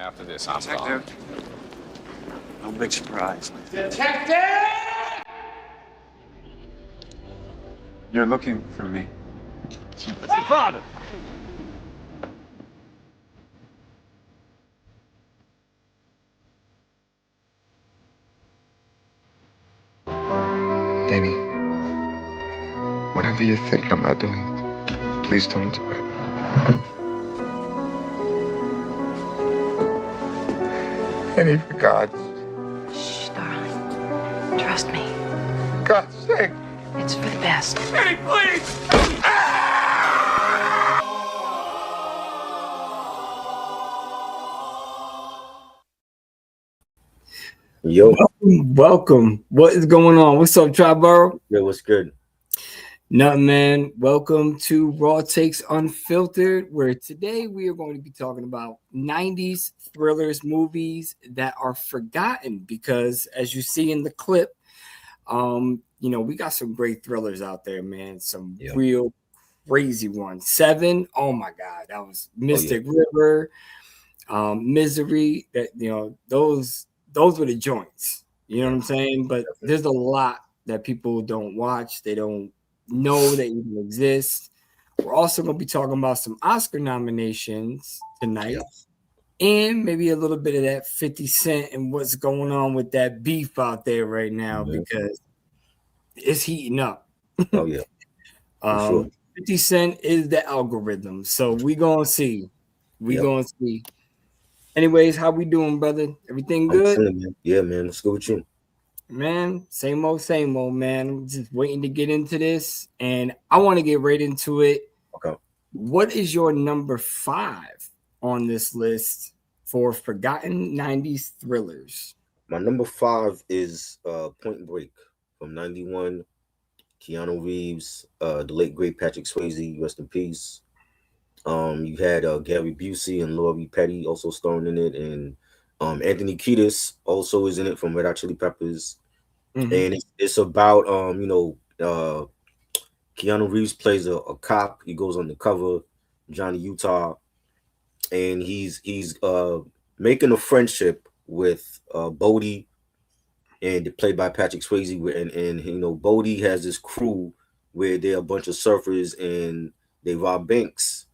after this, I'm gone. Detective. No big surprise. Detective! You're looking for me. It's your father. Danny, whatever you think I'm not doing, please don't do it. Danny, for God's Shh, darling. Trust me. God's sake. It's for the best. Danny, please! Yo, Welcome. What is going on? What's up, Triborough? yo, what's good? Nothing, man. Welcome to Raw Takes Unfiltered, where today we are going to be talking about 90s thrillers movies that are forgotten because, as you see in the clip, we got some great thrillers out there, man. Some real crazy ones. Seven, oh my God, that was Mystic River, Misery. That those were the joints. You know what I'm saying? But there's a lot that people don't watch. They don't know they even exist. We're also going to be talking about some Oscar nominations tonight, and maybe a little bit of that 50 Cent and what's going on with that beef out there right now because it's heating up. Oh yeah, sure. 50 Cent is the algorithm, so we gonna see. Gonna see. Anyways, how we doing, brother? Everything good? Man. Yeah, man. Let's go with you. Man, same old, man. I'm just waiting to get into this, and I want to get right into it. Okay. What is your number 5 on this list for forgotten 90s thrillers? My number 5 is Point Break from '91. Keanu Reeves, the late great Patrick Swayze, rest in peace. You had Gary Busey and Laurie Petty also starring in it, and Anthony Kiedis also is in it from Red Hot Chili Peppers. And it's about Keanu Reeves plays a cop. He goes undercover, Johnny Utah, and he's making a friendship with Bodie, and played by Patrick Swayze. And Bodie has this crew where they're a bunch of surfers and they rob banks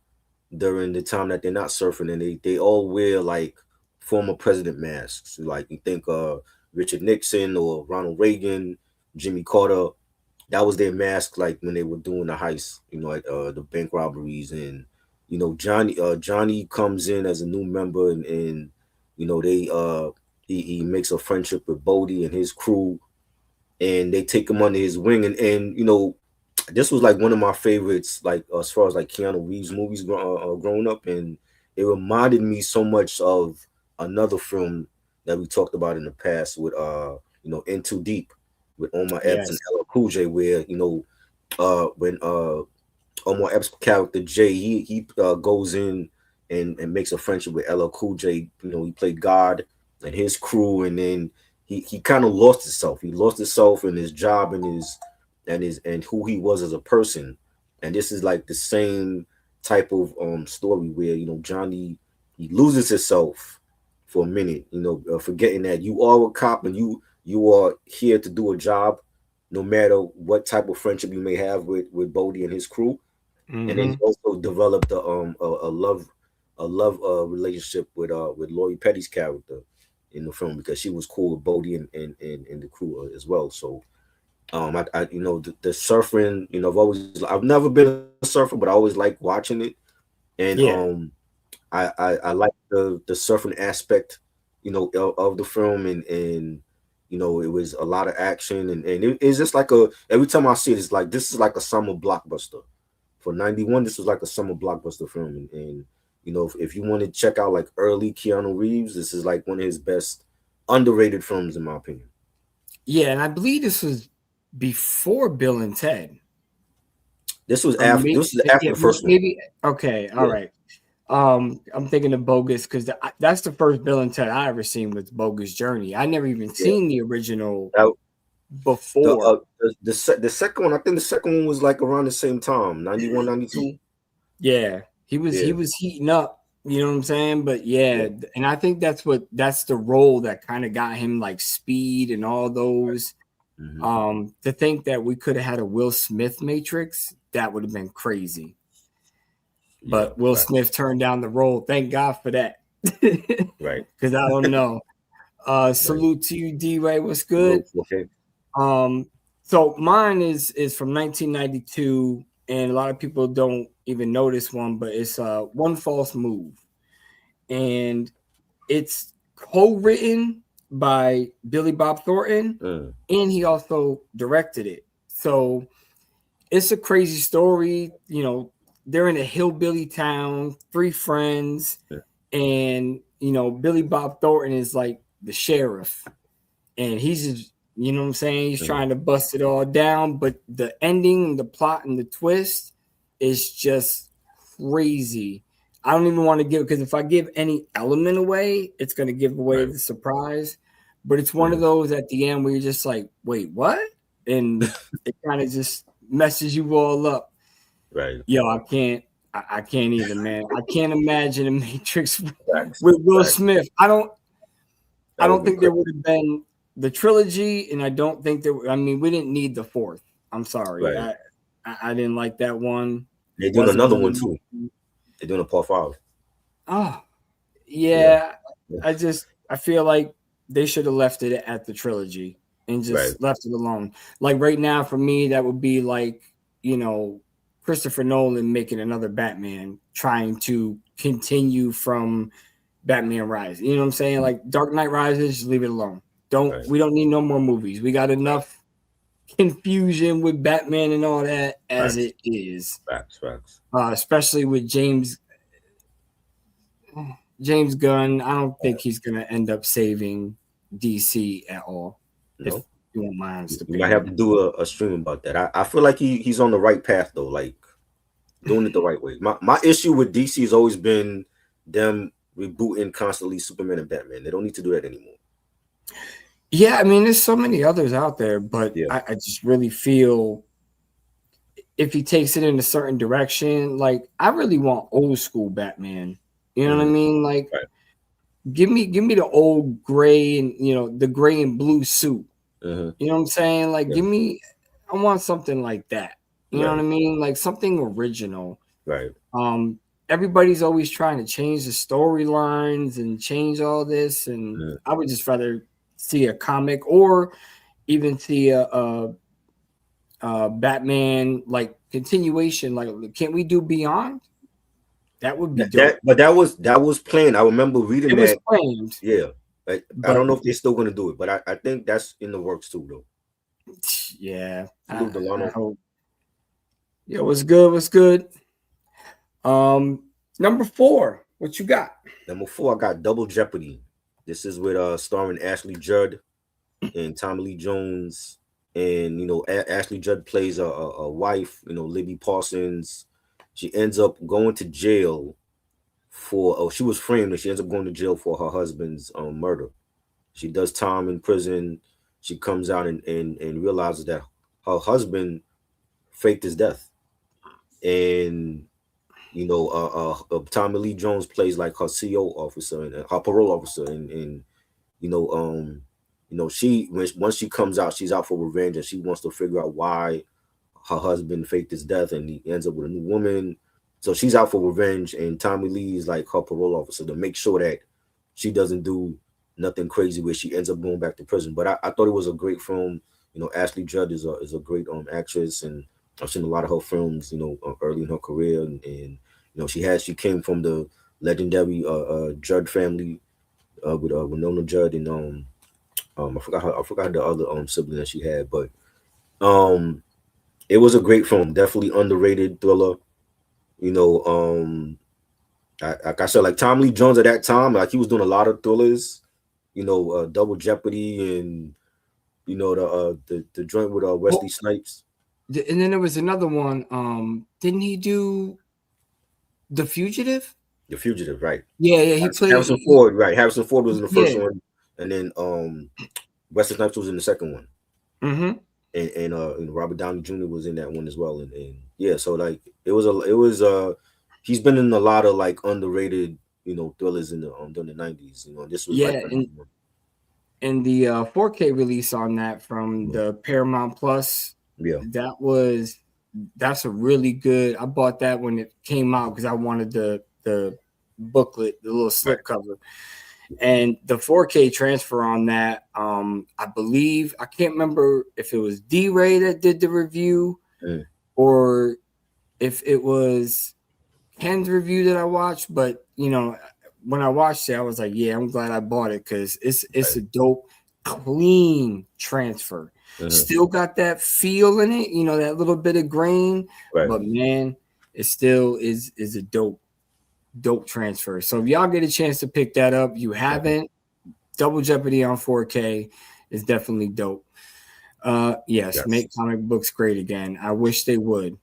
during the time that they're not surfing, and they all wear like former president masks. Like you think Richard Nixon or Ronald Reagan, Jimmy Carter. That was their mask, like when they were doing the heist, the bank robberies. And Johnny comes in as a new member, and he makes a friendship with Bodie and his crew, and they take him under his wing. And this was like one of my favorites, like as far as like Keanu Reeves movies growing up, and it reminded me so much of another film that we talked about in the past with In Too Deep with Omar Epps and LL Cool J, where when Omar Epps' character Jay, he goes in and makes a friendship with LL Cool J. He played God and his crew, and then he kind of lost himself. He lost himself in his job and who he was as a person. And this is like the same type of story where Johnny, he loses himself for a minute, forgetting that you are a cop and you are here to do a job, no matter what type of friendship you may have with Bodie and his crew. And then he also developed a love relationship with Laurie Petty's character in the film, because she was cool with Bodie and the crew as well. So the surfing, I've never been a surfer, but I always like watching it. And I like the surfing aspect, of the film, and it was a lot of action, and it's just like every time I see it, it's like this is like a summer blockbuster. For '91, this was like a summer blockbuster film, and if you want to check out like early Keanu Reeves, this is like one of his best underrated films in my opinion. Yeah, and I believe this was before Bill and Ted. This was after. This is after the first one. Maybe okay. All right. I'm thinking of Bogus because that's the first Bill and Ted I ever seen with Bogus Journey. I never even seen the original before. The second one, I think the second one was like around the same time, 91, 92. Yeah, he was heating up You know what I'm saying? But yeah, and I think that's the role that kind of got him like Speed and all those. To think that we could have had a Will Smith Matrix, that would have been crazy. But Will Smith turned down the role. Thank God for that. Right. Because I don't know. Salute to you, D-Ray. What's good? Okay. So mine is from 1992, and a lot of people don't even know this one, but it's One False Move. And it's co-written by Billy Bob Thornton, and he also directed it. So it's a crazy story. You know, they're in a hillbilly town, 3 friends, and you know, Billy Bob Thornton is like the sheriff, and he's just, you know what I'm saying, he's trying to bust it all down. But the ending, the plot, and the twist is just crazy. I don't even want to give, because if I give any element away, it's going to give away the surprise. But it's one of those at the end where you're just like, wait, what? And it kind of just messes you all up. Right. Yo, I can't either, man. I can't imagine a Matrix with Will Smith. I don't think there would have been the trilogy, and I don't think we didn't need the 4th. I'm sorry. Right. I didn't like that one. They're doing another one too. They're doing a part 5. Oh, yeah. I feel like they should have left it at the trilogy and just left it alone. Like right now, for me, that would be like, you know, Christopher Nolan making another Batman, trying to continue from Batman Rises. You know what I'm saying? Like Dark Knight Rises, just leave it alone. We don't need no more movies. We got enough confusion with Batman and all that as it is. Facts. Especially with James Gunn. I don't think he's gonna end up saving DC at all. No. If you want my honest opinion. You might have to do a stream about that. I feel like he's on the right path though, like doing it the right way. My issue with DC has always been them rebooting constantly Superman and Batman. They don't need to do that anymore. Yeah, I mean, there's so many others out there, but I just really feel if he takes it in a certain direction, like I really want old school Batman. You know what I mean? Like, give me the old gray and, you know, the gray and blue suit. You know what I'm saying? Like, I want something like that. You know what I mean? Like something original. Right. Everybody's always trying to change the storylines and change all this, and I would just rather see a comic or even see a Batman like continuation. Like, can't we do Beyond? That would be dope. But that was planned. I remember reading that. It was planned. Yeah. I don't know if they're still going to do it, but I think that's in the works too, though. Yeah. I hope. Yeah, what's good? Number 4, what you got? Number 4, I got Double Jeopardy. This is with starring Ashley Judd and Tommy Lee Jones, and you know Ashley Judd plays a wife, you know, Libby Parsons. She ends up going to jail for she was framed, and she ends up going to jail for her husband's murder. She does time in prison. She comes out and realizes that her husband faked his death, and you know, Tommy Lee Jones plays like her CO officer and her parole officer, and she once she comes out, she's out for revenge, and she wants to figure out why her husband faked his death, and he ends up with a new woman. So she's out for revenge, and Tommy Lee is like her parole officer to make sure that she doesn't do nothing crazy where she ends up going back to prison. But I thought it was a great film. You know, Ashley Judd is a great actress, and I've seen a lot of her films, you know, early in her career, and you know, she came from the legendary Judd family with Winona Judd, and I forgot the other sibling that she had, but it was a great film, definitely underrated thriller. You know, like I said, like Tommy Lee Jones at that time, like he was doing a lot of thrillers. You know, Double Jeopardy, and you know the joint with Wesley Snipes. And then there was another one. Didn't he do The Fugitive? The Fugitive, right? Yeah, he played Harrison Ford, right? Harrison Ford was in the first one, and then Wesley Snipes was in the second one. Mm-hmm. And Robert Downey Jr. was in that one as well, and yeah, so like it was he's been in a lot of like underrated thrillers in the during the 90s. This was like Yeah, and the 4K release on that from the Paramount Plus, yeah, that's a really good. I bought that when it came out because I wanted the booklet, the little slip cover, and the 4K transfer on that. I believe I can't remember if it was D-Ray that did the review or if it was Ken's review that I watched, but when I watched it, I was like, yeah, I'm glad I bought it because it's a dope, clean transfer. Still got that feel in it, that little bit of grain, but man, it still is a dope transfer. So if y'all get a chance to pick that up, you haven't, Double Jeopardy on 4K is definitely dope. Yes, make comic books great again. I wish they would.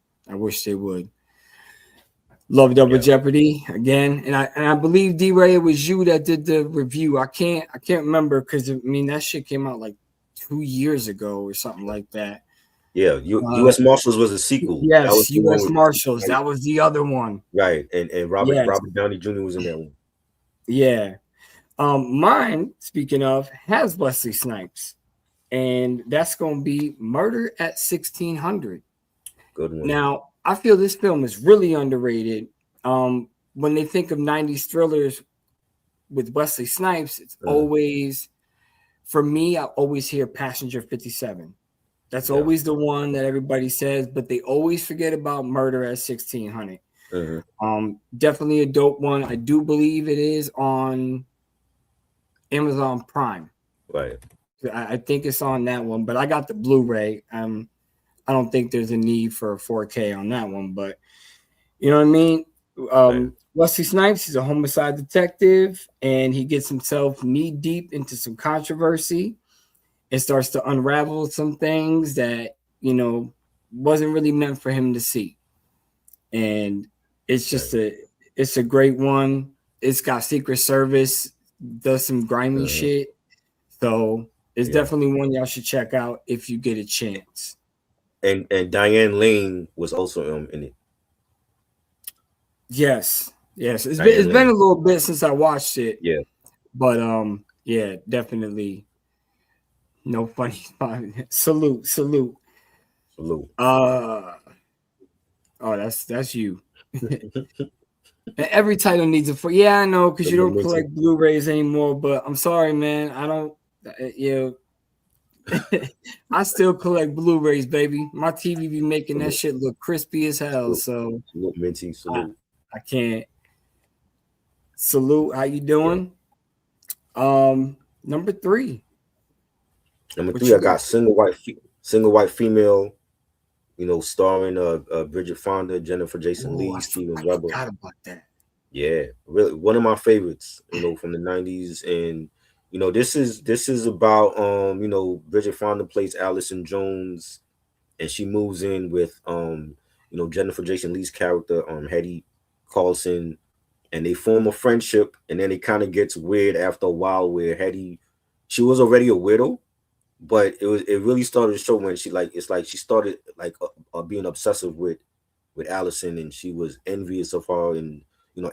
Love Double Jeopardy again, and I believe D-Ray, it was you that did the review. I can't remember because that shit came out like 2 years ago or something like that. Yeah, U.S. Marshals was a sequel. Yes, U.S. Marshals. That was the other one. Right, and Robert Downey Jr. was in that one. Yeah. Mine, speaking of, has Wesley Snipes, and that's going to be Murder at 1600. Good one. Now, I feel this film is really underrated. When they think of 90s thrillers with Wesley Snipes, it's always, for me, I always hear Passenger 57. That's always the one that everybody says, but they always forget about Murder at 1600. Definitely a dope one. I do believe it is on Amazon Prime. Right. I think it's on that one, but I got the Blu-ray. I don't think there's a need for a 4K on that one, but you know what I mean? Wesley Snipes is a homicide detective, and he gets himself knee-deep into some controversy. It starts to unravel some things that, wasn't really meant for him to see. And it's just it's a great one. It's got Secret Service, does some grimy shit. So it's definitely one y'all should check out if you get a chance. And Diane Lane was also in it. Yes. It's been a little bit since I watched it. Yeah. But definitely no funny. Salute. That's you. Every title needs a I know, because you don't collect Blu-rays anymore, but I'm sorry, man. I don't I still collect Blu-rays, baby. My TV be making that shit look crispy as hell. So Minty, salute. I can't. Salute. How you doing? Number three. I got single white female. Starring Bridget Fonda, Jennifer Jason Leigh, Steven Weber. I forgot about that. Yeah, really one of my favorites. From the 90s, and this is about Bridget Fonda plays Allison Jones, and she moves in with Jennifer Jason Leigh's character Hetty Carlson, and they form a friendship, and then it kind of gets weird after a while where Hetty, she was already a widow, but it really started to show when she she started being obsessive with Allison, and she was envious of her, and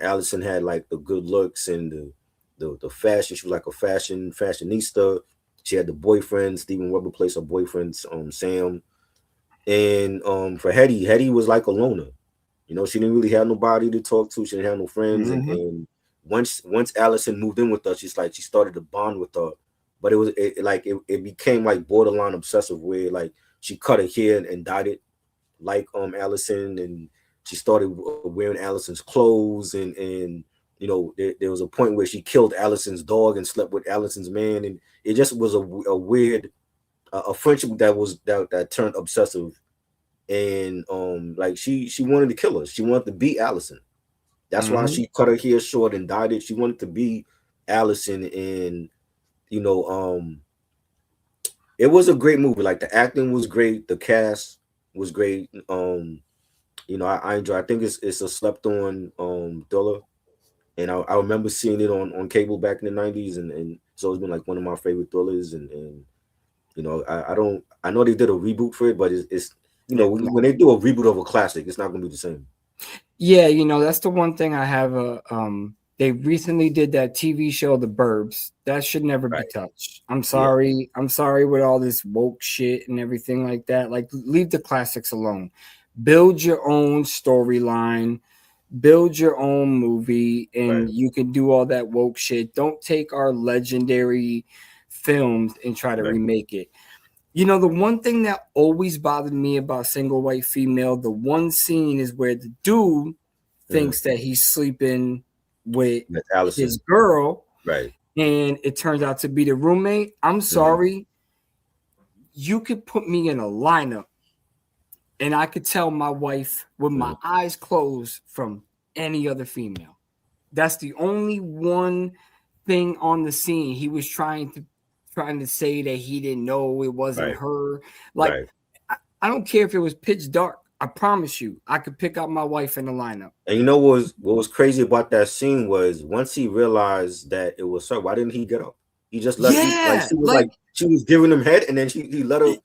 Allison had like the good looks and the fashion. She was like a fashionista. She had the boyfriend. Steven Weber plays her boyfriend, Sam. And for Hetty was like a loner. She didn't really have nobody to talk to. She didn't have no friends. And once Allison moved in with her, she started to bond with her. But it became like borderline obsessive, where like she cut her hair and dyed it like Allison, and she started wearing Allison's clothes, and there was a point where she killed Allison's dog and slept with Allison's man, and it just was a weird friendship that turned obsessive, and she wanted to kill her. She wanted to be Allison. That's why she cut her hair short and dyed it. She wanted to be Allison, and it was a great movie. Like, the acting was great, the cast was great. I enjoy. I think it's a slept on thriller. And I remember seeing it on cable back in the 90s, and so it's been like one of my favorite thrillers. And I know they did a reboot for it, but it's when they do a reboot of a classic, it's not gonna be the same. Yeah, that's the one thing I have They recently did that TV show, The Burbs. That should never be Right. touched. I'm sorry. I'm sorry with all this woke shit and everything like that. Like, leave the classics alone. Build your own storyline. Build your own movie, and you can do all that woke shit. Don't take our legendary films and try to remake it. You know, the one thing that always bothered me about Single White Female, the one scene is where the dude thinks that he's sleeping with his girl, right? And it turns out to be the roommate. I'm sorry. You could put me in a lineup and I could tell my wife with my eyes closed from any other female. That's the only one thing on the scene. He was trying to say that he didn't know it wasn't her. Like, I don't care if it was pitch dark. I promise you, I could pick out my wife in the lineup. And you know what was crazy about that scene was once he realized that it was her, why didn't he get up? He just let she was giving him head, and then he let her.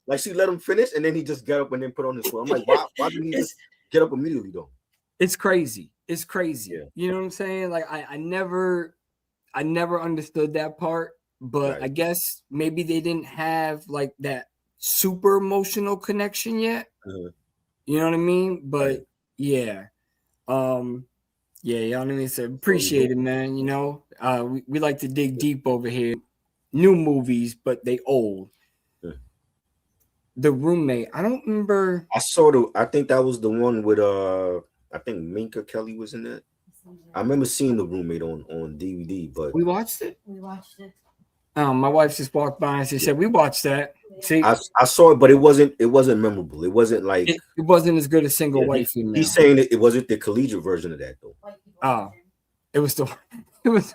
Like she let him finish, and then he just got up and then put on his foot. I'm like, why didn't he just get up immediately though? It's crazy. It's crazy. Yeah. You know what I'm saying? Like I never understood that part, but I guess maybe they didn't have like that super emotional connection yet. You know what I mean? But yeah. Yeah, you know what I mean? So appreciate it, man. You know, we like to dig deep over here. New movies, but they old. The Roommate. I don't remember. I think that was the one with I think Minka Kelly was in it. I remember seeing The Roommate on DVD, but we watched it. My wife just walked by and she said, "We watched that." See, I saw it, but it wasn't memorable. It wasn't like it wasn't as good as Single White Female. He's saying it wasn't the collegiate version of that though. Oh, it was the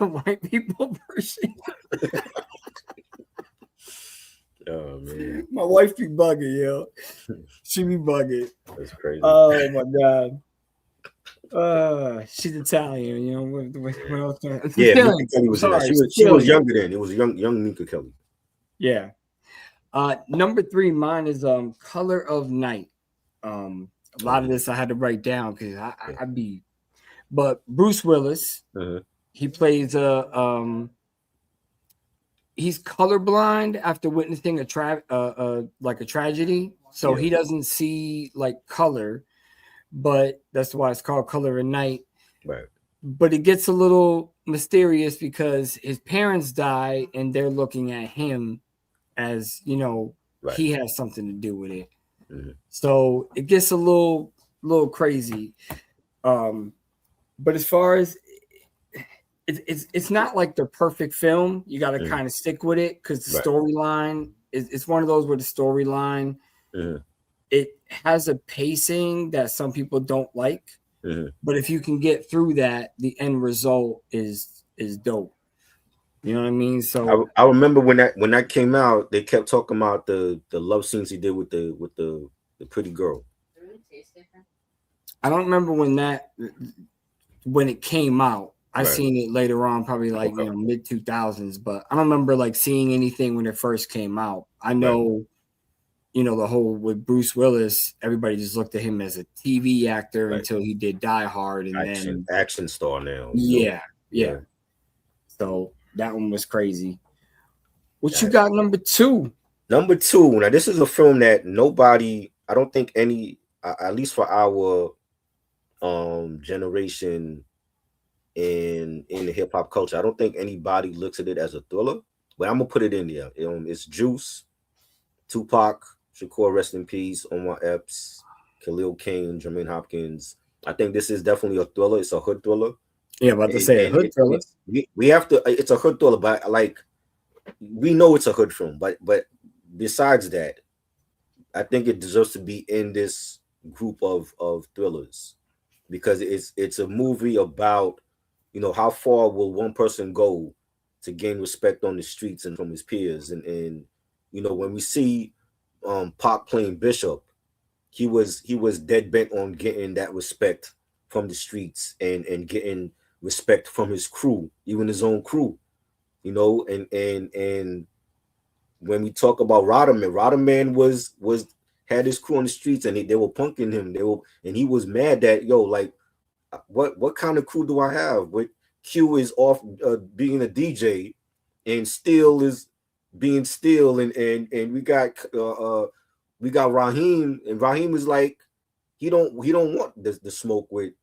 white people version. Oh man, my wife be bugging, yo. She be bugging. That's crazy. Oh my god. She's Italian, you know. What else? Yeah, Minka Kelly was in that. She was younger then. It was young Minka Kelly. Yeah. Number 3, mine is Color of Night. A lot of this I had to write down because I'd be. But Bruce Willis, he plays he's colorblind after witnessing a tragedy, so he doesn't see like color, but that's why it's called Color of Night. Right. But it gets a little mysterious because his parents die and they're looking at him as, you know, he has something to do with it. So it gets a little crazy. But as far as it's not like the perfect film. You got to kind of stick with it because the storyline it's one of those where the storyline it has a pacing that some people don't like. But if you can get through that, the end result is dope. You know what I mean? So I remember when that came out, they kept talking about the love scenes he did with the pretty girl. I don't remember when it came out. I seen it later on, probably like mid 2000s, but I don't remember like seeing anything when it first came out. I know, you know, the whole with Bruce Willis, everybody just looked at him as a TV actor until he did Die Hard and then action star now. Yeah. So that one was crazy. What you got number 2? Number 2. Now this is a film that nobody, I don't think any, at least for our generation in the hip hop culture, I don't think anybody looks at it as a thriller, but I'm gonna put it in there. It's Juice, Tupac, Shakur, rest in peace, Omar Epps, Khalil King, Jermaine Hopkins. I think this is definitely a thriller. It's a hood thriller. Yeah, about to say a hood thriller. We have to. It's a hood thriller, but like we know it's a hood film. But besides that, I think it deserves to be in this group of thrillers because it's a movie about, you know, how far will one person go to gain respect on the streets and from his peers, and you know, when we see Pac playing Bishop, he was dead bent on getting that respect from the streets and getting respect from his crew, even his own crew, you know, and when we talk about Rodderman was had his crew on the streets and they were punking him, and he was mad that like what kind of crew do I have? What Q is off being a DJ, and Steel is being Steel, and we got Raheem, and Raheem is like he don't want the smoke with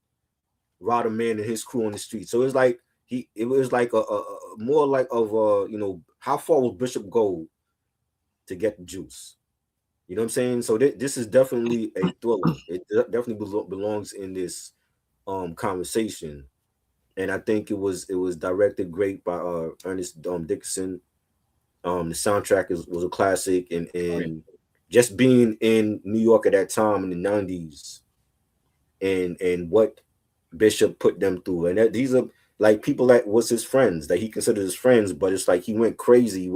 Rodder Man and his crew on the street. So it's like it was like a more like of how far will Bishop go to get the juice? You know what I'm saying? So this is definitely a thriller. It definitely belongs in this conversation, and I think it was directed great by Ernest Dickinson. The soundtrack was a classic, and just being in New York at that time in the 90's, and what Bishop put them through, and these are like people that was his friends, that he considered his friends, but it's like he went crazy.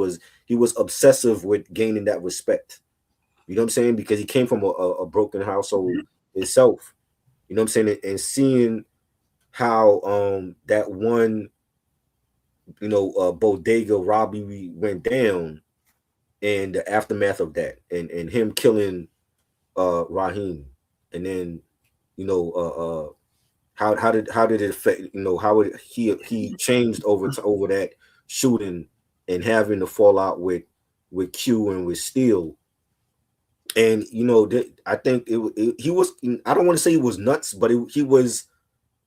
He was obsessive with gaining that respect. You know what I'm saying? Because he came from a broken household himself. You know what I'm saying? And seeing how that one bodega robbery went down, and the aftermath of that, and him killing Raheem, and then how did it affect, how he changed over that shooting, and having to fall out with Q and with Steel. And I think he was, I don't want to say he was nuts, but he was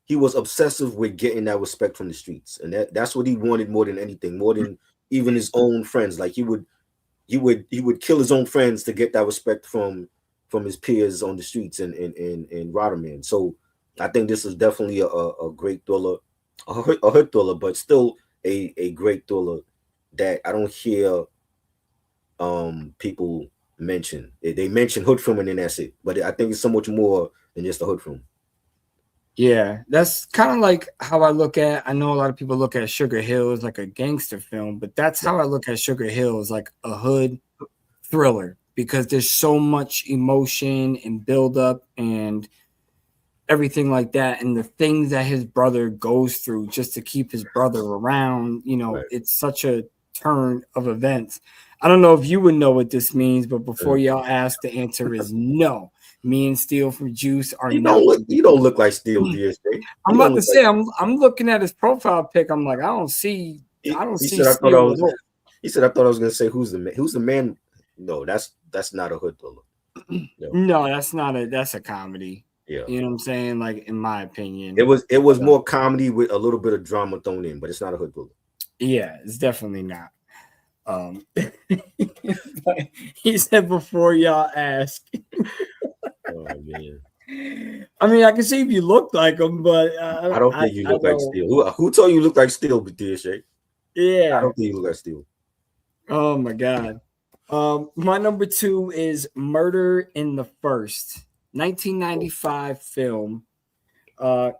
obsessive with getting that respect from the streets, and that's what he wanted more than anything, more than even his own friends. Like he would kill his own friends to get that respect from his peers on the streets and Rodderman. So I think this is definitely a great thriller, a hood thriller, but still a great thriller that I don't hear people mention. They mention hood film and then that's it. But I think it's so much more than just a hood film. Yeah, that's kind of like how I look at. I know a lot of people look at Sugar Hill as like a gangster film, but that's how I look at Sugar Hill, as like a hood thriller, because there's so much emotion and buildup and everything like that, and the things that his brother goes through just to keep his brother around. Right. It's such a turn of events. I don't know if you would know what this means, but before y'all ask, the answer is no. Me and Steel from Juice are not. You don't look like Steel, DSJ. I'm about to say, I'm looking at his profile pic. I'm like, I don't see Steel. He said, I thought I was gonna say who's the man. No, that's not a hood thriller. No, that's a comedy. Yeah. You know what I'm saying? Like, in my opinion. It was more comedy with a little bit of drama thrown in, but it's not a hood thriller. Yeah, it's definitely not. He said before y'all ask. Oh man. I mean, I can see if you look like him, but I don't think you look like Steel. Who told you look like Steel, DSJ? Yeah. I don't think you look like Steel. Oh my God. My number 2 is Murder in the First, 1995 film.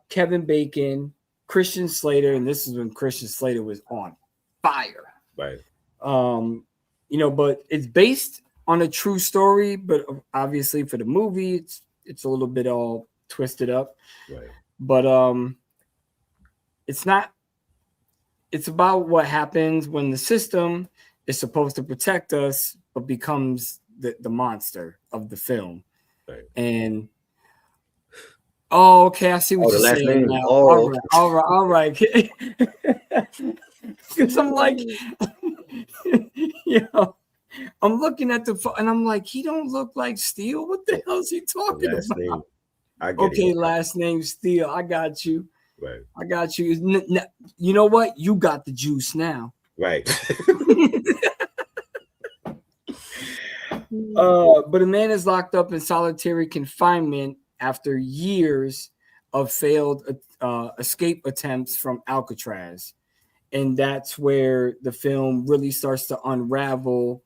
Kevin Bacon, Christian Slater, and this is when Christian Slater was on fire. Right. But it's based on a true story, but obviously for the movie, it's a little bit all twisted up. Right. But it's not. It's about what happens when the system is supposed to protect us, but becomes the monster of the film. Right. And okay, I see what you're saying now. Oh. All right. Because I'm like, I'm looking at and I'm like, he don't look like Steel. What the hell is he talking about? Okay, last name Steel. I got you. Right. I got you. You know what? You got the juice now. Right. But a man is locked up in solitary confinement after years of failed escape attempts from Alcatraz. And that's where the film really starts to unravel,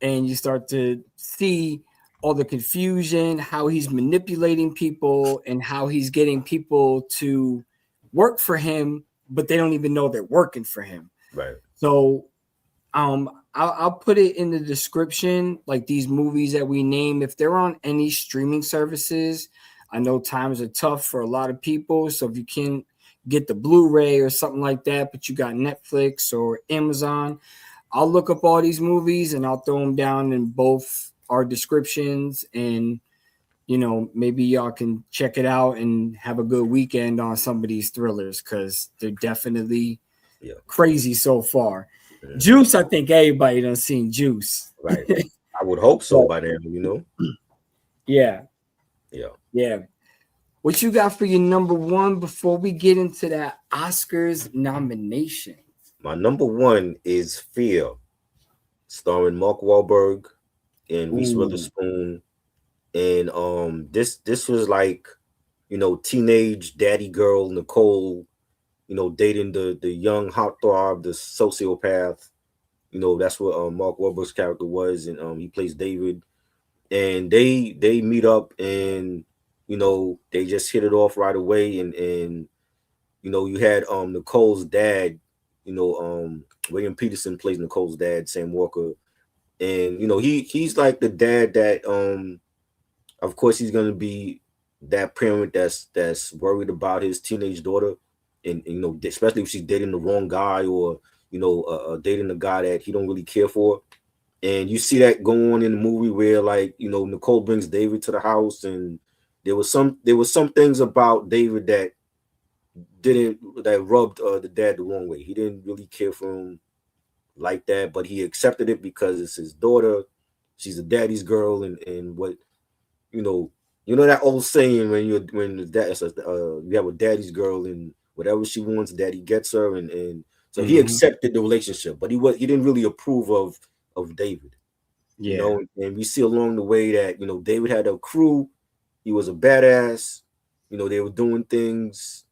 and you start to see all the confusion, how he's manipulating people, and how he's getting people to work for him, but they don't even know they're working for him. Right. So I'll put it in the description, like these movies that we name, if they're on any streaming services. I know times are tough for a lot of people, so if you can get the Blu-ray or something like that, but you got Netflix or Amazon, I'll look up all these movies and I'll throw them down in both our descriptions, and maybe y'all can check it out and have a good weekend on some of these thrillers because they're definitely crazy so far. Yeah. Juice, I think everybody done seen Juice. Right. I would hope so by then, Yeah. Yeah. Yeah. What you got for your number one before we get into that Oscars nomination? My number one is Fear, starring Mark Wahlberg and Reese Witherspoon. And this was like, teenage daddy girl Nicole, dating the young heartthrob, the sociopath. That's what Mark Wahlberg's character was, and he plays David. And they meet up, and they just hit it off right away. And you had Nicole's dad, William Peterson plays Nicole's dad, Sam Walker, and he's like the dad that of course he's gonna be that parent that's worried about his teenage daughter, and especially if she's dating the wrong guy, or dating a guy that he don't really care for. And you see that going on in the movie where, like, Nicole brings David to the house, and there was some things about David that rubbed the dad the wrong way. He didn't really care for him like that, but he accepted it because it's his daughter. She's a daddy's girl, and what that old saying when you have a daddy's girl, and whatever she wants, daddy gets her, and so he accepted the relationship, but he didn't really approve of David. And we see along the way that David had a crew. He was a badass. They were doing things,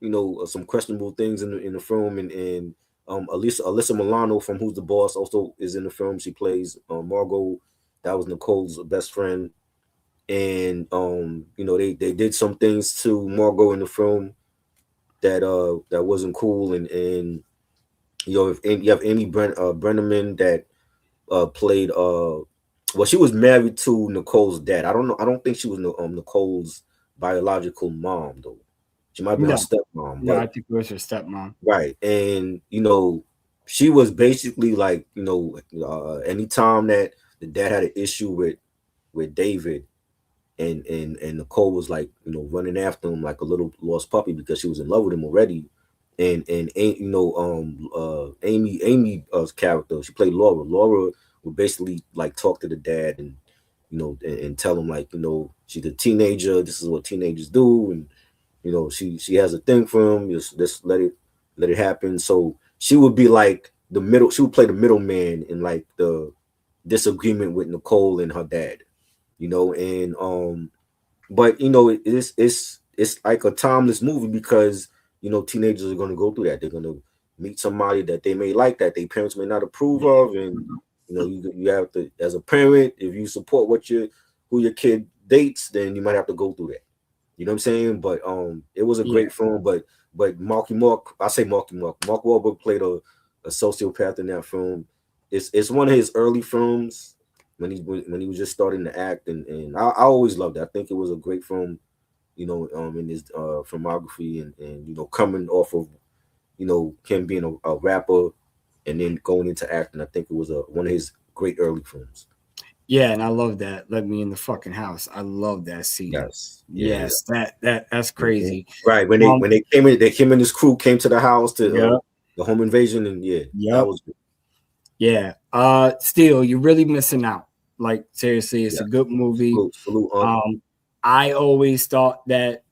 some questionable things in the film, and Alyssa Milano from Who's the Boss also is in the film. She plays Margot. That was Nicole's best friend. And they did some things to Margot in the film that wasn't cool. And if you have Amy Brenneman that played she was married to Nicole's dad. I don't think she was Nicole's biological mom, though. She might be her stepmom. No, I think it was her stepmom. Right. And she was basically like, anytime that the dad had an issue with David, and Nicole was like, running after him like a little lost puppy because she was in love with him already. And Amy's character, she played Laura. Laura would basically like talk to the dad and and tell him, like, she's a teenager, this is what teenagers do, and she has a thing for him, just let it happen. So she would be like she would play the middleman in like the disagreement with Nicole and her dad. But it's like a timeless movie because teenagers are going to go through that. They're going to meet somebody that they may like, that their parents may not approve of, and you have to, as a parent, if you support who your kid dates, then you might have to go through that. You know what I'm saying? But it was a great film. But Mark Wahlberg played a sociopath in that film. It's one of his early films when he was just starting to act, and I always loved it. I think it was a great film, in his filmography, and coming off of him being a rapper and then going into acting. I think it was one of his great early films. Yeah, and I love that. Let me in the fucking house. I love that scene. Yes, that's crazy. Right, when they came in, his crew came to the house to the home invasion, and that was good. Yeah. Still, you're really missing out. Like, seriously, it's a good movie. Salute. I always thought that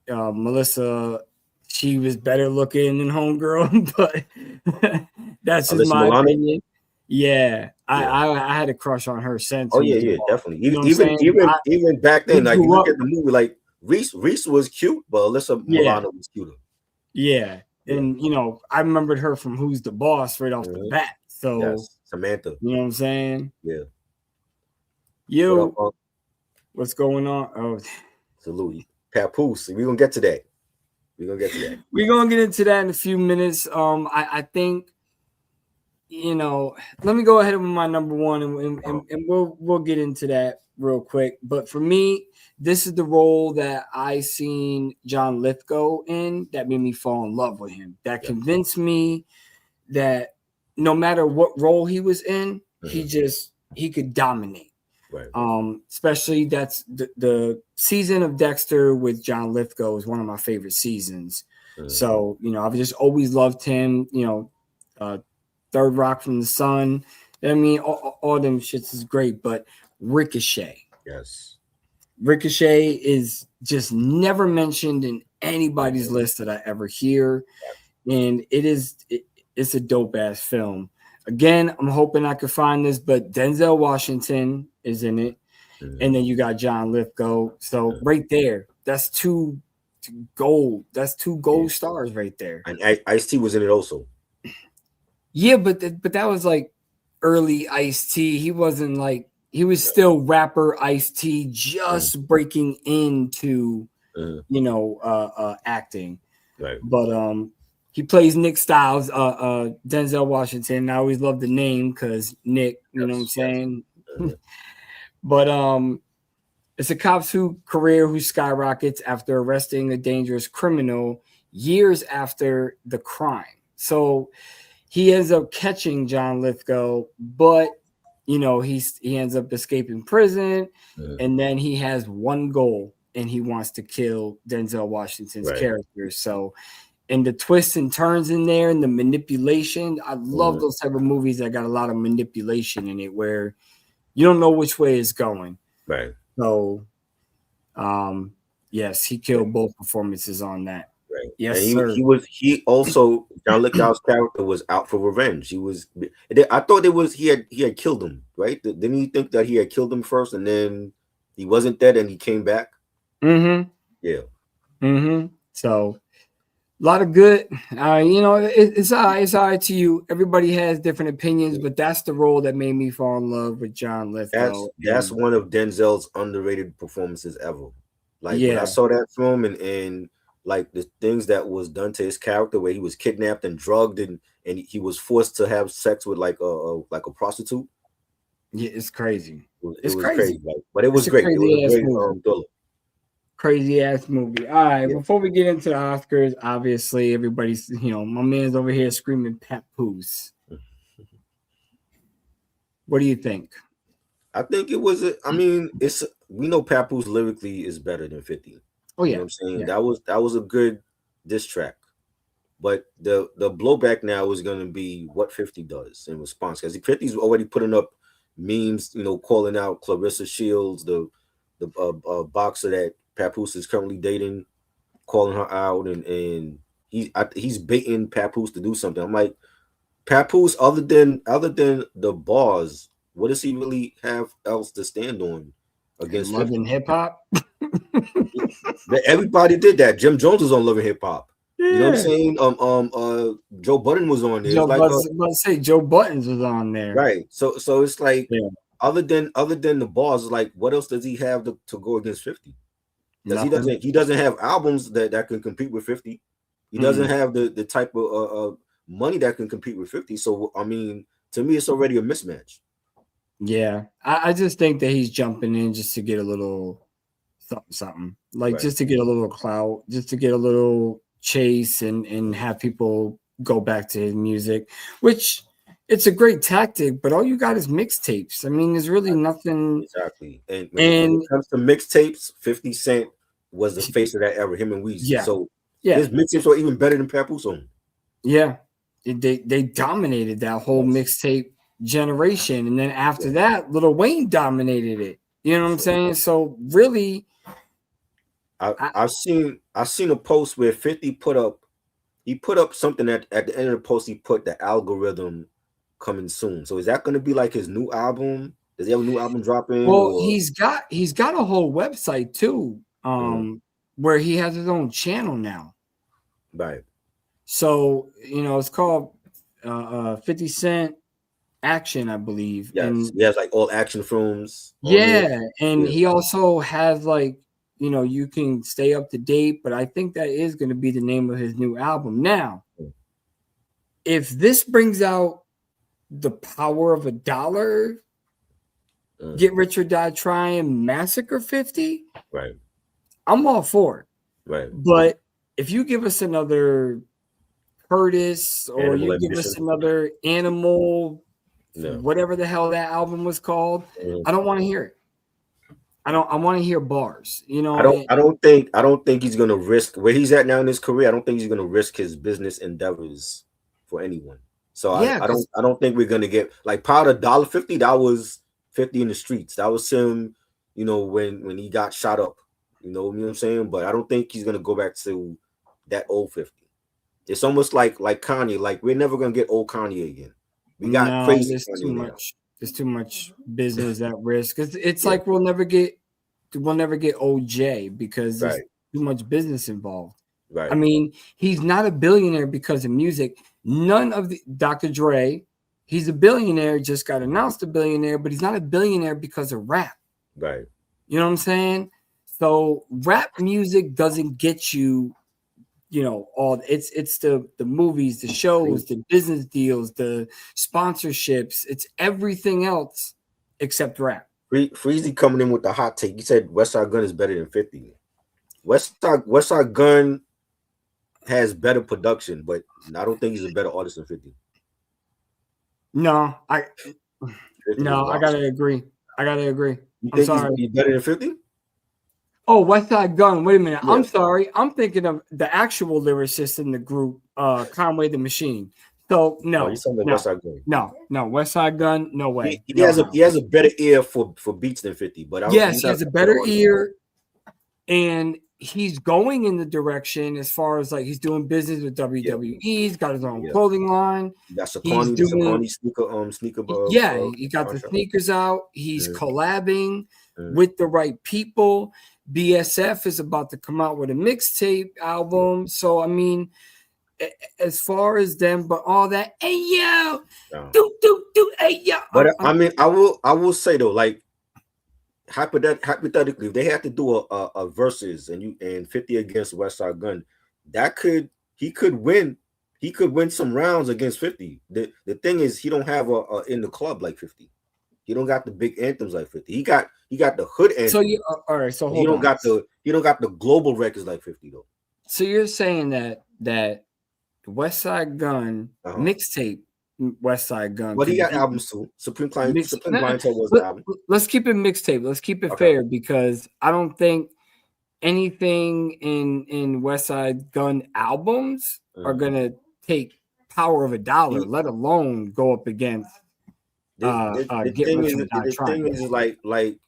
Melissa, she was better looking than Homegirl, but that's just my opinion. Yeah, I had a crush on her since. Oh yeah, definitely. Even back then, like, you look at the movie, like Reese was cute, but Alyssa Milano was cuter. Yeah. And I remembered her from Who's the Boss right off the bat. So Samantha. You know what I'm saying? Yeah. What's going on? Oh, salute. Papoose. We're gonna get to that. We're gonna get into that in a few minutes. I think let me go ahead with my number one, and we'll get into that real quick. But for me, this is the role that I seen John Lithgow in that made me fall in love with him. That convinced me that no matter what role he was in, he could dominate. Especially that's the season of Dexter with John Lithgow is one of my favorite seasons. So, I've just always loved him, Third Rock from the Sun. I mean, all them shits is great, but Ricochet. Yes. Ricochet is just never mentioned in anybody's list that I ever hear. And it's a dope ass film. Again, I'm hoping I could find this, but Denzel Washington is in it. And then you got John Lithgow. So right there, that's two gold. That's two gold stars right there. And Ice-T was in it also. Yeah, but that was like early Ice-T. He wasn't like, he was still rapper Ice-T, just breaking into acting. Right. But he plays Nick Styles, Denzel Washington. I always love the name because Nick, you know what I'm saying? But it's a cop's career who skyrockets after arresting a dangerous criminal years after the crime. So he ends up catching John Lithgow, but he ends up escaping prison, and then he has one goal, and he wants to kill Denzel Washington's character. So, and the twists and turns in there, and the manipulation, I love those type of movies that got a lot of manipulation in it, where you don't know which way it's going. Right. So, yes, he killed both performances on that. Right. Yes, and sir. He also John Lithgow's character was out for revenge. I thought he had killed him, right? Didn't you think that he had killed him first, and then he wasn't dead, and he came back? Mm-hmm. Yeah. Mm-hmm. So a lot of good. It's all right to you. Everybody has different opinions, but that's the role that made me fall in love with John Lithgow. That's one of Denzel's underrated performances ever. Like when I saw that film and like the things that was done to his character, where he was kidnapped and drugged and he was forced to have sex with like a prostitute. Yeah, it's crazy. It was crazy. But it was great. It was a great thriller. Crazy ass movie. All right, before we get into the Oscars, obviously everybody's, my man's over here screaming Papoose. What do you think? I think it was we know Papoose lyrically is better than 50. Oh yeah. You know what I'm saying? Yeah. That was a good diss track. But the blowback now is going to be what 50 does in response, because 50's already putting up memes, calling out Clarissa Shields, the boxer that Papoose is currently dating, calling her out, and he's baiting Papoose to do something. I'm like, Papoose, other than the bars, what does he really have else to stand on against Love and Hip Hop? Everybody did that. Jim Jones was on Love and Hip Hop. Yeah. You know what I'm saying? Joe Budden was on there. I was about to say Joe Buttons was on there. Right. So it's like other than the bars, like what else does he have to go against 50? Because he doesn't have albums that can compete with 50. He doesn't have the type of money that can compete with 50. So I mean, to me, it's already a mismatch. Yeah, I just think that he's jumping in just to get a little something, like just to get a little clout, just to get a little chase and have people go back to his music, which it's a great tactic, but all you got is mixtapes. I mean, there's really nothing. Exactly. And when it comes to mixtapes, 50 Cent was the face of that era, him and Weezy. Yeah. So his mixtapes were even better than Papoose on. Yeah. They dominated that whole mixtape generation. And then after that, Lil Wayne dominated it. You know what I'm saying? So really, I've seen a post where 50 put up something at the end of the post. He put the algorithm coming soon. So is that going to be like his new album? Does he have a new album dropping? Well, he's got a whole website too, where he has his own channel now. Right. So it's called 50 Cent Action, I believe. Yes, and he has like all action films. And he also has like you can stay up to date, but I think that is going to be the name of his new album. Now, if this brings out the power of $1, Get Rich or Die Trying, Massacre 50, right? I'm all for it. Right. But if you give us another Curtis or you give us another Animal, whatever the hell that album was called, I don't want to hear it. I want to hear bars. You know, I don't think he's gonna risk where he's at now in his career. I don't think he's gonna risk his business endeavors for anyone. So yeah, I don't think we're gonna get like Powder $1.50. That was 50 in the streets. That was him, you know, when he got shot up. You know what I'm saying? But I don't think he's gonna go back to that old 50. It's almost like Kanye. Like we're never gonna get old Kanye again. We got crazy. There's Kanye too now. much. There's too much business at risk. It's like we'll never get OJ because there's too much business involved. Right. I mean, he's not a billionaire because of music. None of the Dr. Dre, he's a billionaire, just got announced a billionaire, but he's not a billionaire because of rap. Right. You know what I'm saying? So rap music doesn't get you, you know, all it's the movies, the shows, the business deals, the sponsorships, it's everything else except rap. Freezy coming in with the hot take. He said Westside Gun is better than 50. Westside Gun has better production, but I don't think he's a better artist than 50. No, I gotta agree. I'm sorry. He's better than 50? Oh, Westside Gun. Wait a minute. Yeah. I'm sorry. I'm thinking of the actual lyricist in the group, Conway the Machine. So no, Westside Gun. No, Westside Gun. No way. He has a better ear for beats than 50. But he has a better ear, and he's going in the direction as far as like he's doing business with WWE. He's got his own clothing line. That's Saucony sneaker. He got the sneakers out. He's collabing with the right people. BSF is about to come out with a mixtape album. So I mean, as far as them, but all that, hey yo, hey yo. But I mean, I will say though, like hypothetically, if they had to do a versus and 50 against Westside Gun, he could win some rounds against 50. The thing is, he don't have a in the club like 50. He don't got the big anthems like 50. He got the hood anthem. So you all right? So he don't got the global records like 50 though. So you're saying that Westside Gun mixtape, Westside Gun. But he got albums too. Supreme Clientele was the album. Let's keep it mixtape. Let's keep it fair because I don't think anything in Westside Gun albums are gonna take Power of a Dollar, let alone go up against. The thing is like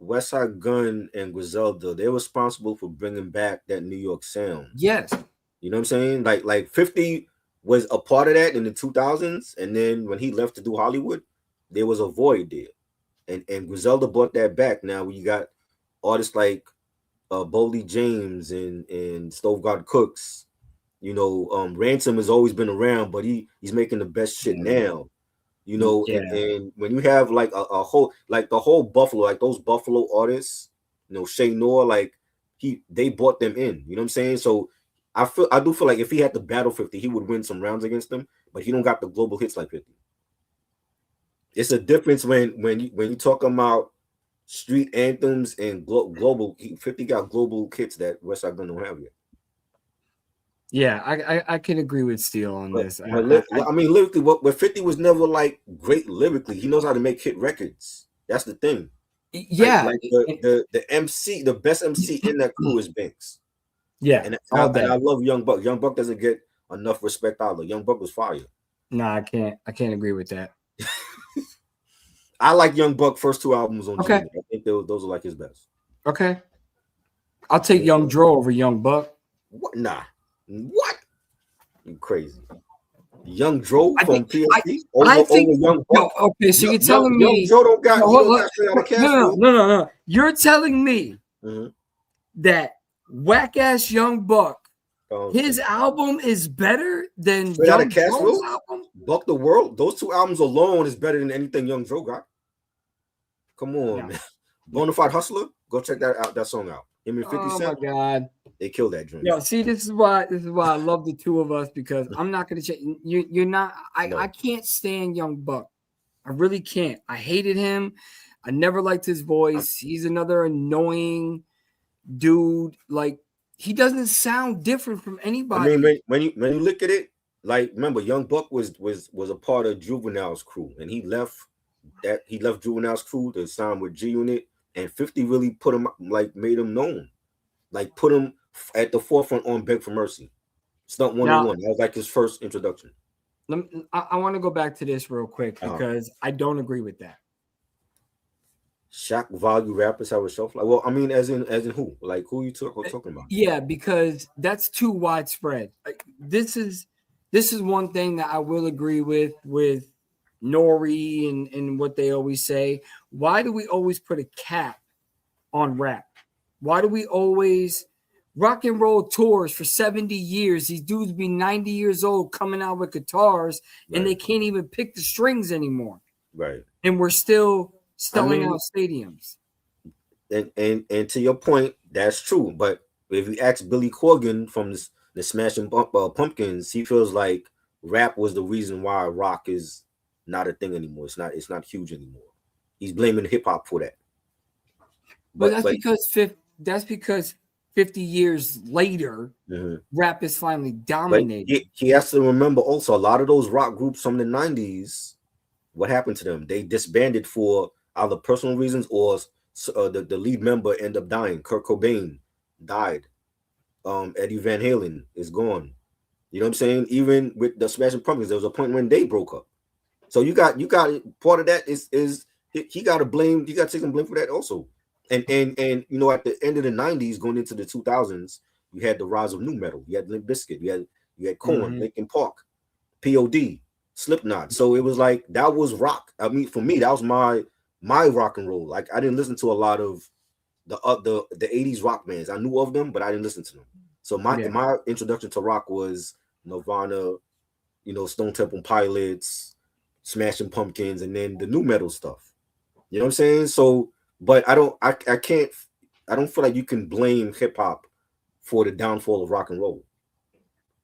Westside Gun and Griselda, they're responsible for bringing back that New York sound. Yes. You know what I'm saying? Like 50 was a part of that in the 2000s, and then when he left to do Hollywood, there was a void there, and Griselda brought that back. Now you got artists like Boldy James and Stove God Cooks. You know, Ransom has always been around, but he's making the best shit now. You know, and when you have like a whole like the whole Buffalo, like those Buffalo artists, you know, Shay Noor, like they brought them in. You know what I'm saying? So I do feel like if he had to battle 50, he would win some rounds against them, but he don't got the global hits like 50. It's a difference when you talk about street anthems and global. 50 got global hits that Westside Gun don't have yet. Yeah, I can agree with Steele on this. I mean, lyrically, what 50 was never like great lyrically. He knows how to make hit records. That's the thing. Yeah, like the MC, the best MC in that crew is Banks. Yeah, and I love Young Buck. Young Buck doesn't get enough respect either. Young Buck was fire. No, I can't agree with that. I like Young Buck first two albums on okay. Junior. I think those are like his best. Okay, I'll take Young Dro over Young Buck. What? Nah. What? You crazy? Young Dro from PSP over Young Buck. Okay, so you're telling me Young Dro don't got no. You're telling me that whack ass Young Buck, his album is better than Young Dro's album? Buck the World. Those two albums alone is better than anything Young Dro got. Come on, man. Bonafide Hustler. Go check that song out. Him and 50 Cent. Oh my God. They killed that joint. Yo, see, this is why I love the two of us because I'm not gonna change. You're not. I can't stand Young Buck. I really can't. I hated him. I never liked his voice. He's another annoying dude. Like he doesn't sound different from anybody. I mean, when you look at it, like remember, Young Buck was a part of Juvenile's crew, and he left Juvenile's crew to sign with G Unit and 50 really put him like made him known, like put him at the forefront on Beg for Mercy. Stunt 101. That was like his first introduction. I want to go back to this real quick because I don't agree with that. Shock value rappers have a shelf life. Well, I mean, as in who? Like who you talking about? Yeah, because that's too widespread. Like, this is one thing that I will agree with Nori and what they always say. Why do we always put a cap on rap? Why do we always rock and roll tours for 70 years? These dudes be 90 years old coming out with guitars and they can't even pick the strings anymore. Right. And we're still selling out stadiums. And to your point, that's true. But if you ask Billy Corgan from the Smashing Pumpkins, he feels like rap was the reason why rock is not a thing anymore. It's not huge anymore. He's blaming hip hop for that. But that's because 50 years later, rap is finally dominating. He has to remember also a lot of those rock groups from the 90s, what happened to them? They disbanded for either personal reasons or the lead member ended up dying. Kurt Cobain died. Eddie Van Halen is gone. You know what I'm saying? Even with the Smashing Pumpkins, there was a point when they broke up. So you got part of that is he got to blame. You got to take some blame for that also. And you know, at the end of the 90s, going into the 2000s, you had the rise of new metal. You had Limp Bizkit. You had Korn, Linkin Park, POD, Slipknot. So it was like that was rock. I mean, for me, that was my rock and roll. Like I didn't listen to a lot of the 80s rock bands. I knew of them, but I didn't listen to them. So my introduction to rock was Nirvana, you know, Stone Temple Pilots, Smashing Pumpkins, and then the new metal stuff. You know what I'm saying? So, but I don't feel like you can blame hip hop for the downfall of rock and roll.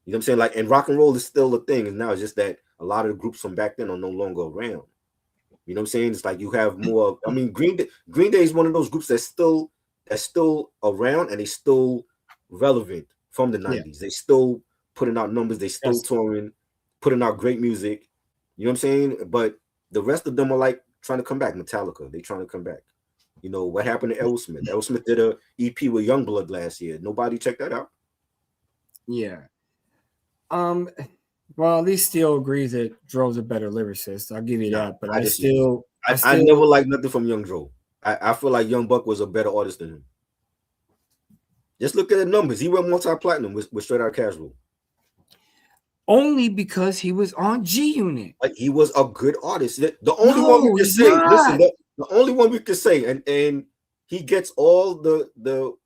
You know what I'm saying? Like, and rock and roll is still a thing, and now it's just that a lot of the groups from back then are no longer around. You know what I'm saying? It's like you have more. I mean, Green Day is one of those groups that's still around and they still relevant from the 90s. They still putting out numbers. They still touring, putting out great music. You know what I'm saying? But the rest of them are like trying to come back. Metallica, they trying to come back. You know what happened to Aerosmith? Aerosmith did a EP with Youngblood last year. Nobody checked that out. Yeah. Well, at least Steele agrees that Dro's a better lyricist. I'll give you that. But I never liked nothing from Young Dro. I feel like Young Buck was a better artist than him. Just look at the numbers. He went multi-platinum with Straight Outta Casual. Only because he was on G Unit. Like he was a good artist. The only one we can say, listen, the only one we can say, and he gets all the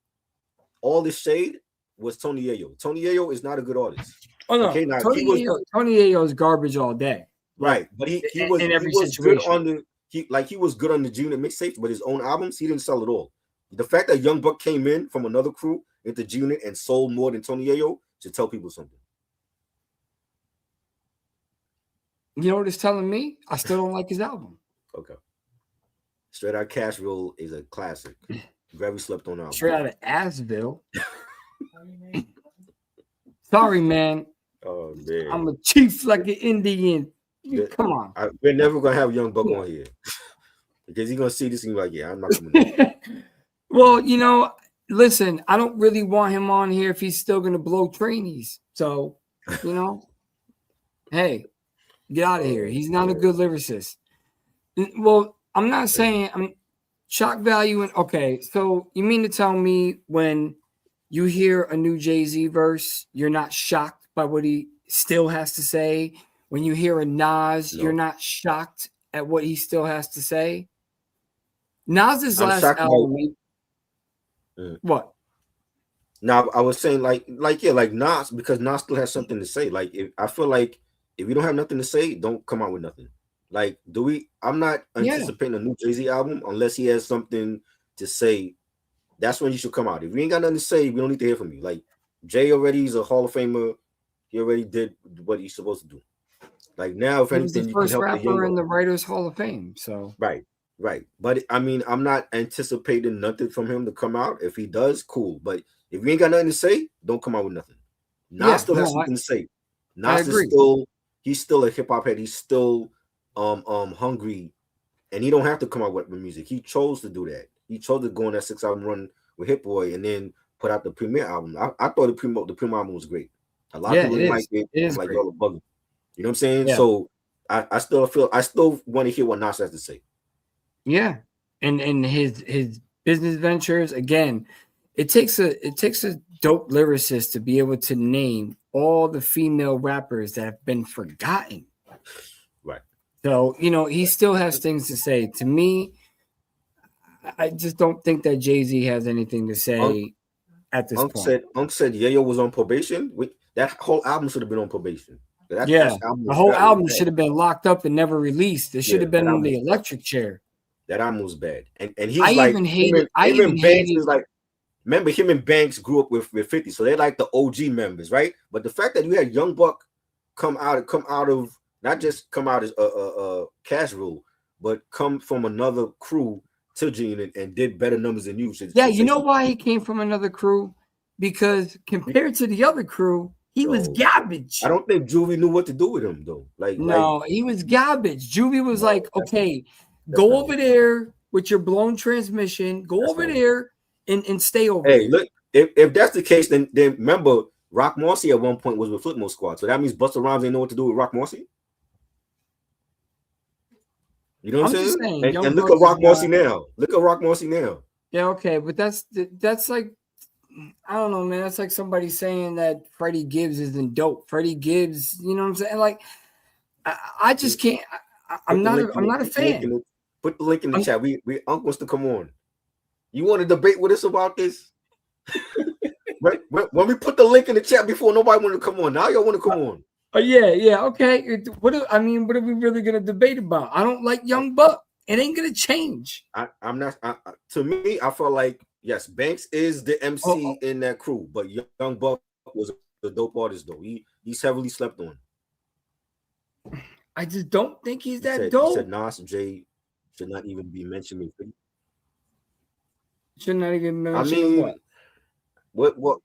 shade was Tony Yayo. Tony Yayo is not a good artist. Oh no, okay, Tony Yayo is garbage all day. Right, but he was good on he was good on the G Unit mixtapes, but his own albums he didn't sell at all. The fact that Young Buck came in from another crew into G Unit and sold more than Tony Yayo should tell people something. You know what it's telling me? I still don't like his album. Okay. Straight Outta Cashville is a classic. Very slept on album. Straight Outta Asheville. Sorry, man. Oh man. I'm a chief like an Indian. Come on. We're never gonna have Young Buck on here. Because he's gonna see this and be like, yeah, I'm not coming. Well, you know, listen, I don't really want him on here if he's still gonna blow trainees. So, you know, hey, get out of here. He's not a good lyricist. Well, I'm not saying shock value and okay. So you mean to tell me when you hear a new Jay-Z verse, you're not shocked by what he still has to say? When you hear a Nas, you're not shocked at what he still has to say? Nas's last album. What? Now I was saying like Nas, because Nas still has something to say. Like I feel like if you don't have nothing to say, don't come out with nothing. Like I'm not anticipating a new Jay-Z album unless he has something to say. That's when you should come out. If you ain't got nothing to say, we don't need to hear from you. Like Jay already is a Hall of Famer. He already did what he's supposed to do. Like now, if anything, you can help rapper in the Writers Hall of Fame. So right. But I mean, I'm not anticipating nothing from him to come out. If he does, cool. But if you ain't got nothing to say, don't come out with nothing. Nas still has something to say. Nas is still a hip hop head. He's still hungry, and he don't have to come out with music. He chose to do that. he chose to go on that 6 album run with Hit Boy and then put out the premiere album. I thought the premiere album was great. A lot of people didn't like it. I'm like, y'all are bugging. You know what I'm saying? Yeah. So I still want to hear what Nas has to say. Yeah, and his business ventures, again, it takes a dope lyricist to be able to name all the female rappers that have been forgotten. Right. So, you know, he still has things to say. To me, I just don't think that Jay-Z has anything to say at this point. Unc said Yayo was on probation. That whole album should have been on probation. The whole album should have been locked up and never released. It should have been in the electric chair. That album was bad. And he's I like, even hated. Is like, remember him and Banks grew up with 50, so they're like the OG members, right? But the fact that you had Young Buck come out of not just come out as a Cash Rule, but come from another crew to Gene and did better numbers than you. Yeah, you know why he came from another crew? Because compared to the other crew, he was garbage. I don't think Juvie knew what to do with him though. He was garbage. Juvie was like, okay, go over there with your blown transmission. Go over there and stay over there. Hey, look, if that's the case, then remember Rock Marcy at one point was with Flipmode Squad. So that means Busta Rhymes didn't know what to do with Rock Marcy. You know what I'm saying? And look at Rock Marcy now. Look at Rock Marcy now. Yeah, okay, but that's like, I don't know, man. That's like somebody saying that Freddie Gibbs isn't dope. Freddie Gibbs, you know what I'm saying? Like, I just can't. I'm not a fan. Put the link in the chat. We Unc wants to come on. You want to debate with us about this? When we put the link in the chat before, nobody wanted to come on. Now y'all want to come on. Oh yeah, okay. What are we really gonna debate about? I don't like Young Buck. It ain't gonna change. I'm not. To me, I feel like yes, Banks is the MC in that crew, but Young Buck was a dope artist though. He's heavily slept on. I just don't think he's that dope. He said Nas and Jay should not even be mentioned. Should not even mention what?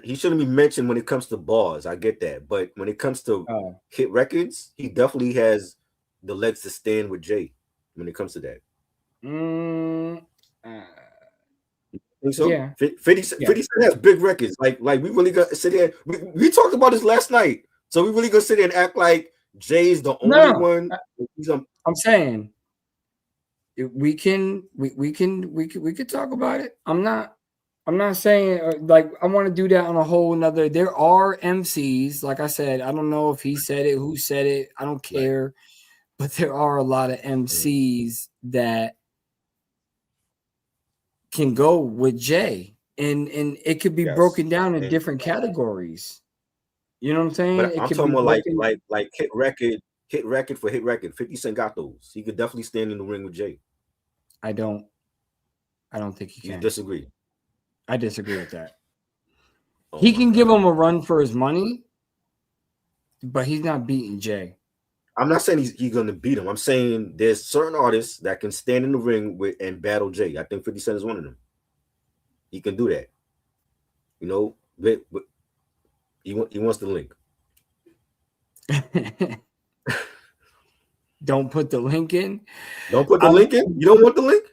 He shouldn't be mentioned when it comes to bars. I get that, but when it comes to hit records, he definitely has the legs to stand with Jay. When it comes to that, think so? Yeah. 50 Cent has big records. Like we really got to sit here. We talked about this last night, so we really gonna sit here and act like Jay's the only one. I'm saying we could talk about it. I'm not saying like I want to do that on a whole nother. There are MCs, like I said, I don't know if he said it, who said it, I don't care, but there are a lot of MCs that can go with Jay, and it could be broken down in different categories. You know what I'm saying? But I'm talking about like hit record for hit record. 50 Cent got those. He could definitely stand in the ring with Jay. I don't think he can. You disagree? I disagree with that. He can give him a run for his money, but he's not beating Jay. I'm not saying he's going to beat him. I'm saying there's certain artists that can stand in the ring with and battle Jay. I think 50 Cent is one of them. He can do that. You know, but he wants the link. Don't put the link in. Don't put the link in. You don't want the link?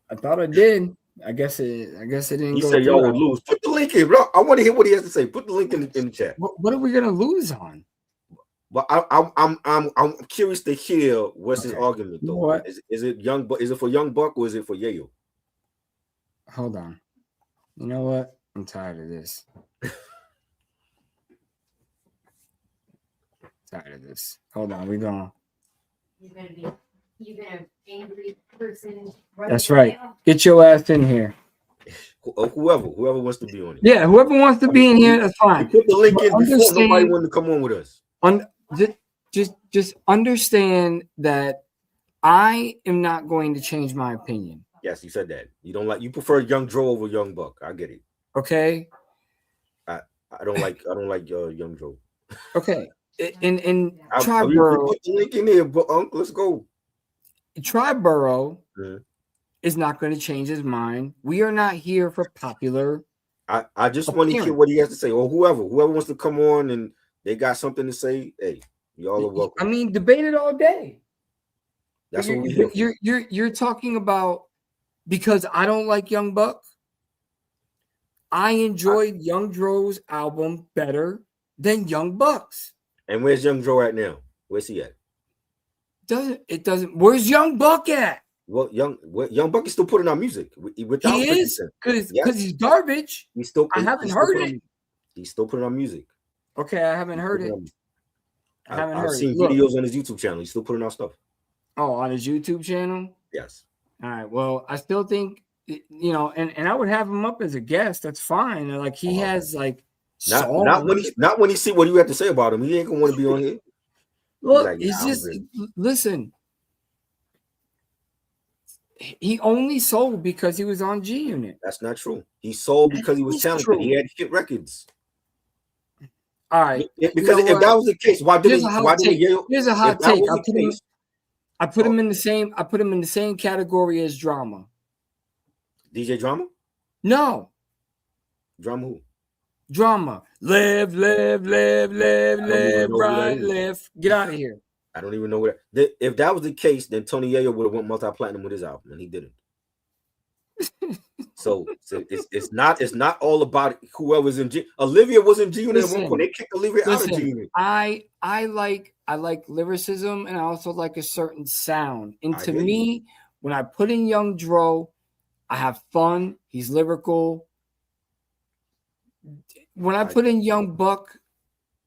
I thought I did. I guess it didn't. He said y'all would lose. Put the link in, bro. I want to hear what he has to say. Put the link in the chat. What are we gonna lose on? But I'm curious to hear what's his argument though. What? Is it Young Buck? Is it for Young Buck or is it for Yayo? Hold on. You know what? I'm tired of this. Hold on. We're going. You're gonna angry person. That's right. Get your ass in here. Whoever wants to be on it. Yeah, whoever wants to be in here, that's fine. You put the link in before nobody wanted to come on with us. Just understand that I am not going to change my opinion. Yes, you said that. You prefer Young Dro over Young Buck. I get it. Okay. I don't like Young Dro. Okay. And Triborough. Put the link in here, but let's go. Triborough is not going to change his mind. We are not here for popular. I just want to hear what he has to say, or whoever wants to come on and they got something to say. Hey, y'all are welcome. I mean, debate it all day. That's what we hear. You're talking about because I don't like Young Buck. I enjoyed Young Dro's album better than Young Buck's. And where's Young Dro at now? Where's he at? Doesn't. Where's Young Buck at? Well, Young Buck is still putting out music. Without He is because he's garbage. I haven't heard it. He's still putting out music. Okay, I haven't heard it. I've seen videos on his YouTube channel. He's still putting out stuff. Oh, on his YouTube channel? Yes. All right. Well, I still think, and I would have him up as a guest. That's fine. Like he has like not when he see what you have to say about him. He ain't gonna want to be on here. Look, listen. He only sold because he was on G Unit. That's not true. He sold because he was talented. True. He had hit records. All right. Because if that was the case, here's a hot take. I put him in the same category as Drama. DJ Drama? No. Drama who? Drama. Live, right, live. Get out of here. I don't even know where. If that was the case, then Tony Yayo would have went multi-platinum with his album, and he didn't. so it's not all about whoever's in G. Olivia was in G Unit at one point. They kicked Olivia out of G Unit. I like lyricism, and I also like a certain sound. And to me, when I put in Young Dro, I have fun. He's lyrical. When I put in Young Buck,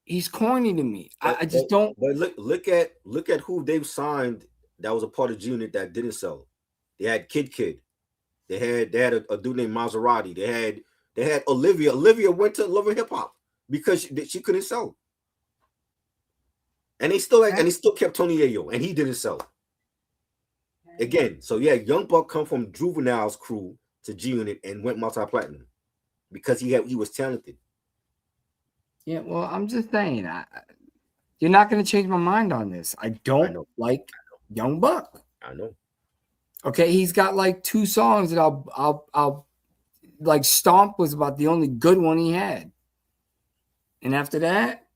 he's corny to me. I just don't. But look at who they've signed that was a part of G Unit that didn't sell. They had Kid. They had a dude named Maserati. They had Olivia. Olivia went to Love and Hip Hop because she couldn't sell. And they still kept Tony Yayo, and he didn't sell. Again, so yeah, Young Buck come from Juvenile's crew to G Unit and went multi-platinum because he was talented. Yeah, well, I'm just saying, you're not going to change my mind on this. I don't like Young Buck. I know. Okay, he's got like 2 songs that I'll like. Stomp was about the only good one he had, and after that,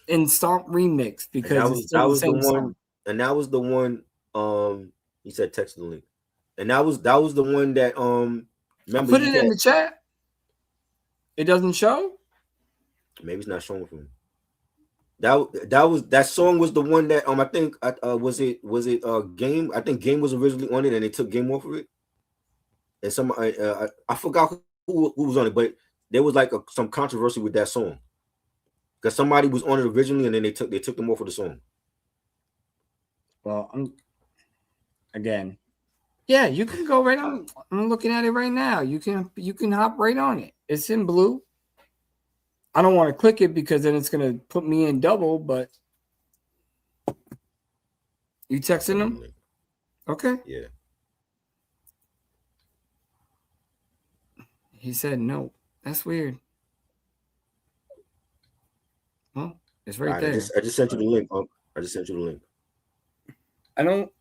and Stomp remix because that was the one, song. And that was the one. He said text the link, and that was the one that remember put it in the chat. It doesn't show. Maybe it's not showing for me. That song was the one that I think was it Game? I think Game was originally on it and they took Game off of it. And some I forgot who was on it, but there was like some controversy with that song because somebody was on it originally and then they took them off of the song. Well, yeah, you can go right on. I'm looking at it right now. You can hop right on it. It's in blue. I don't want to click it because then it's going to put me in double, but you texting them? Okay. Yeah. He said no. That's weird. Well, it's right there. I just sent you the link. I just sent you the link. I don't.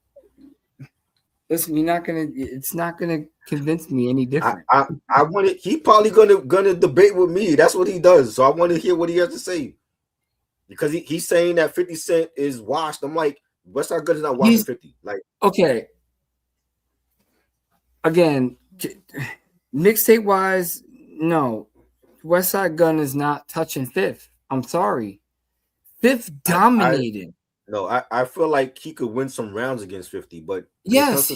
Listen, it's not gonna convince me any different. I wanted. He probably gonna debate with me. That's what he does. So I want to hear what he has to say because he's saying that 50 Cent is washed. I'm like, Westside Gunn is not watching 50. Like, okay. Again, mixtape wise, no, Westside Gunn is not touching Fifth. I'm sorry, Fifth dominated. I feel like he could win some rounds against 50, but yes,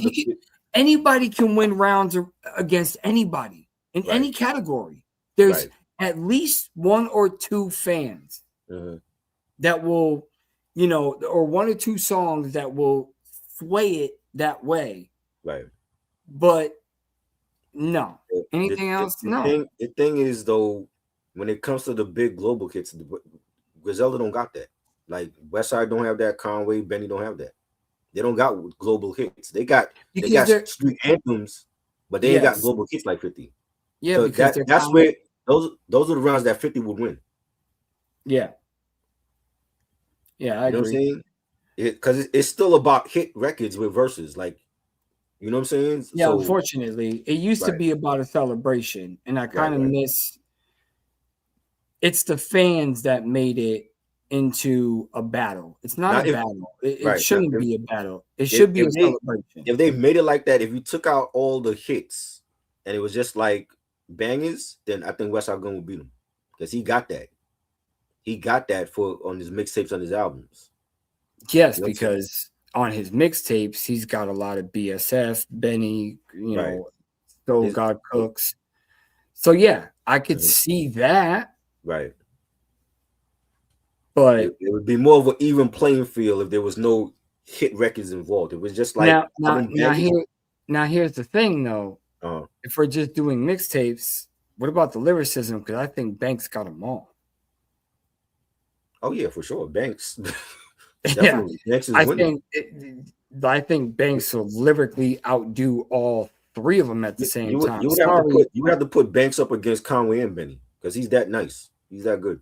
anybody can win rounds against anybody in any category. There's at least 1 or 2 fans that will, or 1 or 2 songs that will sway it that way. Right. But no, anything else? No. The thing is, though, when it comes to the big global hits, Griselda don't got that. Like Westside don't have that, Conway, Benny don't have that. They don't got global hits. They got street anthems, but they ain't got global hits like 50. Yeah, so that's where those are the rounds that 50 would win. Yeah. Yeah, I agree. Know what I'm saying? Because it's still about hit records with verses, like, you know what I'm saying? Yeah, so, unfortunately, it used to be about a celebration, and I kind of miss. It's the fans that made it into a battle. It's not Now, a if- battle. It right. shouldn't Now, if- be a battle. It should be a if they- celebration. If they made it like that, if you took out all the hits and it was just like bangers, then I think West Side Gun would beat him because he got that. He got that for on his mixtapes on his albums. Yes, You know what I'm saying? because on his mixtapes, he's got a lot of BSF, Benny, you Right. know, So His- God Cooks. So yeah, I could Mhm. see that, Right. but It would be more of an even playing field if there was no hit records involved. It was just like now here's the thing though. uh, If we're just doing mixtapes, what about the lyricism? Because I think Banks got them all. oh yeah, for sure. Banks. Yeah, Definitely. Banks is winning. I think Banks will lyrically outdo all three of them at the same time. You would have to put Banks up against Conway and Benny because he's that nice. He's that good.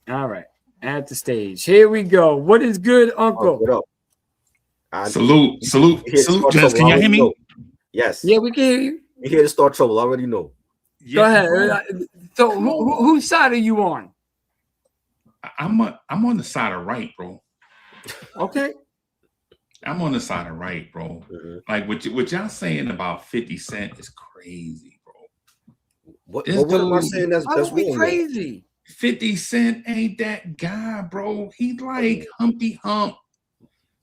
All right, at the stage. Here we go. What is good, Uncle? What up? Salute, Here to salute, start Jess. trouble, Can I y'all hear already me? know. Yes. Yeah, we can hear you. You're here to start trouble. I already know. Go ahead. bro. So, whose side are you on? I'm on the side of right, bro. Okay. I'm on the side of right, bro. Mhm. Like what y'all saying about 50 Cent is crazy, bro. What This am I dude- saying? That's How are we wrong. crazy? 50 Cent ain't that guy, bro. He like Humpty Hump.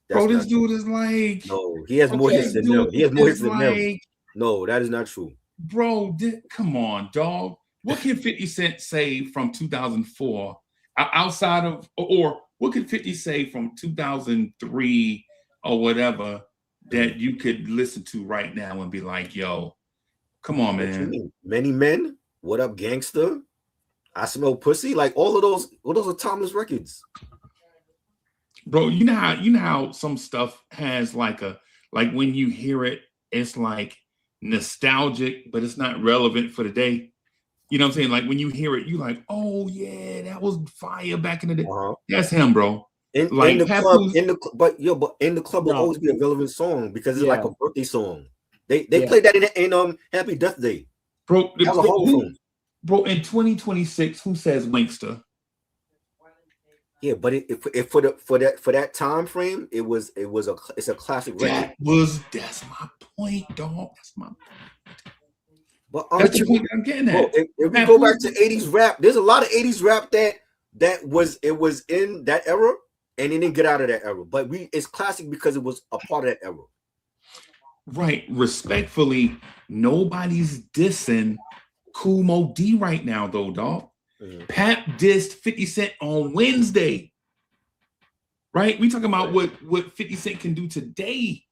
That's Bro, this not dude is like, no, he has more okay, hits than dude them. He has more hits is than them. like, No, that is not true. bro, come on, dog. What can 50 Cent say from 2004 outside of, or what could 50 say from 2003 or whatever that you could listen to right now and be like, yo, come on, What you man. mean? Many Men, What Up Gangster, I Smell Pussy, like all those are timeless records. Bro, you know how some stuff has like when you hear it, it's like nostalgic, but it's not relevant for the day. You know what I'm saying? Like when you hear it, you like, oh yeah, that was fire back in the day. Uh-huh. That's him, bro. In Like the Papoose- club, but in the club will No. always be a relevant song because it's Yeah. like a birthday song. They Yeah. played that in Happy Death Day. Bro, That was a whole song. bro, in 2026, who says Winkster? Yeah, but if for that time frame, it's a classic record. That's my point, dog. That's my But that's the point I'm getting bro, at. if we go back to 80s rap, there's a lot of 80s rap that was in that era and it didn't get out of that era. But it's classic because it was a part of that era. Right, respectfully, nobody's dissing Kool Mo D right now, though, dog. Mhm. Pap dissed 50 Cent on Wednesday. Right? We talking about what 50 Cent can do today.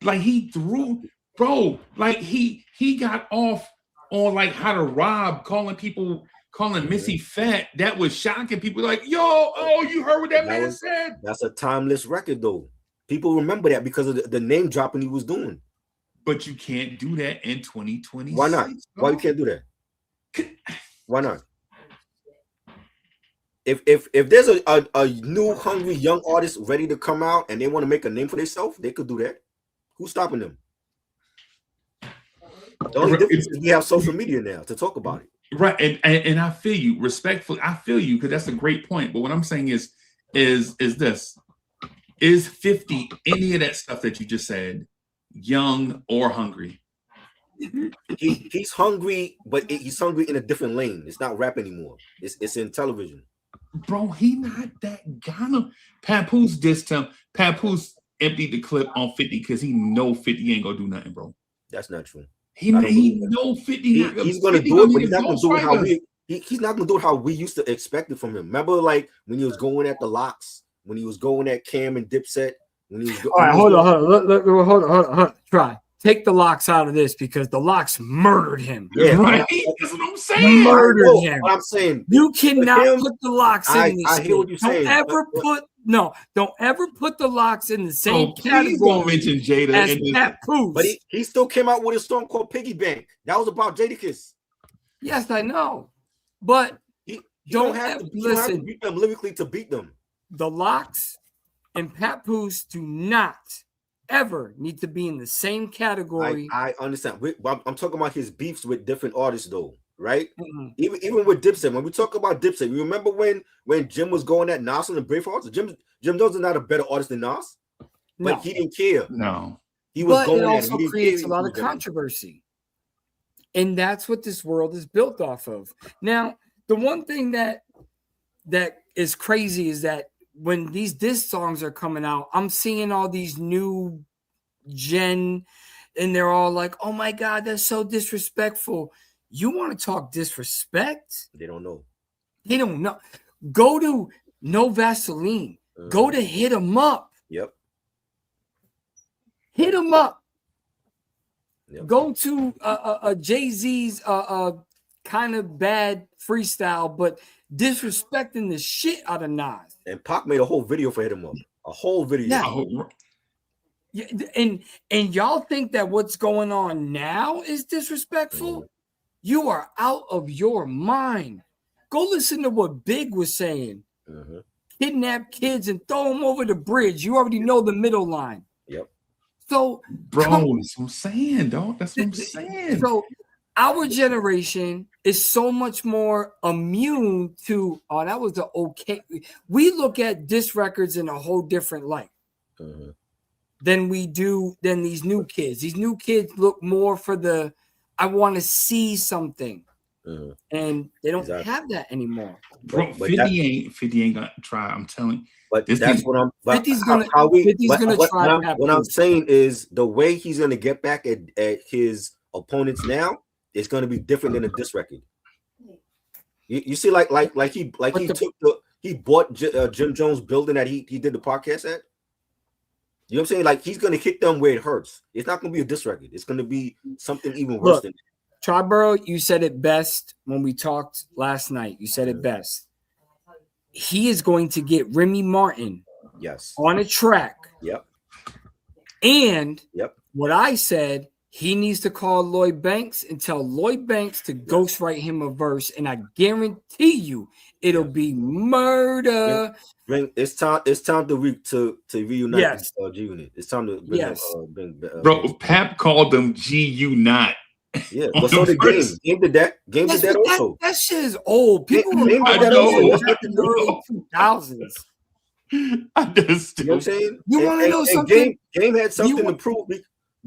Like he threw, bro, like he got off on like how to rob, calling Missy fat. That was shocking people. Like, yo, oh, you heard what that man said? That's a timeless record though. People remember that because of the name dropping he was doing. But you can't do that in 2020. Why not? Why you can't do that? Why not? If there's a new hungry young artist ready to come out and they want to make a name for themselves, they could do that. Who's stopping them? The only difference is we have social media now to talk about it. Right, and I feel you respectfully. I feel you because that's a great point. But what I'm saying is this: is 50 any of that stuff that you just said, young or hungry? He's hungry, but he's hungry in a different lane. It's not rap anymore. It's in television. Bro, he not that guy. Papoose dissed him. Papoose emptied the clip on 50 because he know 50 ain't gonna do nothing, bro. That's not true. He know 50. He's gonna do it, but he's not gonna do it how he's not gonna do it how we used to expect it from him. Remember, like when he was going at the Locks, when he was going at Cam and Dipset, when he was All right, hold on. Try. Take the Locks out of this because the Locks murdered him. Yeah, Right? That's what I'm saying. Murdered I know him. what I'm saying. You cannot him, put the Locks in this. I hear what you're saying. Don't ever put the Locks in the same Oh, please don't category mention Jada. as and this- Papoose. But he still came out with a song called Piggy Bank. That was about Jadakiss. Yes, I know. But You Don't don't have have- to you don't have to listen. beat them lyrically to beat them. the Locks and Papoose do not ever need to be in the same category. I understand. I'm talking about his beefs with different artists, though. right? Mhm. Even with Dipset, when we talk about Dipset, you remember when Jim was going at Nas on the Bravehearts? Jim Jones is not a better artist than Nas, but No, he didn't care. No. He was but it going at him. also He didn't creates care a lot who of was better. controversy. And that's what this world is built off of. Now, the one thing that is crazy is that when these diss songs are coming out, I'm seeing all these new gen, and they're all like, "Oh my God, that's so disrespectful." You want to talk disrespect? They don't know. They don't know. Go to No Vaseline. Go to Hit 'Em Up. Yep. Hit 'Em Up. Yep. Go to Jay-Z's kind of bad freestyle, but disrespecting the shit out of Nas. And Pac made a whole video for Hit 'Em Up. A whole video. Yeah. Yeah, and y'all think that what's going on now is disrespectful? You are out of your mind. Go listen to what Big was saying. Kidnap kids and throw them over the bridge. You already know the middle line. Yep. So, bro, that's what I'm saying, dog. That's what I'm saying. So our generation is so much more immune to, oh, that was the okay. We look at disc records in a whole different light than we do than these new kids. These new kids look more for the, I want to see something. And they don't have that anymore. Bro, 50 ain't gonna try. I'm telling you. But that's what I'm. 50's gonna try. What I'm saying is the way he's gonna get back at his opponents now is gonna be different than a diss record. You see, like he bought Jim Jones building that he did the podcast at. You know what I'm saying? Like he's gonna hit them where it hurts. It's not gonna be a diss record. It's gonna be something even worse than. Triborough, you said it best when we talked last night. You said it best. He is going to get Remy Martin on a track. Yep. And what I said, he needs to call Lloyd Banks and tell Lloyd Banks to ghostwrite him a verse. And I guarantee you it'll be murder. It's time to reunite G-Unit. It's time to bring bro, Pap called them G-Unite. Yeah, but so did Game. Game did that. Game did that also. That shit is old. People were Game in the early 2000s. I just, you know what I'm saying? You want to know something? Game had something to prove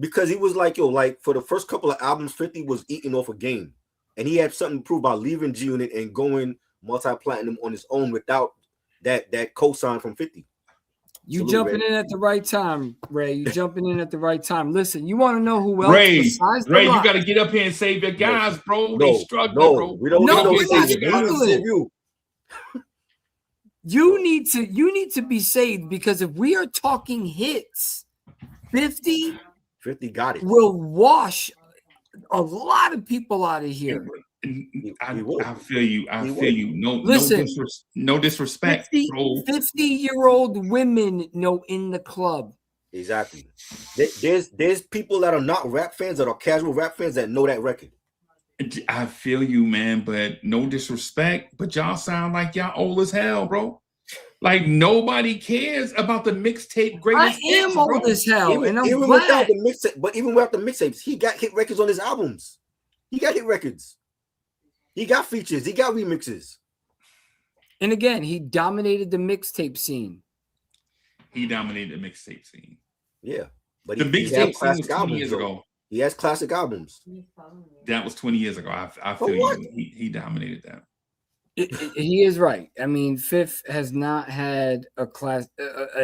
because he was like, like for the first couple of albums, 50 was eating off a Game, and he had something to prove by leaving G-Unit and going multi-platinum on his own without that cosign from 50. You jumping in at the right time, Ray. You jumping in at the right time. Listen, you want to know who else? Ray, you got to get up here and save your guys, bro. They struggling, bro. We don't save you. You need to be saved because if we are talking hits, 50 got it. Will wash a lot of people out of here. I feel you. I feel you. No disrespect. 50-year-old women know in the club. Exactly. There's people that are not rap fans, that are casual rap fans that know that record. I feel you, man, but no disrespect. But y'all sound like y'all old as hell, bro. Like nobody cares about the mixtape greatest. I am old as hell, and I'm even glad. Without the mixtape, but even without the mixtapes, he got hit records on his albums. He got hit records. He got features. He got remixes. And again, he dominated the mixtape scene. Yeah. But the mixtape scene was 20 years ago. He has classic albums. That was 20 years ago. I feel you. He dominated that. He is right. I mean, Fifth has not had a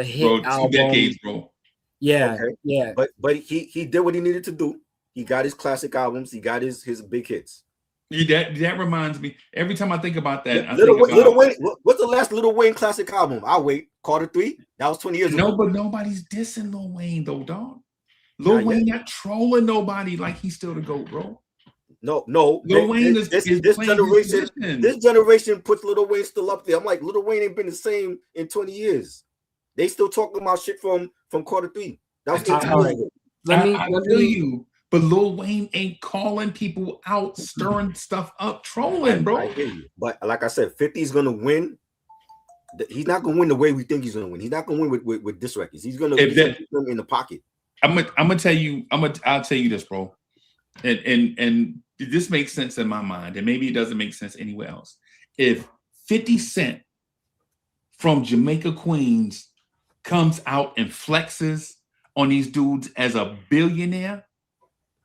hit album. 2 decades, bro. Yeah. Okay. Yeah. But he did what he needed to do. He got his classic albums. He got his big hits. That reminds me. Every time I think about that, Lil Wayne. What's the last Lil Wayne classic album? I'll wait. Carter 3. That was 20 years ago. No, but nobody's dissing Lil Wayne though, dog. Lil Wayne not trolling nobody like he's still the GOAT, bro. No. Lil Wayne is this generation. This generation puts Lil Wayne still up there. I'm like, Lil Wayne ain't been the same in 20 years. They still talking about shit from Carter 3. That was 18 years ago. I feel you. But Lil Wayne ain't calling people out, stirring stuff up, trolling, bro. I hear you. But like I said, 50's gonna win. He's not gonna win the way we think he's gonna win. He's not gonna win with diss records. He's gonna put them in the pocket. I'll tell you this, bro. And this makes sense in my mind, and maybe it doesn't make sense anywhere else. If 50 Cent from Jamaica, Queens comes out and flexes on these dudes as a billionaire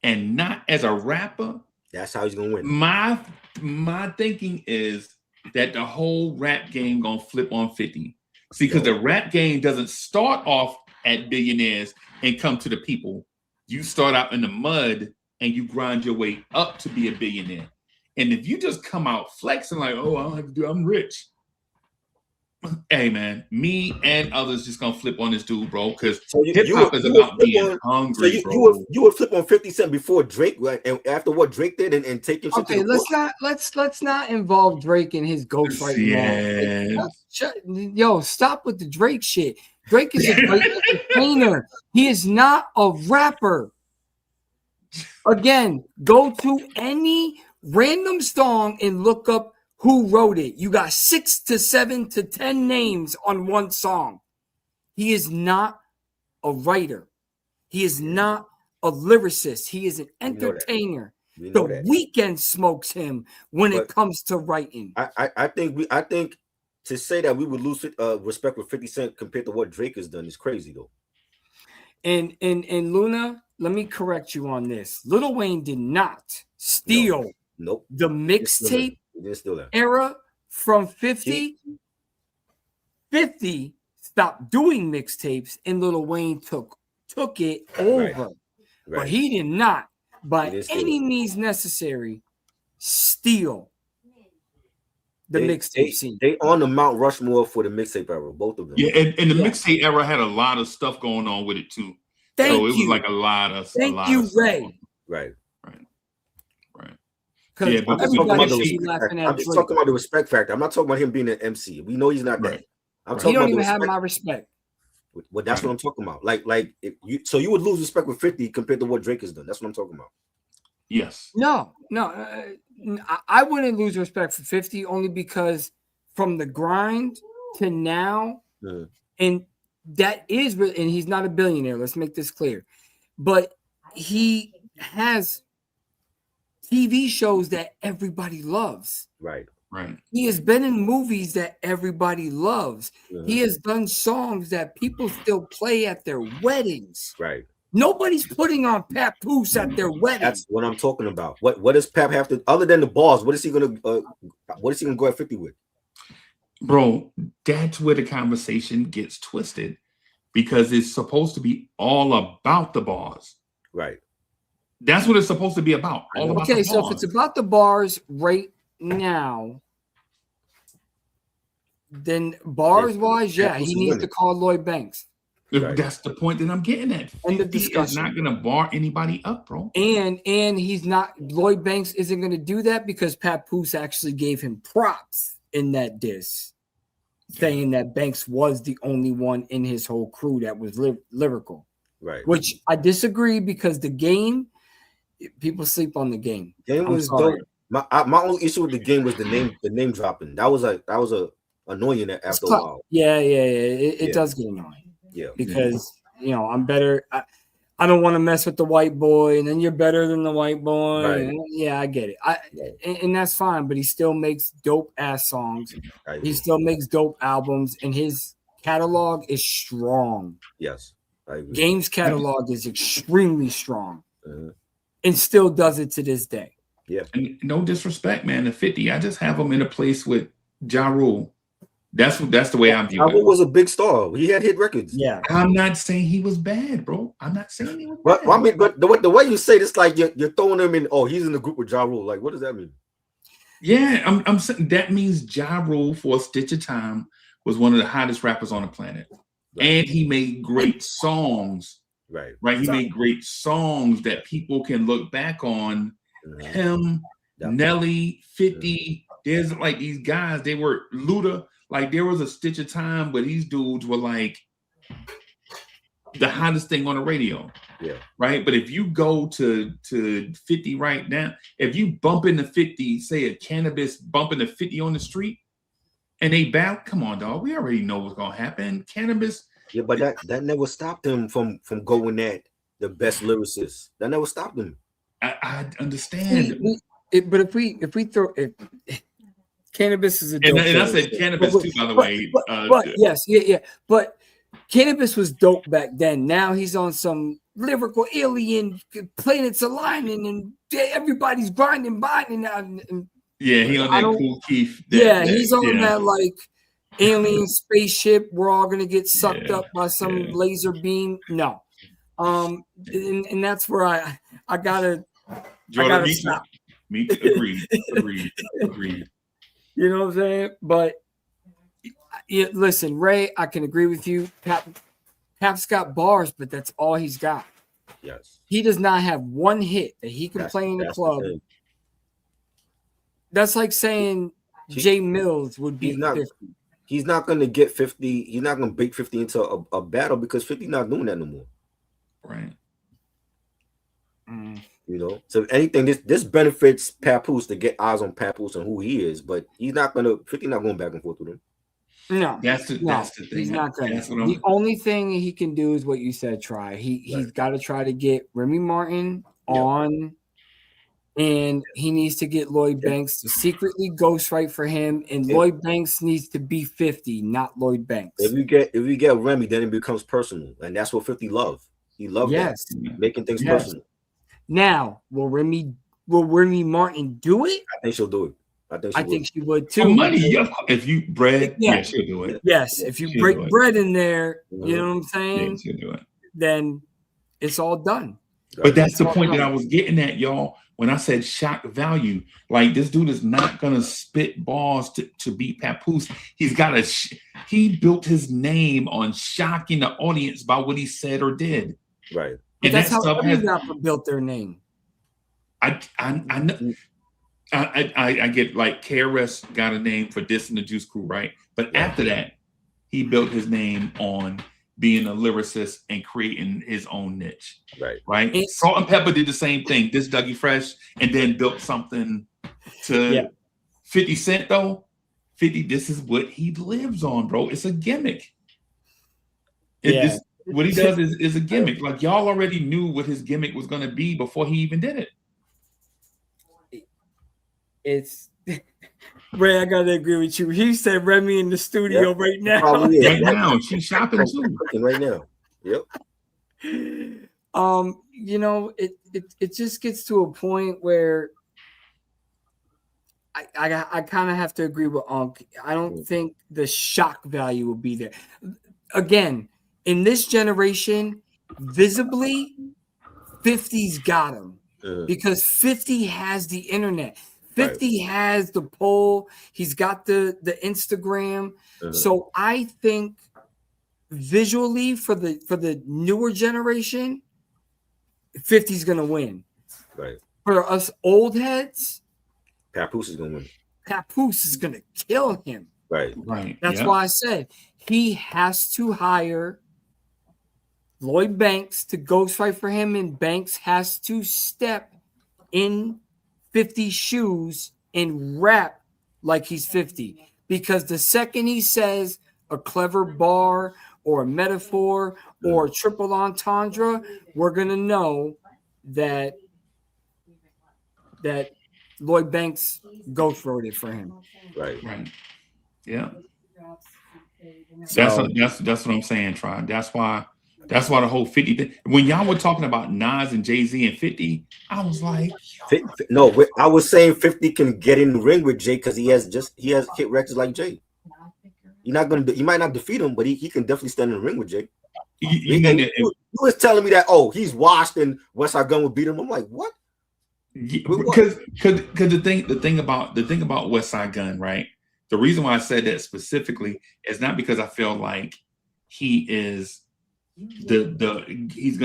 and not as a rapper, that's how he's gonna win. My thinking is that the whole rap game gonna flip on 50. See, because the rap game doesn't start off at billionaires and come to the people. You start out in the mud and you grind your way up to be a billionaire. And if you just come out flexing like, oh, I don't have to do, I'm rich. Hey man, me and others just gonna flip on this dude, bro. Because hip hop is about being hungry, bro. You would flip on 50 Cent before Drake, right? And after what Drake did, and take him. Okay, let's not involve Drake in his ghost right now. Yo, stop with the Drake shit. Drake is a great entertainer. He is not a rapper. Again, go to any random song and look up who wrote it. You got 6 to 7 to 10 names on one song. He is not a writer. He is not a lyricist. He is an entertainer. The Weeknd smokes him when it comes to writing. I think to say that we would lose respect with 50 Cent compared to what Drake has done is crazy though. And Luna, let me correct you on this. Lil Wayne did not steal the mixtape era from 50. 50 stopped doing mixtapes and Lil Wayne took it over. Right. But he did not, by any means necessary, steal the mixtape scene. They on the Mount Rushmore for the mixtape era, both of them. Yeah, and the mixtape era had a lot of stuff going on with it too. Thank you. It was like a lot of Ray. Right. Yeah, I'm just talking about the respect factor. I'm not talking about him being an MC. We know he's not that. I'm talking he don't about even have my respect. Well, that's what I'm talking about. Like if you would lose respect with 50 compared to what Drake has done. That's what I'm talking about. Yes. No. I wouldn't lose respect for 50 only because from the grind to now, and that is, and he's not a billionaire. Let's make this clear, but he has TV shows that everybody loves. Right. He has been in movies that everybody loves. He has done songs that people still play at their weddings. Right. Nobody's putting on Papoose at their wedding. That's what I'm talking about. What does Pap have to, other than the bars? What is he gonna go at 50 with? Bro, that's where the conversation gets twisted because it's supposed to be all about the bars. Right. That's what it's supposed to be about. All about the so if it's about the bars right now, then bars wise, he needs to call Lloyd Banks. Right. That's the point that I'm getting at. And the discussion is not gonna bar anybody up, bro. And he's not. Lloyd Banks isn't gonna do that because Papoose actually gave him props in that diss, saying that Banks was the only one in his whole crew that was lyrical. Right. Which I disagree because the game, people sleep on the game. Game was dope. My only issue with the game was the name dropping. That was a annoying after a while. Yeah. It does get annoying. Yeah, because I'm better. I don't want to mess with the white boy, and then you're better than the white boy. Right. And, I get it. And that's fine. But he still makes dope ass songs. He still makes dope albums, and his catalog is strong. Yes, I agree. Game's catalog is extremely strong, and still does it to this day. Yeah. And no disrespect, man. The 50, I just have him in a place with Ja Rule. That's the way I'm viewing it. Ja Rule was a big star. He had hit records. Yeah. I'm not saying he was bad, bro. I'm not saying he was bad. But I mean, but the way you say this, like you're throwing him in. Oh, he's in the group with Ja Rule. Like, what does that mean? Yeah, I'm saying that means Ja Rule for a stitch of time was one of the hottest rappers on the planet, and he made great songs. Right. He made great songs that people can look back on. Him, Nelly, 50. There's like these guys. They were Luda. Like there was a stitch of time where these dudes were like the hottest thing on the radio. Yeah. Right. But if you go to 50 right now, if you bump into 50, say a cannabis bump into 50 on the street and they battle, come on, dog. We already know what's gonna happen. Cannabis. Yeah, but that never stopped him from going at the best lyricists. That never stopped him. I understand. But if we throw it, cannabis is a dope. And I said cannabis too, by the way. But yes, yeah. But cannabis was dope back then. Now he's on some lyrical alien, planets aligning, and everybody's grinding, binding. And he on that Cool Keith. He's on that like alien spaceship. We're all gonna get sucked up by some laser beam. No, and that's where I gotta stop. Me too. Agreed. You know what I'm saying? But listen, Ray, I can agree with you. Pap's got bars, but that's all he's got. Yes. He does not have one hit that he can play in the club. That's like saying Jay Mills would be 50. He's not going to get 50. He's not going to bake 50 into a battle because 50 not doing that no more. Right. You know, so if anything, this benefits Papoose to get eyes on Papoose and who he is, but he's not gonna 50 not going back and forth with him. No, that's the thing. He's not gonna. The only thing he can do is what you said. Try. He's got to try to get Remy Martin on, and he needs to get Lloyd Banks to secretly ghostwrite for him, and Lloyd Banks needs to be 50, not Lloyd Banks. If we get Remy, then it becomes personal, and that's what 50 love. He loves that, making things personal. Now, will Remy Martin do it? I think she'll do it. I think she would too. For money, if you bread, she'll do it. Yes, if you break bread in there, you know what I'm saying? Yeah, she'll do it. Then it's all done. But that's the point that I was getting at, y'all. When I said shock value, like this dude is not gonna spit balls to beat Papoose. He's got he built his name on shocking the audience by what he said or did. Right. And that's how every rapper built their name. I get like KRS got a name for dissing the Juice Crew, right? But after that, he built his name on being a lyricist and creating his own niche. Right. Salt and Pepper did the same thing. This Dougie Fresh, and then built something to 50 Cent though. 50, this is what he lives on, bro. It's a gimmick. What he does is a gimmick. Like y'all already knew what his gimmick was going to be before he even did it. It's Ray. I gotta agree with you. He said Remy in the studio right now. Right now, she's shopping too. Right now. Yep. You know, it just gets to a point where I kind of have to agree with Unc. I don't think the shock value will be there. Again, in this generation, visibly, 50's got him because 50 has the internet. 50 has the poll. He's got the Instagram. So I think visually for the newer generation, 50's gonna win. Right. For us old heads, Papoose is gonna win. Papoose is gonna kill him. Right. That's why I said he has to hire Lloyd Banks to ghostwrite for him, and Banks has to step in 50's shoes and rap like he's 50. Because the second he says a clever bar or a metaphor or a triple entendre, we're gonna know that Lloyd Banks ghostwrote it for him. Right. Yeah. That's what I'm saying, Try. That's why the whole 50 thing. When y'all were talking about Nas and Jay-Z and 50, I was like, no, I was saying 50 can get in the ring with Jay because he has hit records like Jay. He might not defeat him, but he can definitely stand in the ring with Jay. You was telling me that he's washed and West Side Gun would beat him. I'm like, what? Because the thing about West Side Gun, right? The reason why I said that specifically is not because I feel like he is he's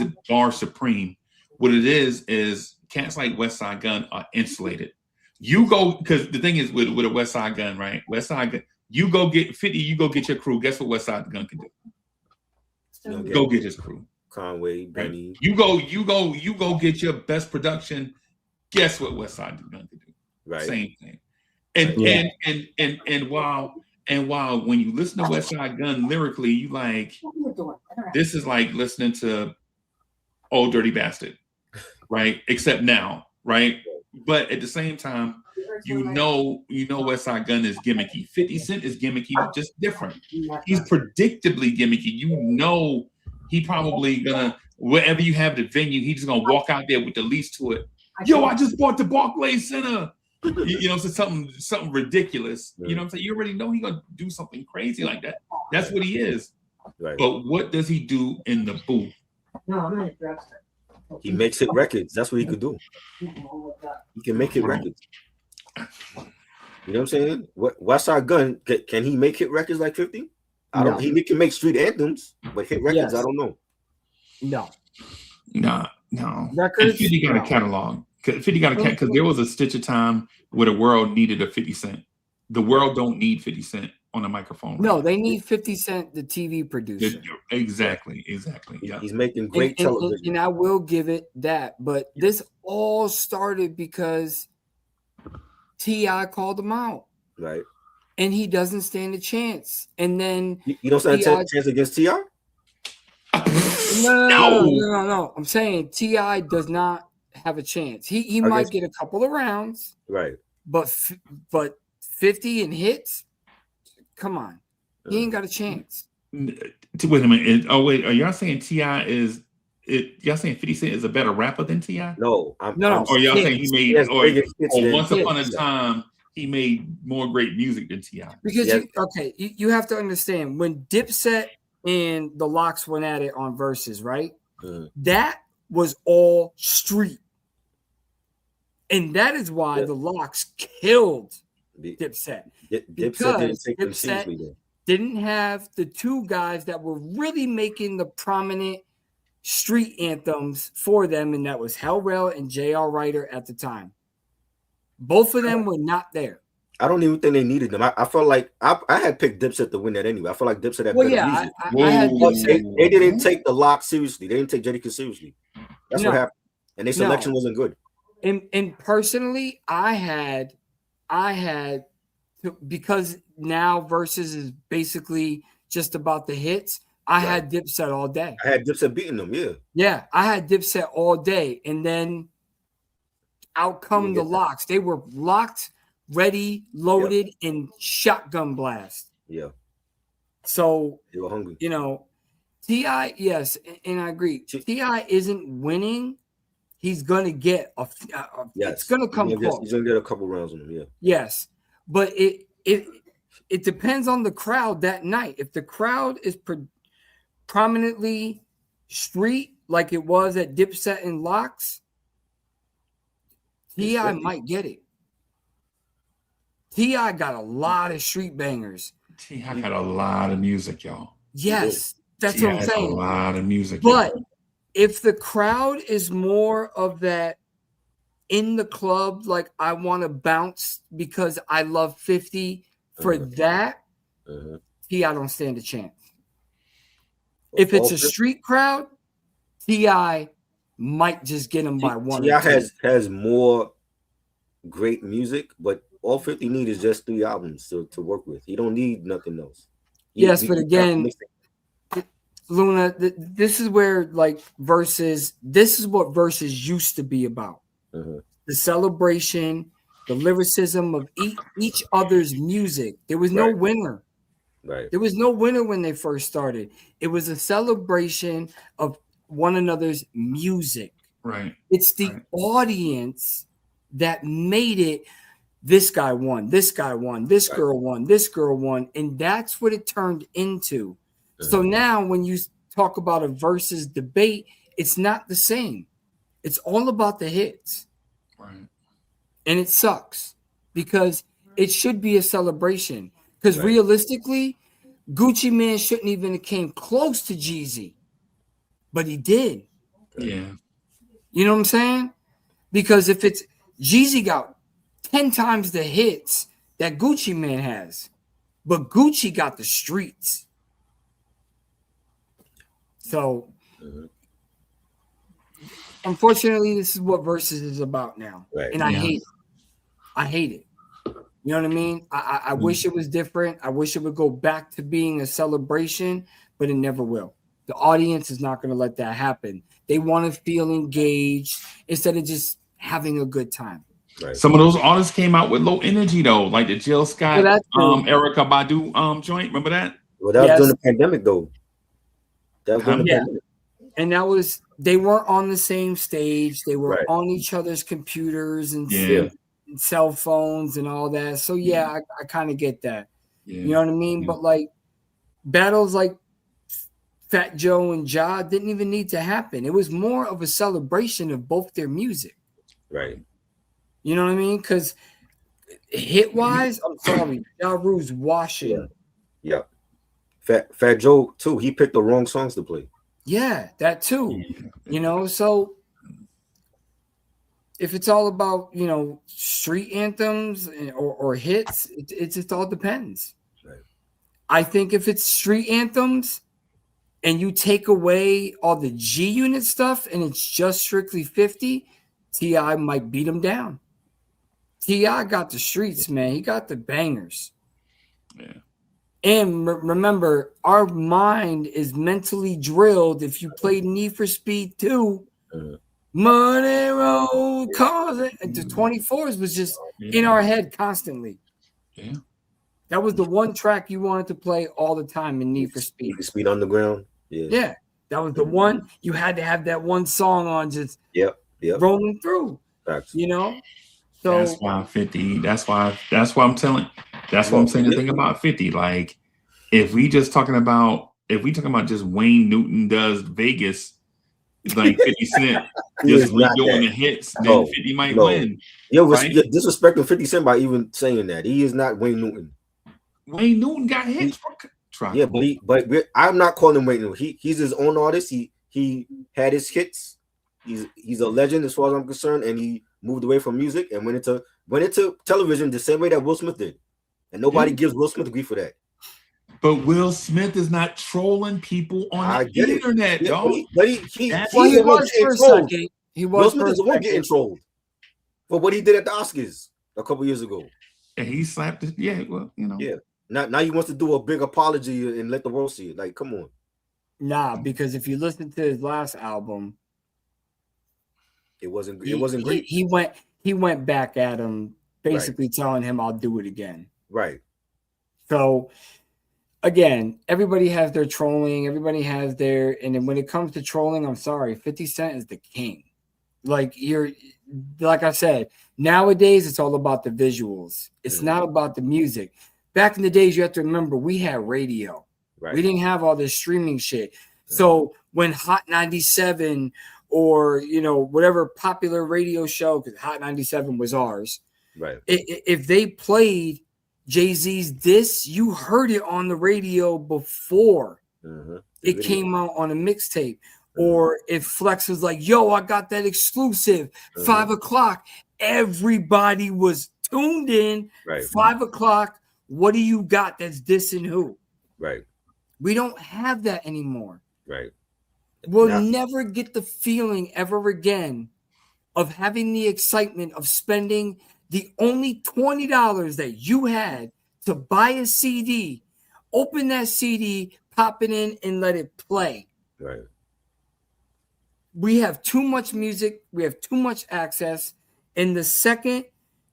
a bar supreme. What it is cats like West Side Gun are insulated. You go, because the thing is with a West Side Gun, right? West Side Gun, you go get 50, you go get your crew. Guess what West Side Gun can do? Go get his crew. Conway, Benny. Right? You go get your best production. Guess what West Side Gun can do? Right. Same thing. And while when you listen to West Side Gun lyrically, you like, this is like listening to Old Dirty Bastard. right? Except now, right? But at the same time, you know West Side Gun is gimmicky. 50 Cent is gimmicky, but just different. He's predictably gimmicky. You know he probably gonna, wherever you have the venue, he's just gonna walk out there with the lease to it. Yo, I just bought the Barclays Center. You know, so something ridiculous. You know what I'm saying? You already know he's gonna do something crazy like that. That's what he is. Right. But what does he do in the booth? He makes hit records. That's what he could do. He can make hit records. You know what I'm saying? West Side Gun, can he make hit records like 50? I don't. He can make street anthems, but hit records, I don't know. No. Records. And 50 got a catalog. 50 got a cat because there was a stitch of time where the world needed a 50 Cent. The world don't need 50 Cent on a microphone. No, they need 50 Cent, the TV producer. Exactly. Yeah. He's making great television. And I will give it that. But this all started because T.I. called him out. Right. And he doesn't stand a chance. And then you don't stand a chance against T.I.? No. I'm saying T.I. does not have a chance. He might get a couple of rounds. Right. But 50 and hits? Come on. He ain't got a chance. Wait a minute. Oh, wait. Are y'all saying T.I. is it? Y'all saying 50 Cent is a better rapper than T.I.? No. Or y'all saying he made, once upon a hits. time, he made more great music than T.I.? Because, you have to understand, when Dipset and the Lox went at it on Versus, right? That was all street. And that is why the Lox killed Dipset. Dipset didn't have the two guys that were really making the prominent street anthems for them, and that was Hell Rail and J.R. Ryder at the time. Both of them were not there. I don't even think they needed them. I felt like I had picked Dipset to win that anyway. I feel like Dipset had better music. I had Dipset. They didn't take the Lox seriously. They didn't take Jadakiss seriously. That's what happened. And their selection wasn't good. And personally, I had because now Versus is basically just about the hits. I had Dipset all day. I had Dipset beating them, Yeah, I had Dipset all day. And then out come the Lox. They were locked, ready, loaded, and shotgun blast. Yeah. So they were hungry. You know, T.I., yes, and I agree. T.I. isn't winning. He's gonna get it's gonna come close. He's gonna get a couple rounds on him, Yes, but it depends on the crowd that night. If the crowd is prominently street like it was at Dipset and Lox, T.I. might get it. T.I. got a lot of street bangers. T.I. got a lot of music, y'all. Yes, that's what I'm saying. A lot of music, but if the crowd is more of that in the club, like I want to bounce because I love 50 for that, T.I. don't stand a chance. If it's a street crowd, T.I. might just get him by one. T.I. has more great music, but all 50 need is just 3 albums to work with. He don't need nothing else. But again, Luna, this is where this is what Versus used to be about. The celebration, the lyricism of each other's music. There was no winner. Right. There was no winner when they first started. It was a celebration of one another's music. Right. It's the audience that made it. This guy won. This guy won. This girl won. This girl won. And that's what it turned into. So now when you talk about a Versus debate, it's not the same. It's all about the hits. Right. And it sucks because it should be a celebration. Because realistically, Gucci Mane shouldn't even have came close to Jeezy. But he did. Yeah. You know what I'm saying? Because if it's Jeezy got 10 times the hits that Gucci Mane has, but Gucci got the streets. So, unfortunately, this is what Versus is about now. Right. And I hate it. I hate it. You know what I mean? I wish it was different. I wish it would go back to being a celebration, but it never will. The audience is not going to let that happen. They want to feel engaged instead of just having a good time. Right. Some of those artists came out with low energy though, like the Jill Scott, Erykah Badu joint. Remember that? Well, that was during the pandemic though. That was during the pandemic. And that was, they weren't on the same stage. They were on each other's computers and cell phones and all that. So I kind of get that. You know what I mean? But like battles like Fat Joe and Ja didn't even need to happen. It was more of a celebration of both their music. Right. You know what I mean? Because hit-wise, I'm sorry, Ja Rule's washing. Yeah. Fat Joe, too, he picked the wrong songs to play. Yeah, that too. You know, so if it's all about, you know, street anthems or hits, it just all depends. Right. I think if it's street anthems and you take away all the G Unit stuff and it's just strictly 50, T.I. might beat him down. T.I. got the streets, man. He got the bangers. Yeah. And remember, our mind is mentally drilled. If you played Need for Speed 2, Money Road, cars, and the 24s was just in our head constantly. Yeah. That was the one track you wanted to play all the time in Need for Speed. Need for Speed Underground. Yeah. That was the one. You had to have that one song on just rolling through. Facts. You know? So that's why 50. That's why I'm telling. That's what I'm saying. The thing about 50, like, if we talking about just Wayne Newton does Vegas, like 50 Cent just redoing the hits, then 50 might win. You're disrespecting 50 Cent by even saying that. He is not Wayne Newton. Wayne Newton got hits. Yeah, but I'm not calling him Wayne Newton. He's his own artist. He had his hits. He's a legend as far as I'm concerned, and he moved away from music and went into television the same way that Will Smith did. And nobody gives Will Smith grief for that. But Will Smith is not trolling people on the internet, dog. But he was for a second. Will Smith is the one getting trolled for what he did at the Oscars a couple years ago. And he slapped it. Yeah, well, you know. Yeah. Now he wants to do a big apology and let the world see it. Like, come on. Nah, because if you listen to his last album, it wasn't great. He went back at him, basically telling him, "I'll do it again." Right. So again, everybody has their trolling, everybody has their, and then when it comes to trolling, I'm sorry, 50 Cent is the king. Like I said, nowadays it's all about the visuals. It's not about the music. Back in the days, you have to remember, we had radio. Right. We didn't have all this streaming shit. So when Hot 97 or, you know, whatever popular radio show, because Hot 97 was ours. Right. If they played Jay-Z's This, you heard it on the radio before it came out on a mixtape. Or if Flex was like, yo, I got that exclusive 5 o'clock, everybody was tuned in. Right. 5 o'clock, what do you got that's dissing who? Right. We don't have that anymore. Right. We'll never get the feeling ever again of having the excitement of spending the only $20 that you had to buy a CD, open that CD, pop it in, and let it play. Right. We have too much music. We have too much access. And the second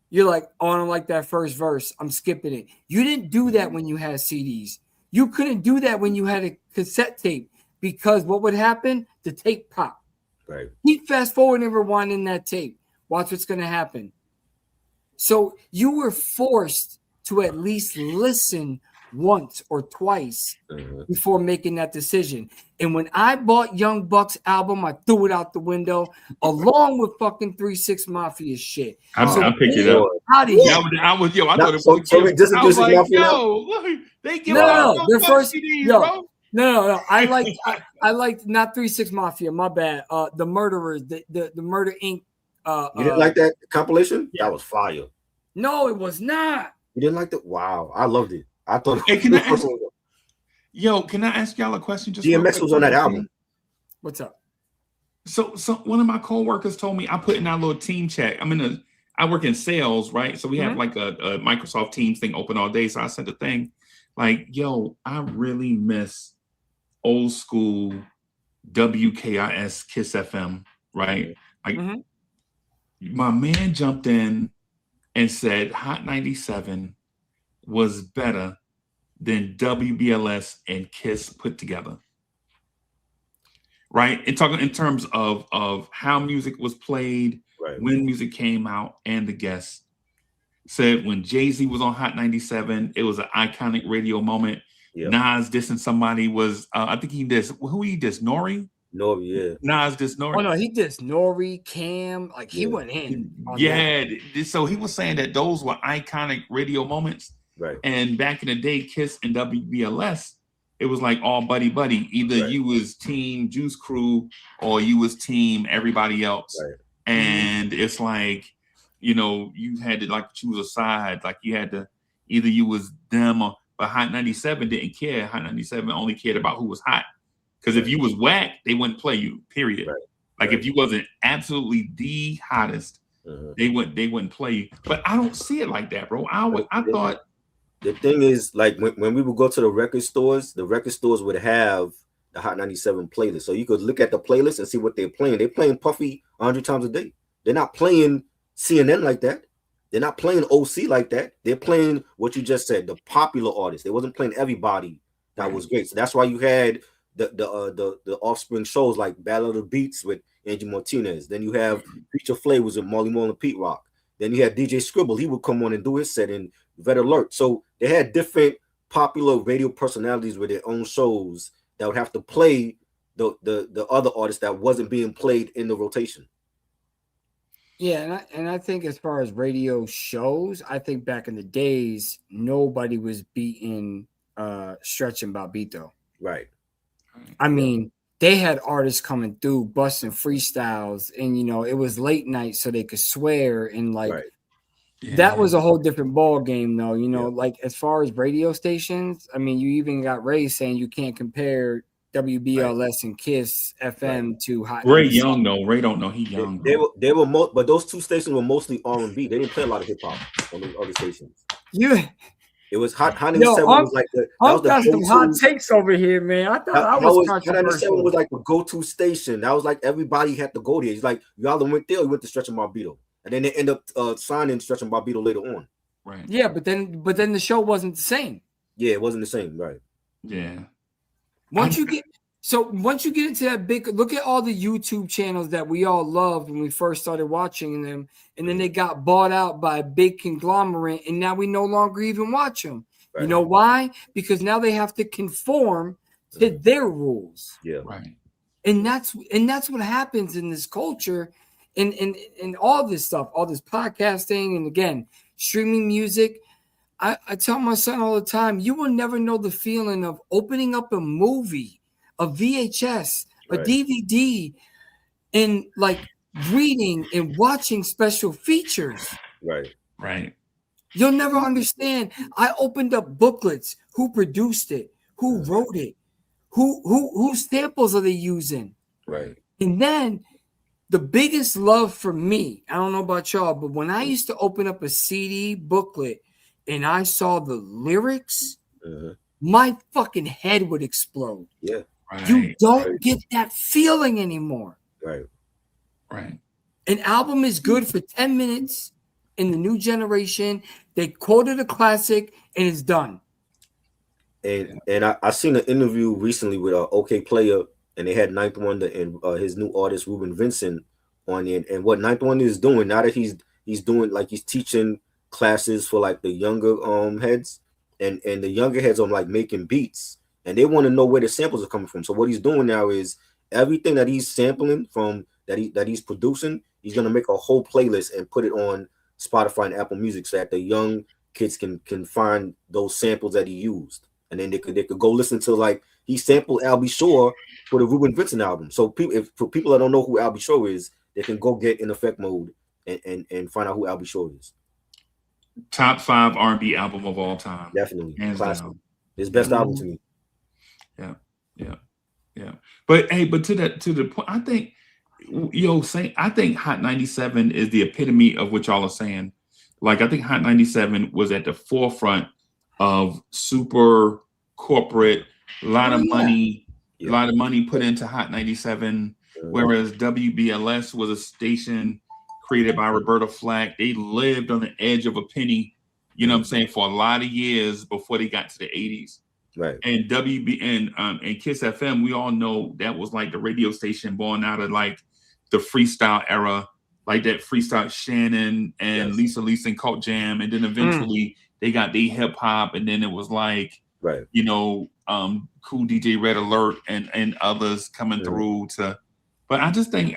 you're like, oh, I don't like that first verse, I'm skipping it. You didn't do that when you had CDs. You couldn't do that when you had a cassette tape, because what would happen? The tape pop. Right. Keep fast forward and rewinding that tape. Watch what's going to happen. So you were forced to at least listen once or twice before making that decision. And when I bought Young Buck's album, I threw it out the window along with fucking 3 6 Mafia shit. I picked it up. Out of here. I thought it was. I was like, yo, look, they give no, their first CDs, yo, bro. No. I liked not 3 6 Mafia. My bad. The Murderers, the Murder Inc. You didn't like that compilation? Yeah. That was fire. No, it was not. You didn't like that? Wow, I loved it. I thought. Hey, can I ask y'all a question? Just DMX was on that album. What's up? So one of my coworkers told me, I put in our little team chat. I work in sales, right? So we have like a Microsoft Teams thing open all day. So I sent a thing like, yo, I really miss old school WKIS Kiss FM, right? Like Mhm. my man jumped in and said Hot 97 was better than WBLS and Kiss put together. Right? And talking in terms of how music was played, Right. when music came out, and the guests. Said when Jay-Z was on Hot 97, it was an iconic radio moment. Yeah. Nas dissing somebody was, I think he dissed, who he dissed? Nori? Nori, yeah. Nas dissed Nori. Oh no, he did Nori, Cam, like he Yeah. went in. On Yeah. So he was saying that those were iconic radio moments. Right. And back in the day, Kiss and WBLS, it was like all buddy buddy. Either Right. you was team Juice Crew or you was team everybody else. Right. And it's like, you know, you had to like choose a side. Like you had to either you was them or, but Hot 97 didn't care. Hot 97 only cared about who was hot. Because if you was whack, they wouldn't play you, period. Right. Like Right. if you wasn't absolutely the hottest, they wouldn't play you. But I don't see it like that, bro. I thought the thing is, like when we would go to the record stores would have the Hot 97 playlist. So you could look at the playlist and see what they're playing. They're playing Puffy 100 times a day. They're not playing CNN like that. They're not playing OC like that. They're playing what you just said, the popular artists. They wasn't playing everybody that was great. So that's why you had the Offspring shows like Battle of the Beats with Angie Martinez. Then you have Feature Flavors with Marley Marl and Pete Rock. Then you had DJ Scribble. He would come on and do his set in Vet Alert. So they had different popular radio personalities with their own shows that would have to play the other artists that wasn't being played in the rotation. Yeah, and I think as far as radio shows, I think back in the days, nobody was beating Stretch and Bobbito. Right. I mean, they had artists coming through, busting freestyles, and you know, it was late night, so they could swear and like that was a whole different ball game, though. You know, like as far as radio stations, I mean, you even got Ray saying you can't compare WBLS and Kiss FM to Hot. Ray young though. Ray don't know he young. They were but those two stations were mostly R&B. They didn't play a lot of hip hop on the other stations. It was Hot 97 was like the I've got some hot takes over here, man. I thought I was controversial. 97 was like the go-to station. That was like everybody had to go there. It's like y'all went there, you went to Stretch and Bobbito. And then they end up signing Stretch and Bobbito later on. Right. Yeah, but then the show wasn't the same. Yeah, it wasn't the same, right? Yeah. Once you get into that big, look at all the YouTube channels that we all loved when we first started watching them, and then they got bought out by a big conglomerate, and now we no longer even watch them. Right. You know why? Because now they have to conform to their rules. Yeah. Right. And that's what happens in this culture, and all this stuff, all this podcasting, and again, streaming music. I tell my son all the time, you will never know the feeling of opening up a movie, a VHS, a DVD, and like reading and watching special features. Right. Right. You'll never understand. I opened up booklets. Who produced it? Who wrote it? Who samples are they using? Right. And then the biggest love for me, I don't know about y'all, but when I used to open up a CD booklet and I saw the lyrics, my fucking head would explode. Yeah. Right. You don't get that feeling anymore. Right. Right. An album is good for 10 minutes in the new generation. They quoted a classic and it's done. And I seen an interview recently with OK Player, and they had Ninth Wonder and his new artist Ruben Vincent on it. And what Ninth Wonder is doing now that he's doing, like, he's teaching classes for like the younger heads, and the younger heads are like making beats, and they want to know where the samples are coming from. So what he's doing now is everything that he's sampling from that he's producing, he's gonna make a whole playlist and put it on Spotify and Apple Music so that the young kids can find those samples that he used, and then they could go listen to, like, he sampled Albie Shore for the Ruben Vincent album. So for people that don't know who Albie Shore is, they can go get In Effect Mode and find out who Albie Shore is. Top 5 R&B album of all time. Definitely. Hands down. His best album to me. Yeah. But hey, to the point, I think I think Hot 97 is the epitome of what y'all are saying. Like, I think Hot 97 was at the forefront of super corporate, a lot of money, A lot of money put into Hot 97, whereas WBLS was a station created by Roberta Flack. They lived on the edge of a penny, you know what I'm saying, for a lot of years before they got to the 80s. Right. And and Kiss FM, we all know that was like the radio station born out of like the freestyle era, like that freestyle Shannon and Lisa and Cult Jam, and then eventually they got the hip hop, and then it was like you know, Cool DJ Red Alert and others coming through to. But I think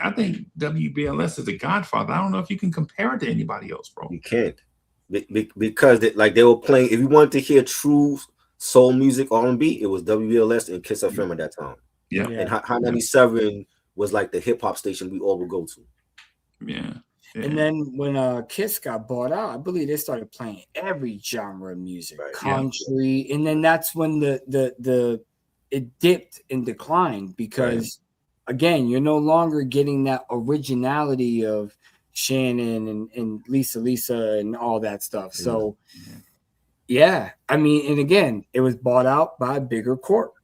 WBLS is a godfather. I don't know if you can compare it to anybody else, bro. You can't, because they were playing. If you wanted to hear true soul music, R&B, it was WBLS and Kiss FM at that time. Yeah. And Hot 97 was like the hip hop station we all would go to. Yeah. And then when Kiss got bought out, I believe they started playing every genre of music, country, and then that's when it dipped and declined because again, you're no longer getting that originality of Shannon and Lisa and all that stuff. So I mean, and again, it was bought out by a bigger corp.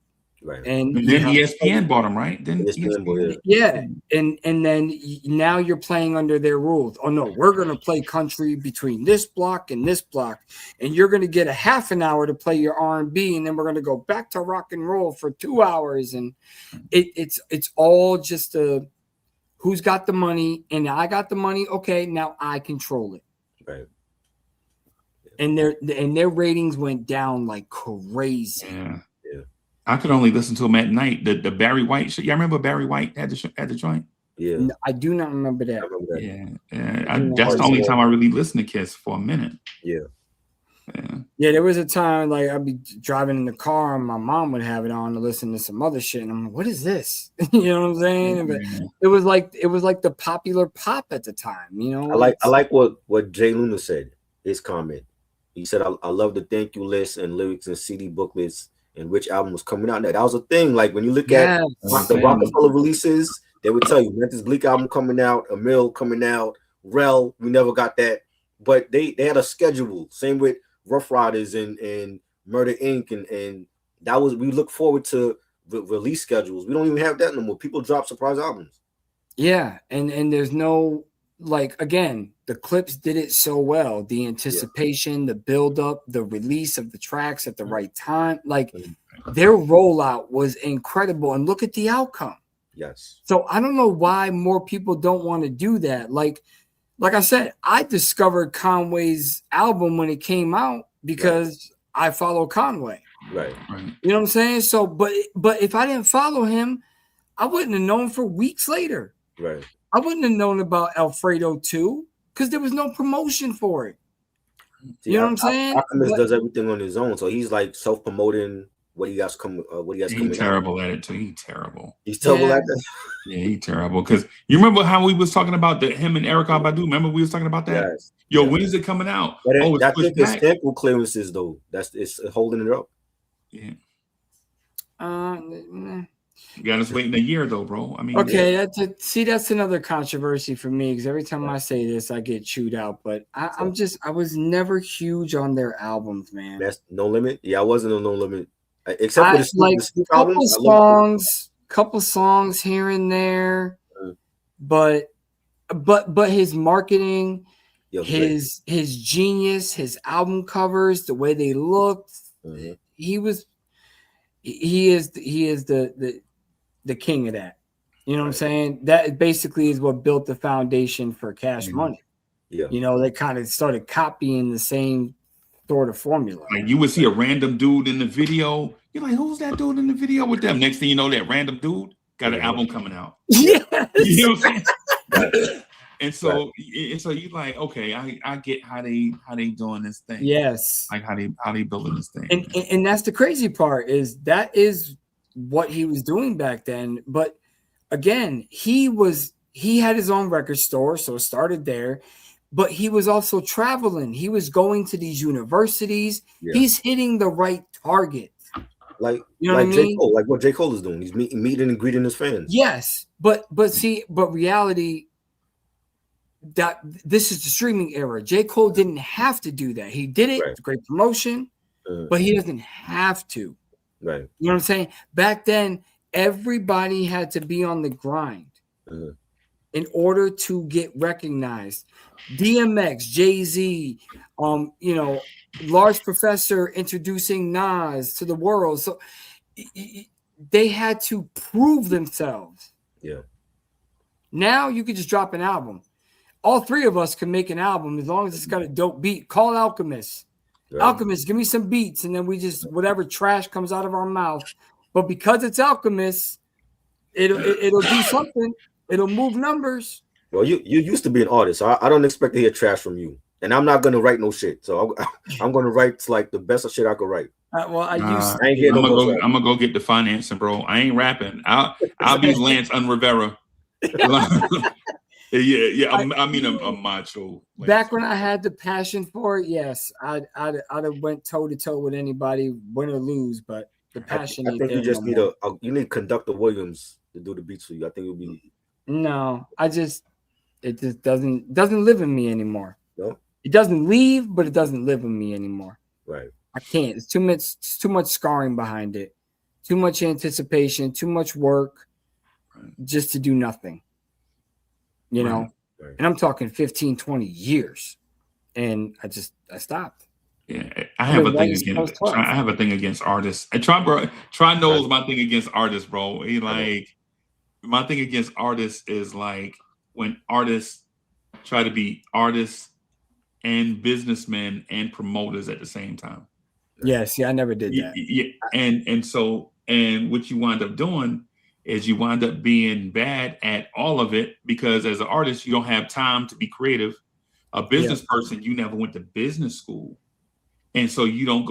Right. And then ESPN bought them, right? Then and then now you're playing under their rules. Oh no, we're gonna play country between this block and this block, and you're gonna get a half an hour to play your R&B, and then we're gonna go back to rock and roll for 2 hours, and it's all just who's got the money, and I got the money. Okay, now I control it. Right. And their ratings went down like crazy. Yeah. I could only listen to him at night. The Barry White show. Y'all remember Barry White had the joint? Yeah. No, I do not remember that. Yeah. That's the only time I really listened to Kiss for a minute. Yeah. Yeah, there was a time like I'd be driving in the car and my mom would have it on to listen to some other shit, and I'm like, "What is this?" You know what I'm saying? But it was like the popular pop at the time. You know, I like what Jay Luna said. His comment. He said, "I love the thank you list and lyrics and CD booklets and which album was coming out." That was a thing. Like when you look at the Rockefeller releases, they would tell you Memphis Bleak album coming out, Emil coming out, Rel. We never got that, but they had a schedule. Same with Rough Riders and Murder Inc. and that was, we look forward to the release schedules. We don't even have that no more. People drop surprise albums. Yeah, and there's no, like, again, the clips did it so well. The anticipation, the build up, the release of the tracks at the right time, like their rollout was incredible. And look at the outcome. Yes. So I don't know why more people don't want to do that. Like I said, I discovered Conway's album when it came out because I follow Conway. Right. You know what I'm saying? So, but if I didn't follow him, I wouldn't have known for weeks later. Right. I wouldn't have known about Alfredo 2 because there was no promotion for it. See, you know what I'm saying? Alchemist does everything on his own, so he's like self-promoting what he has coming. He's terrible at it too. He's terrible. He's terrible at that. Yeah, he's terrible. Because you remember how we was talking about him and Erykah Badu? Remember we was talking about that? Yes. Yo, when is it coming out? But it's I pushed think it's back. sample clearances though. It's holding it up. Yeah. You got us waiting a year though, bro. I mean, okay, that's another controversy for me because every time I say this, I get chewed out. But I was never huge on their albums, man. That's No Limit. Yeah, I wasn't on No Limit, except for the couple songs here and there. But his marketing, his genius, his album covers, the way they looked, he is the king of that. You know what I'm saying? That basically is what built the foundation for Cash Money. Yeah. You know, they kind of started copying the same sort of formula. Like you would see a random dude in the video. You're like, who's that dude in the video with them? Next thing you know, that random dude got an album coming out. Yes. You know what I'm saying? And so you like, okay, I get how they doing this thing. Yes. Like how they building this thing. And that's the crazy part is what he was doing back then. But again, he had his own record store, so it started there. But he was also traveling. He was going to these universities. Yeah. He's hitting the right target. Like, you know what I mean? J. Cole, like what J. Cole is doing. He's meeting and greeting his fans. Yes, but reality, that this is the streaming era. J. Cole didn't have to do that. He did it. It's a great promotion, but he doesn't have to. Right. You know what I'm saying? Back then, everybody had to be on the grind in order to get recognized. DMX, Jay-Z, Large Professor introducing Nas to the world. So they had to prove themselves. Yeah. Now you could just drop an album. All three of us can make an album as long as it's got a dope beat. Call Alchemist. Right. Alchemist, give me some beats, and then we just whatever trash comes out of our mouth. But because it's Alchemist, it'll do something. It'll move numbers. Well, you used to be an artist, so I don't expect to hear trash from you. And I'm not gonna write no shit. So I'm gonna write like the best shit I could write. I'm gonna go get the financing, bro. I ain't rapping. I'll be Lance Rivera. Yeah. I mean a macho. Back when I had the passion for it, yes, I'd have went toe to toe with anybody, win or lose. But the passion. I think you just need you need Conductor Williams to do the beats for you. I think you'll be. No, it just doesn't live in me anymore. No, it doesn't leave, but it doesn't live in me anymore. Right. I can't. It's too much scarring behind it, too much anticipation, too much work, just to do nothing. You know, right. And I'm talking 15, 20 years, and I stopped. Yeah, I have a thing against artists. And Try knows my thing against artists, bro. My thing against artists is like when artists try to be artists and businessmen and promoters at the same time. Yes, I never did that. Yeah, and what you wind up doing is you wind up being bad at all of it because as an artist, you don't have time to be creative. A business person, you never went to business school. And so you don't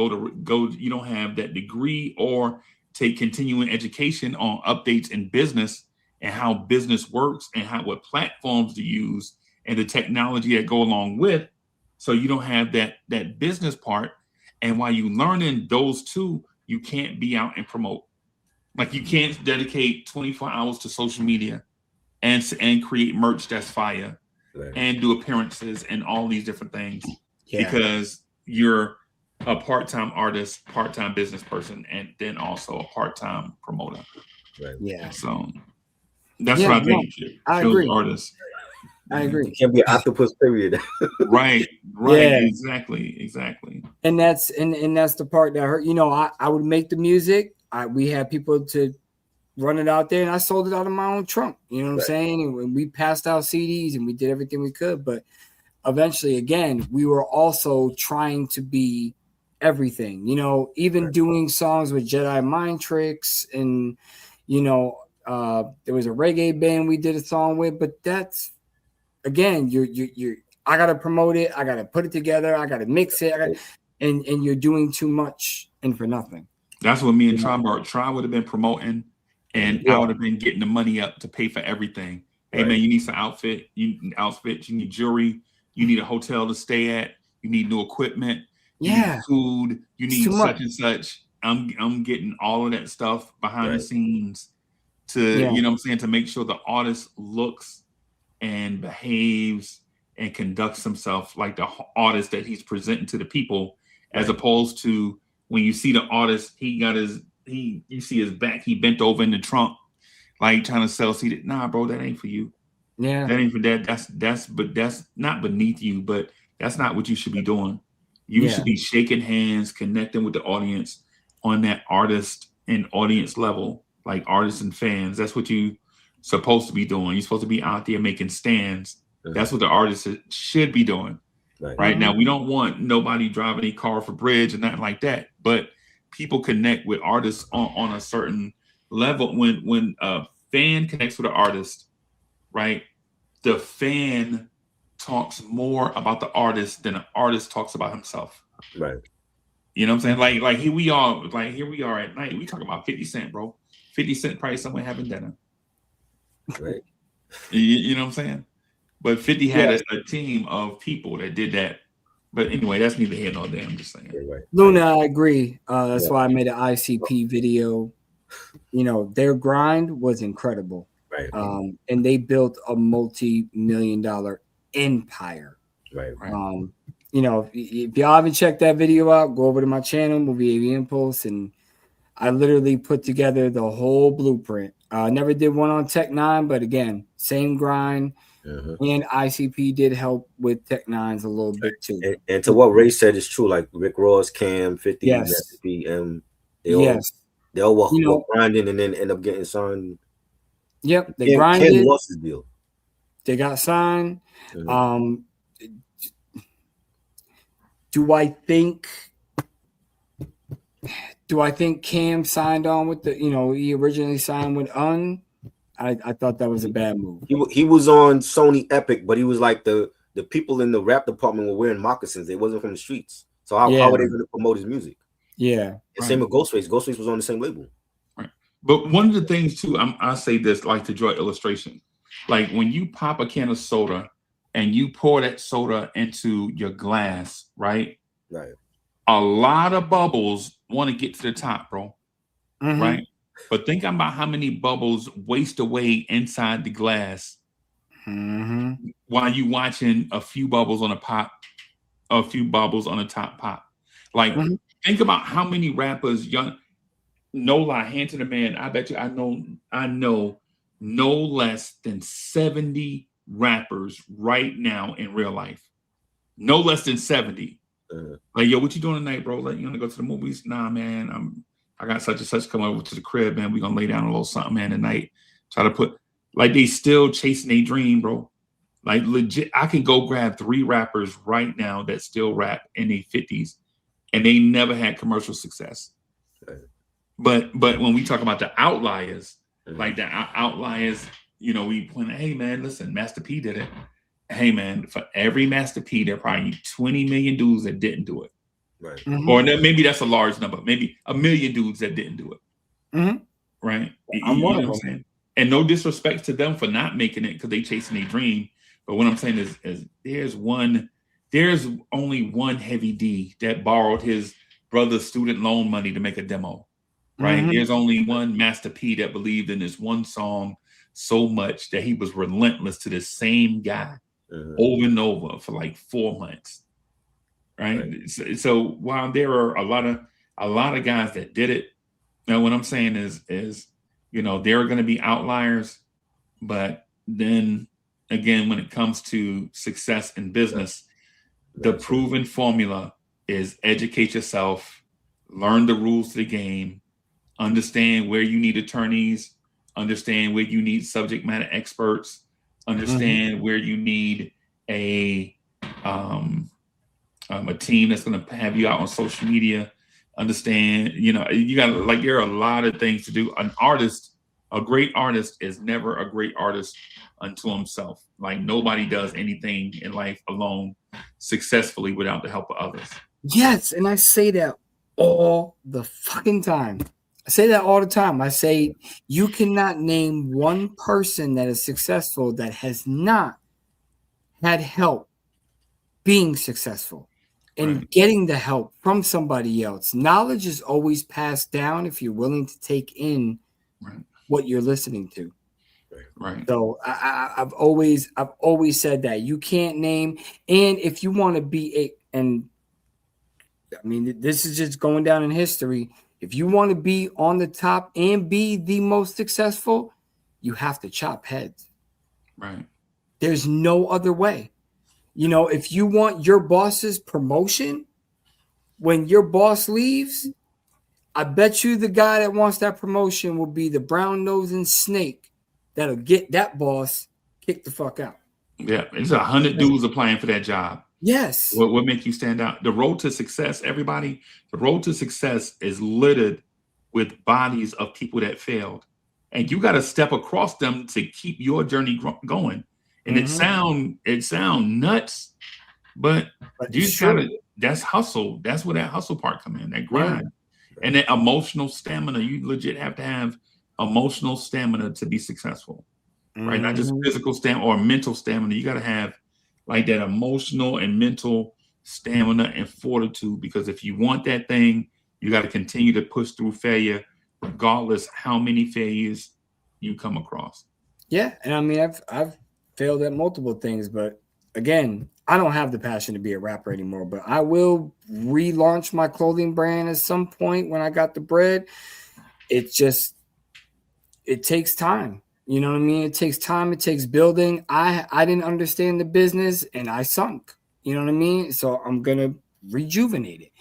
you don't have that degree or take continuing education on updates in business and how business works and what platforms to use and the technology that go along with. So you don't have that business part. And while you learning those two, you can't be out and promote. Like you can't dedicate 24 hours to social media and create merch that's fire and do appearances and all these different things because you're a part-time artist, part-time business person, and then also a part-time promoter. Right. Yeah. So that's what I think. I agree. Artists. I agree. You can't be an octopus, period. Right. Yeah. Exactly. And that's the part that hurt. You know, I would make the music. We had people to run it out there, and I sold it out of my own trunk. You know what I'm saying? And we passed out CDs, and we did everything we could. But eventually, again, we were also trying to be everything. You know, even doing songs with Jedi Mind Tricks, and there was a reggae band we did a song with. But that's again, I gotta promote it. I gotta put it together. I gotta mix it. And you're doing too much and for nothing. That's what me and Try would have been promoting, and I would have been getting the money up to pay for everything. Hey man, you need some outfits, you need jewelry, you need a hotel to stay at, you need new equipment, you need food, you need such and such. I'm getting all of that stuff behind the scenes to to make sure the artist looks and behaves and conducts himself like the artist that he's presenting to the people, as opposed to when you see the artist, you see his back, he bent over in the trunk, like trying to sell seated. Nah, bro, that ain't for you. Yeah. That ain't for that. That's not beneath you, but that's not what you should be doing. You should be shaking hands, connecting with the audience on that artist and audience level, like artists and fans. That's what you supposed to be doing. You're supposed to be out there making stands. That's what the artist should be doing. Right now, we don't want nobody driving a car off a bridge and nothing like that. But people connect with artists on a certain level. When a fan connects with an artist, right? The fan talks more about the artist than an artist talks about himself. Right. You know what I'm saying? Like here we are at night. We talking about 50 Cent, bro. 50 Cent probably somewhere having dinner. Right. You know what I'm saying? But 50 had a team of people that did that. But anyway, that's neither here nor there. I'm just saying. Right. Luna, I agree. That's why I made an ICP video. You know, their grind was incredible. Right. And they built a multi-million-dollar empire. Right. You know, if y'all haven't checked that video out, go over to my channel, Movie AV Impulse, and I literally put together the whole blueprint. I never did one on Tech 9, but again, same grind. And ICP did help with Tech 9s a little bit too. And to what Ray said is true, like Rick Ross, Cam, 50, Yes. Master P, they Yes. all You know- were grinding and then end up getting signed. Yep, they Cam grinded. lost his deal. They got signed. Do I think Cam signed on with the, he originally signed with Un? I thought that was a bad move. He was on Sony Epic, but he was like the people in the rap department were wearing moccasins. They wasn't from the streets. So how were they going to promote his music? Yeah. And same with Ghostface. Ghostface was on the same label. Right. But one of the things too, I say this like to draw illustration. Like when you pop a can of soda and you pour that soda into your glass, right? Right. A lot of bubbles want to get to the top, bro. Mhm. Right? But think about how many bubbles waste away inside the glass while you watching a few bubbles on a pop, a few bubbles on a top pop. Like think about how many rappers, no lie, hand to the man. I bet you I know no less than 70 rappers right now in real life. No less than 70. Like, yo, what you doing tonight, bro? Like, you want to go to the movies? Nah, man, I got such and such coming over to the crib, man. We gonna lay down a little something, man, tonight. Try to put, like, they still chasing their dream, bro. Like, legit, I can go grab 3 rappers right now that still rap in their 50s, and they never had commercial success. But when we talk about the outliers, like the outliers, we point, hey, man, listen, Master P did it. Hey, man, for every Master P, there are probably 20 million dudes that didn't do it. Right. Or maybe that's a large number. Maybe 1 million dudes that didn't do it. Right? I'm one of them. Saying? And no disrespect to them for not making it because they chasing their dream. But what I'm saying is there's only one Heavy D that borrowed his brother's student loan money to make a demo. Right? There's only one Master P that believed in this one song so much that he was relentless to the same guy over and over for like 4 months. Right. So while there are a lot of guys that did it, now what I'm saying is there are going to be outliers, but then again, when it comes to success in business, the proven formula is educate yourself, learn the rules to the game, understand where you need attorneys, understand where you need subject matter experts, understand where you need a team that's going to have you out on social media. Understand, you got like there are a lot of things to do. A great artist is never a great artist unto himself. Like nobody does anything in life alone successfully without the help of others. Yes, and I say that all the fucking time. I say that all the time. I say you cannot name one person that is successful that has not had help being successful and getting the help from somebody else. Knowledge is always passed down if you're willing to take in what you're listening to. Right. So I've always said that you can't name, and if you want to be this is just going down in history. If you want to be on the top and be the most successful, you have to chop heads. Right. There's no other way. If you want your boss's promotion, when your boss leaves, I bet you the guy that wants that promotion will be the brown-nosing snake that'll get that boss kicked the fuck out. Yeah, it's 100 dudes applying for that job. Yes. What make you stand out? The road to success, everybody, the road to success is littered with bodies of people that failed. And you got to step across them to keep your journey going. And it sound nuts, but you just gotta, that's hustle. That's where that hustle part come in, that grind. And that emotional stamina. You legit have to have emotional stamina to be successful. Right? Not just physical stamina or mental stamina. You got to have like that emotional and mental stamina and fortitude, because if you want that thing, you got to continue to push through failure, regardless how many failures you come across. Yeah, and I mean, I've failed at multiple things, but again, I don't have the passion to be a rapper anymore. But I will relaunch my clothing brand at some point when I got the bread. it takes time. You know what I mean? It takes time. It takes building. I didn't understand the business and I sunk. You know what I mean? So I'm going to rejuvenate it.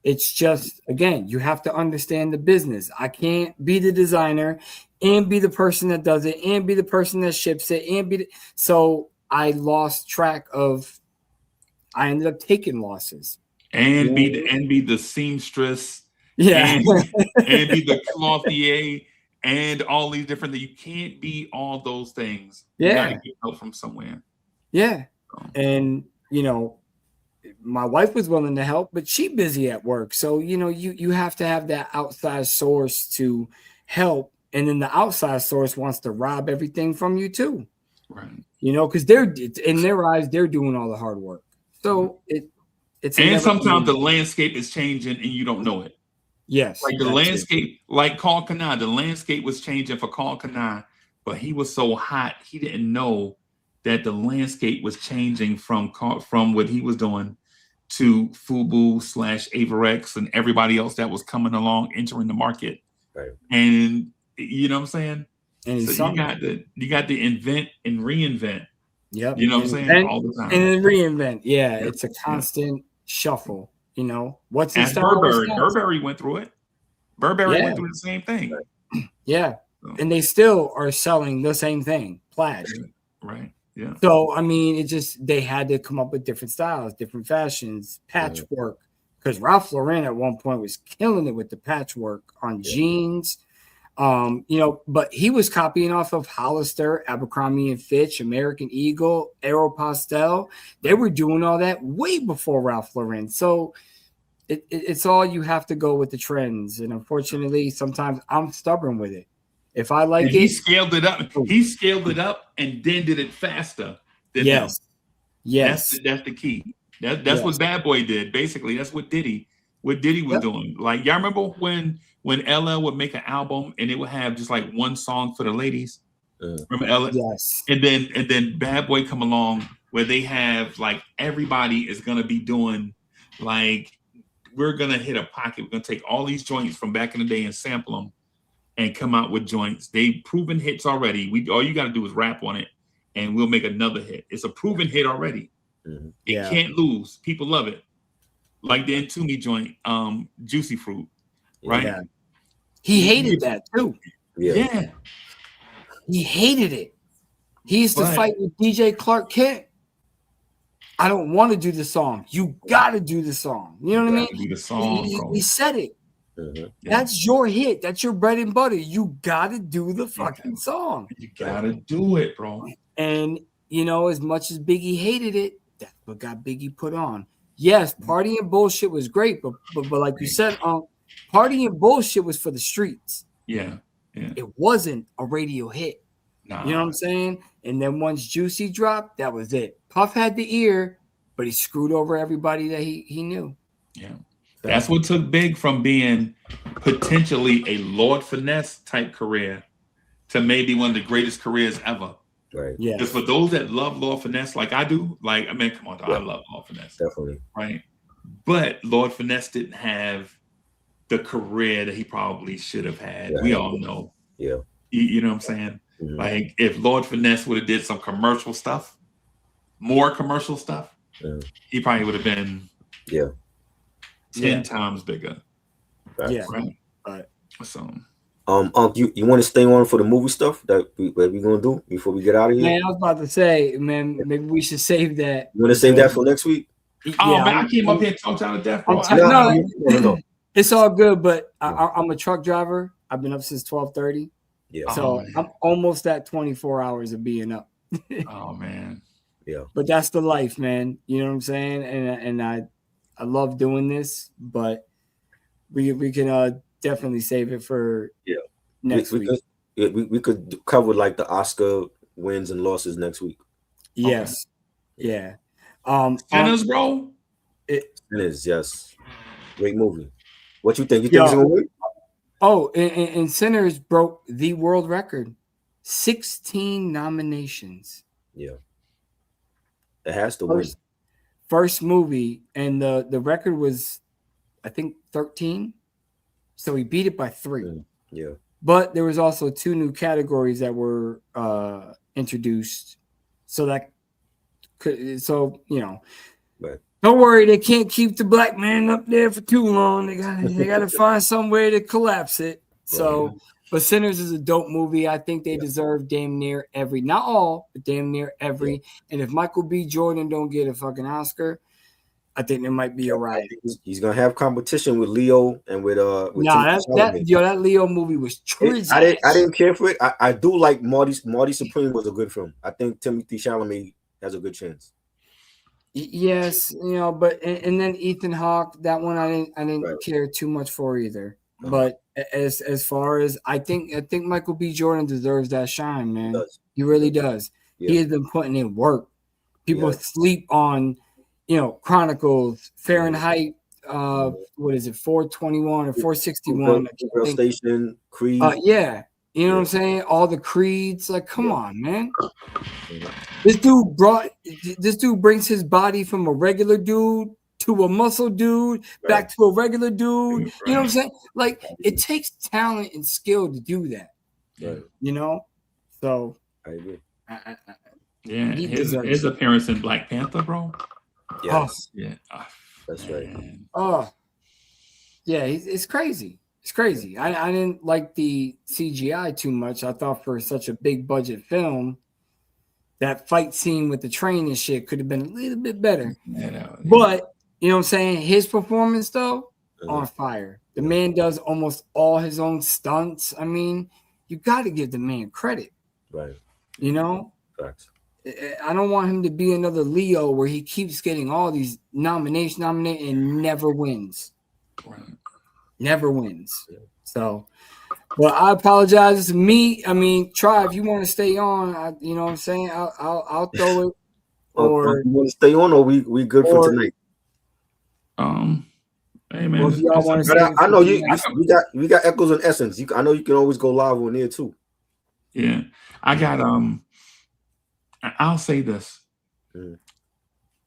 It's just, again, you have to understand the business. I can't be the designer and be the person that does it and be the person that ships it and so I lost track of, I ended up taking losses. And be the seamstress. Yeah. And be the clothier and all these different things. You can't be all those things. Yeah. You gotta get help from somewhere. Yeah. And my wife was willing to help, but she busy at work. So, you have to have that outside source to help. And then the outside source wants to rob everything from you too. Right. Because they're in their eyes, they're doing all the hard work. So it's and sometimes the landscape is changing and you don't know it. Yes. Like the landscape, like Carl Kanai, the landscape was changing for Carl Kanai, but he was so hot, he didn't know that the landscape was changing from what he was doing to Fubu / Averex and everybody else that was coming along, entering the market. Right. And you know what I'm saying? And so you got to invent and reinvent. Yep. You know what I'm saying? All the time. And then reinvent. Yeah. It's a constant shuffle. What's his style? Burberry went through it. Burberry went through the same thing. Yeah. So. And they still are selling the same thing, plaid. Right. Yeah. So, I mean, they had to come up with different styles, different fashions, patchwork. Because Ralph Lauren at one point was killing it with the patchwork on jeans. But he was copying off of Hollister, Abercrombie and Fitch, American Eagle, Aeropostale. They were doing all that way before Ralph Lauren. So it's all, you have to go with the trends. And unfortunately, sometimes I'm stubborn with it. If I like he scaled it up. He scaled it up and then did it faster than them. Yes. That's the key. That's what Bad Boy did. Basically, that's what Diddy was doing. Like, y'all remember when LL would make an album and it would have just like one song for the ladies? Remember LL? Yes. And then Bad Boy come along where they have like everybody is gonna be doing like, we're gonna hit a pocket. We're gonna take all these joints from back in the day and sample them and come out with joints. They've proven hits already. All you got to do is rap on it, and we'll make another hit. It's a proven hit already. Mm-hmm. It can't lose. People love it. Like the Entombed joint, Juicy Fruit, right? Yeah. He hated that too. Yeah. He hated it. He used to fight with DJ Clark Kent. I don't want to do the song. You got to do the song. You know what I mean? Do the song, he said it. Mm-hmm. That's your hit. That's your bread and butter. You gotta do the fucking song. You gotta do it, bro. And as much as Biggie hated it, that's what got Biggie put on. Yes, Party and Bullshit was great, but like you said, Party and Bullshit was for the streets. Yeah. It wasn't a radio hit. Nah. You know what I'm saying? And then once Juicy dropped, that was it. Puff had the ear, but he screwed over everybody that he knew. Yeah. That's what took Big from being potentially a Lord Finesse type career to maybe one of the greatest careers ever. Right. Yeah. Because for those that love Lord Finesse like I do, like, I mean, come on, I love Lord Finesse. Definitely. Right. But Lord Finesse didn't have the career that he probably should have had. We all know. Yeah. You know what I'm saying? Mm-hmm. Like, if Lord Finesse would have did some commercial stuff, more commercial stuff, he probably would have been 10 times bigger. Right. Yeah. Right. So, you want to stay on for the movie stuff that we're gonna do before we get out of here? Man, I was about to say, man, maybe we should save that. You want to save that for next week? Oh man, I came up here and talked y'all to death. No, it's all good. But I'm a truck driver. I've been up since 12:30. Yeah. So I'm almost at 24 hours of being up. Oh man. Yeah. But that's the life, man. You know what I'm saying? And I love doing this, but we can definitely save it for next week. We could cover like the Oscar wins and losses next week. Yes. Okay. Yeah. Sinners, bro. Sinners, yes. Great movie. What you think? You think it's gonna win? Oh, and Sinners broke the world record. 16 nominations. Yeah. It has to win. First movie, and the record was, I think, 13. So he beat it by 3. Yeah. But there was also 2 new categories that were introduced, so that could, so you know, Right. don't worry, they can't keep the black man up there for too long. They gotta find some way to collapse it. So, Right. but Sinners is a dope movie. I think they deserve damn near every, not all, but damn near every. Yeah. And if Michael B. Jordan don't get a fucking Oscar, I think there might be a riot. He's gonna have competition with Leo and with Nah, Timothée Chalamet. that Leo movie was trash. I didn't care for it. I do like Marty Supreme was a good film. I think Timothée Chalamet has a good chance. Yes, you know, but and then Ethan Hawke, that one I didn't Right. care too much for either. Uh-huh. But as far as I think Michael B. Jordan deserves that shine, man. does. He really does. Yeah. He has been putting in work. People Yeah. sleep on, you know, Chronicles, Fahrenheit, what is it, 421 or 461? Real Station, Creed. Yeah. You know what I'm saying? All the creeds, like, come on, man. This dude brings his body from a regular dude to a muscle dude, back to a regular dude. You know what I'm saying? Like, it takes talent and skill to do that. Right. You know? So I agree. Yeah, He his deserves it. appearance in Black Panther, bro. Yes, Yeah, that's right. man. oh yeah, it's crazy. It's crazy. I didn't like the CGI too much. I thought for such a big budget film, that fight scene with the train and shit could have been a little bit better. But you know what I'm saying? His performance though, on fire. The man does almost all his own stunts. I mean, you got to give the man credit. Right. You know? Facts. I don't want him to be another Leo where he keeps getting all these nominated and never wins. Right. Never wins. So, well, I apologize. It's me. I mean, try if you want to stay on. You know what I'm saying? I'll throw it. Or you want to stay on, or we good for tonight? Hey man, if y'all want to I know we got Echoes and Essence. I know you can always go live on there too. Yeah, I got I'll say this.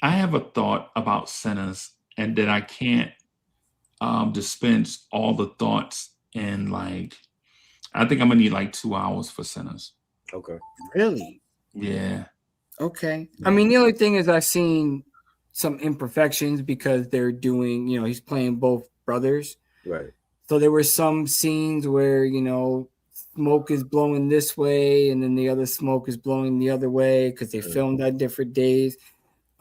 I have a thought about Sinners, and that I can't dispense all the thoughts in, like, I think I'm gonna need like 2 hours for Sinners. Okay. Really? Yeah. Okay. I mean, the only thing is I've seen some imperfections because they're doing, you know, he's playing both brothers. Right. So there were some scenes where, you know, smoke is blowing this way and then the other smoke is blowing the other way because they filmed on different days.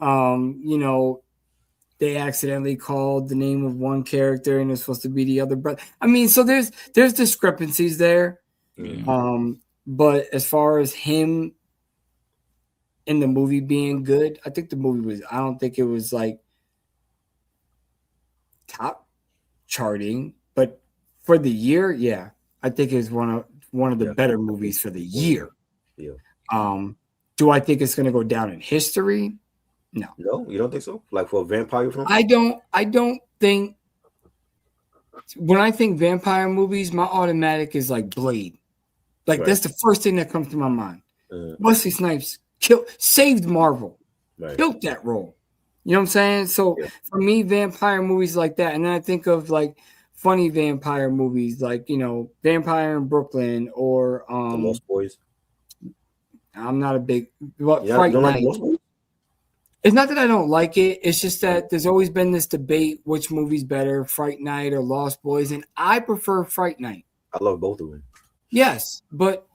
You know, they accidentally called the name of one character and it's supposed to be the other brother. I mean, so there's discrepancies there. But as far as him in the movie being good, I think the movie was, I don't think it was like top charting, but for the year, yeah, I think it's one of the better movies for the year. Yeah. Do I think it's going to go down in history? No. No, you don't think so? Like for a vampire film? I don't think, when I think vampire movies, my automatic is like Blade. Like that's the first thing that comes to my mind. Wesley Snipes saved Marvel. Killed that role. You know what I'm saying? So for me, vampire movies like that, and then I think of like funny vampire movies like, you know, Vampire in Brooklyn or The Lost Boys. I'm not a big Fright Night. Like it's not that I don't like it. It's just that there's always been this debate which movie's better, Fright Night or Lost Boys, and I prefer Fright Night. I love both of them. Yes, but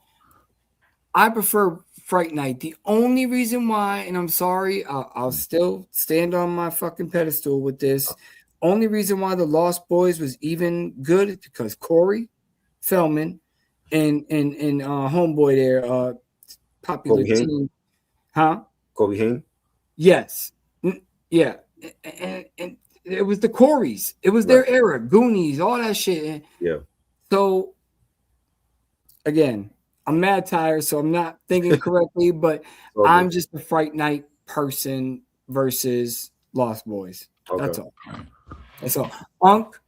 I prefer Fright Night. The only reason why, and I'm sorry, I'll still stand on my fucking pedestal with this. Only reason why The Lost Boys was even good is because Corey Feldman and homeboy there, popular Kobe team, huh? Kobe Haim? Yes, yeah, and it was the Coreys. It was their era, Goonies, all that shit. Yeah. So again, I'm mad tired, so I'm not thinking correctly, but I'm just a Fright Night person versus Lost Boys. Okay. That's all. That's all. Unc,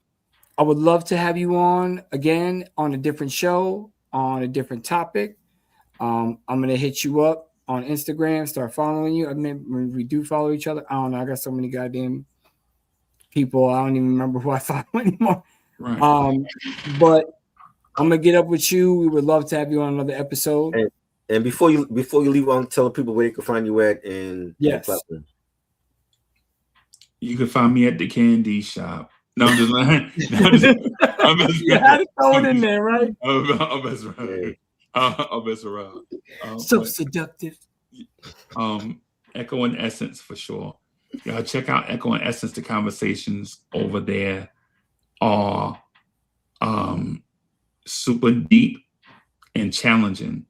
I would love to have you on again on a different show, on a different topic. I'm going to hit you up on Instagram, start following you. I mean, we do follow each other. I don't know. I got so many goddamn people. I don't even remember who I follow anymore. Right. But I'm gonna get up with you. We would love to have you on another episode. And before you leave, on tell people where they can find you at and Yes. platform. You can find me at the candy shop. No, I'm just lying. I'm just You had to throw it in there, right? I'm mess around. I'll mess around. So seductive. Echo and Essence for sure. Y'all check out Echo and Essence. The conversations over there are super deep and challenging.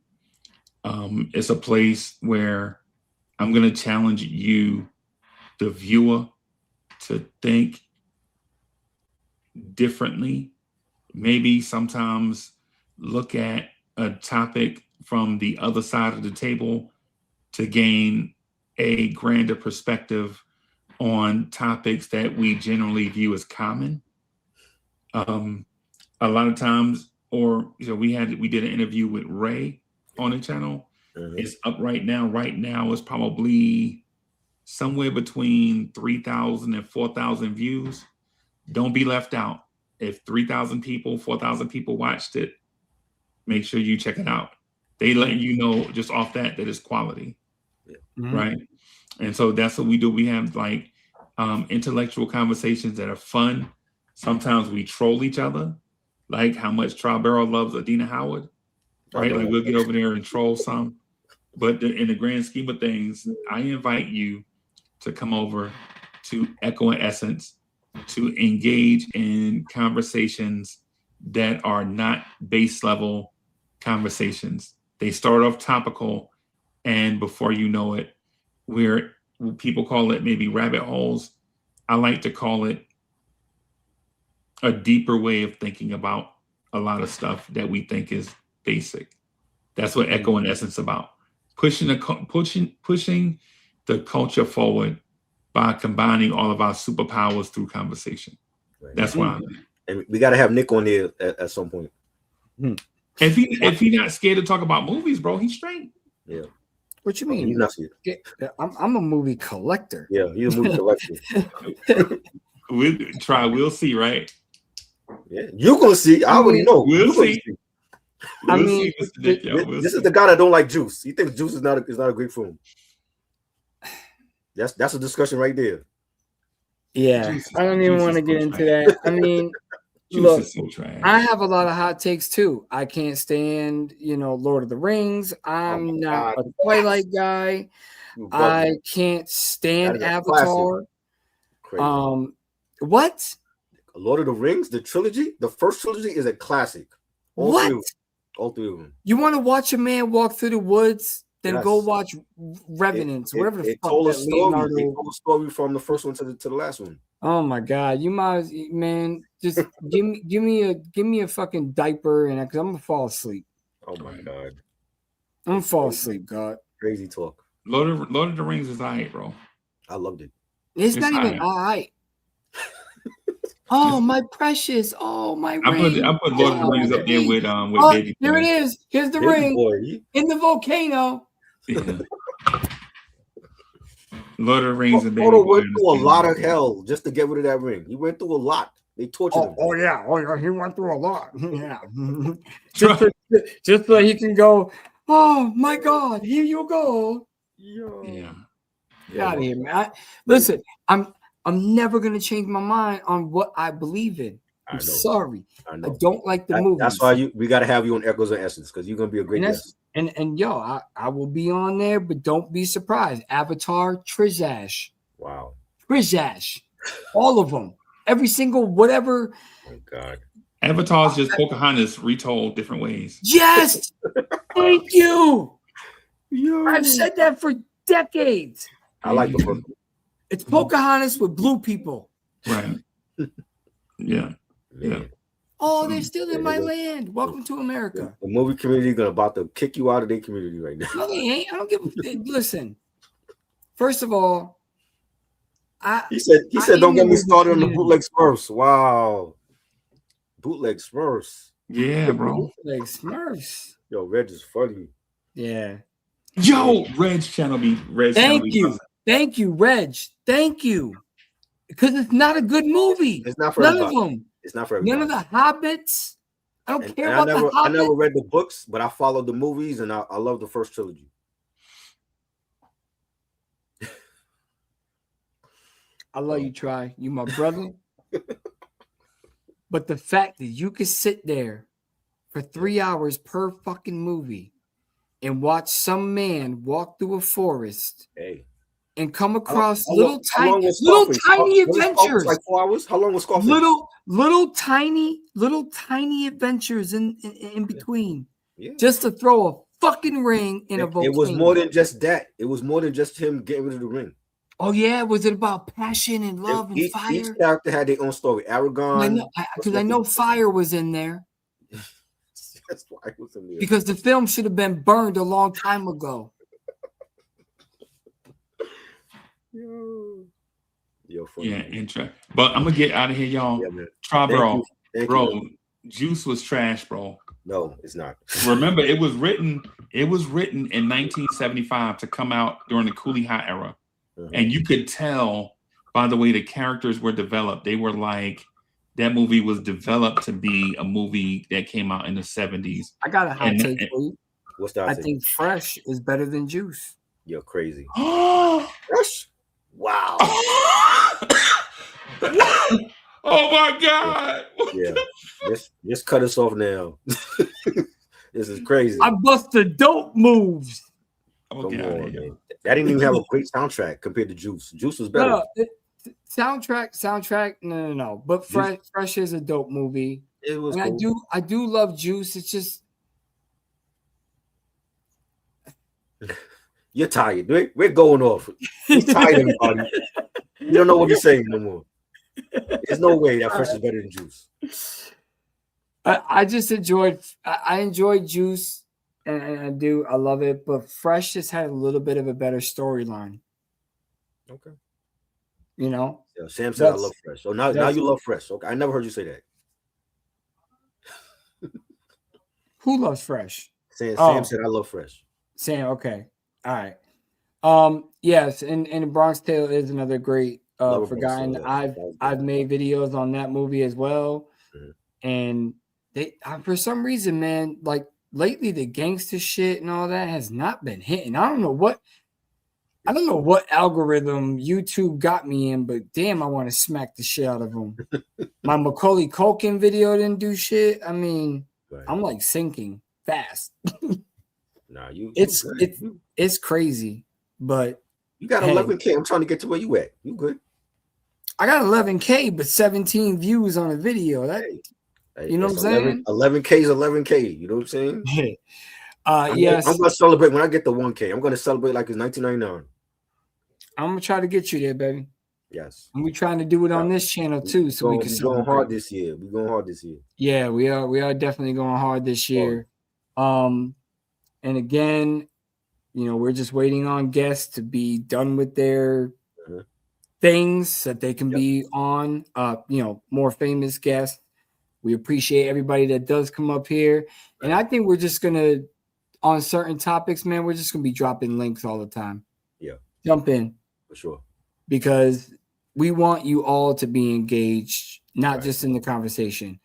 It's a place where I'm going to challenge you, the viewer, to think differently. Maybe sometimes look at a topic from the other side of the table to gain a grander perspective on topics that we generally view as common. A lot of times, or we did an interview with Ray on the channel. Mm-hmm. It's up right now. Right now, it's probably somewhere between 3,000 and 4,000 views. Don't be left out. If 3,000 people, 4,000 people watched it, make sure you check it out. They let you know just off that it's quality, right? And so that's what we do. We have like intellectual conversations that are fun. Sometimes we troll each other, like how much Trowbarrow loves Adina Howard, right? Like we'll get over there and troll some. But in the grand scheme of things, I invite you to come over to Echo and Essence to engage in conversations that are not base level conversations. They start off topical, and before you know it, where people call it maybe rabbit holes, I like to call it a deeper way of thinking about a lot of stuff that we think is basic. That's what Echo and Essence about. Pushing the culture forward by combining all of our superpowers through conversation. Right. That's why I'm there. And we got to have Nick on there at some point. If he not scared to talk about movies, bro, he's straight. Yeah. What you mean? He's not scared. I'm a movie collector. Yeah, he's a movie collector. We'll see, right? Yeah, you're gonna see. I already know. We'll see. This is the guy that don't like juice. He thinks juice is not a great film. That's a discussion right there. Yeah, I don't even want to get into that. I mean, look, I have a lot of hot takes too. I can't stand, Lord of the Rings. I'm not a Twilight guy. I can't stand Avatar. What? Lord of the Rings, the trilogy, the first trilogy is a classic. All three of them. You want to watch a man walk through the woods? Then go watch Revenants, whatever the fuck that Leonardo. It told a story from the first one to the last one. Oh my god, you might, man, just give me a fucking diaper and because I'm gonna fall asleep. Oh my god, I'm gonna fall asleep. God, crazy talk. Lord of the Rings is alright, bro. I loved it. It's not even alright. Oh my precious! Oh my ring! I put Lord of the Rings up there with Baby Here Boy. it is. Here's the Baby ring Boy. in the volcano. Yeah. Lord of the Rings and Baby Frodo Boy. went through a lot of hell just to get rid of that ring. He went through a lot. They tortured him. Oh yeah, he went through a lot. Yeah, just so he can go. Oh my God! Here you go. Yeah. Get out of here, man. Listen, I'm never gonna change my mind on what I believe in. I'm sorry. I don't like the movie. That's why we got to have you on Echoes and Essence because you're gonna be a great guest. And yo, I will be on there, but don't be surprised. Avatar, Trizash. Wow. Trizash. All of them. Every single whatever. Oh God. Avatar's just Pocahontas retold different ways. Yes. Thank you. I've said that for decades. I like the first one. It's Pocahontas with blue people. Right. Yeah. Yeah. Oh, they're still in my land. Welcome to America. The movie community is about to kick you out of their community right now. No, they ain't. I don't give a listen. First of all, he said don't get me started on the bootleg Smurfs. Wow. Bootleg Smurfs. Yeah, bro. Bootleg Smurfs. Yo, Reg is funny. Yeah. Yo, Reg's channel be Reg's Thank you. Thank you, Reg. Thank you. Because it's not a good movie. It's not for none everybody. of them. It's not for everybody. None of the Hobbits. I don't And care I about the never Hobbit. read the books, but I followed the movies, and I love the first trilogy. I love you, Try. You my brother. But the fact that you could sit there for 3 hours per fucking movie and watch some man walk through a forest Hey, and come how across long was Scarface? tiny Was Scarface adventures, like 4 hours? How long was Scarface? little tiny adventures in between, Yeah. just to throw a fucking ring in a It volcano. was more than just that. It was more than just him getting rid of the ring. Oh yeah, was it about passion and love and Each fire? character had their own story. Aragon. Because I know fire was in there. That's why it was in there. Because the film should have been burned a long time ago. Yo, funny. Yeah, but I'm gonna get out of here, y'all. Yeah, man. Try, bro. Thank Bro, you. Juice was trash, bro. No, it's not. Remember, it was written in 1975 to come out during the Coolie High era. And you could tell by the way the characters were developed. They were like, that movie was developed to be a movie that came out in the 70s. I got a hot take for you. What's that? I think Fresh is better than Juice. You're crazy. Fresh? Wow. Oh my God. Yeah. Just cut us off now. This is crazy. I bust the dope moves. I'm Come gonna get out on, of here. man. That didn't even have a great soundtrack compared to Juice. Juice was better. Soundtrack, no. But Fresh is a dope movie. It was and cool. I do love Juice. It's just You're tired. We're going off. He's tired, everybody. You don't know what he's saying no more. There's no way that Fresh is better than Juice. I just enjoyed Juice, and I love it. But Fresh just had a little bit of a better storyline. Okay. You know? Yeah, Sam said I love Fresh. So now you love Fresh. Okay. I never heard you say that. Who loves Fresh? Sam said I love Fresh. Sam, okay. All right. Yes, and Bronx Tale is another great forgotten. I've made videos on that movie as well. And they for some reason, man, like lately the gangster shit and all that has not been hitting. I don't know what algorithm YouTube got me in, but damn, I want to smack the shit out of them. My Macaulay Culkin video didn't do shit. I mean, I'm like sinking fast. Nah, it's crazy, but you got 11K. I'm trying to get to where you at. You good? I got 11K, but 17 views on a video. That you know what I'm saying? 11K is 11K. You know what I'm saying? Yes. I'm gonna celebrate when I get the 1K. I'm gonna celebrate like it's 1999. I'm gonna try to get you there, baby. Yes. And we're trying to do it on this channel too, so we can. We're going hard this year. We're going hard this year. Yeah, we are. We are definitely going hard this year. And again, you know, we're just waiting on guests to be done with their things that they can be on. You know, more famous guests. We appreciate everybody that does come up here, and I think we're just gonna, on certain topics, man, we're just gonna be dropping links all the time. Yeah, jump in for sure, because we want you all to be engaged, not just in the conversation.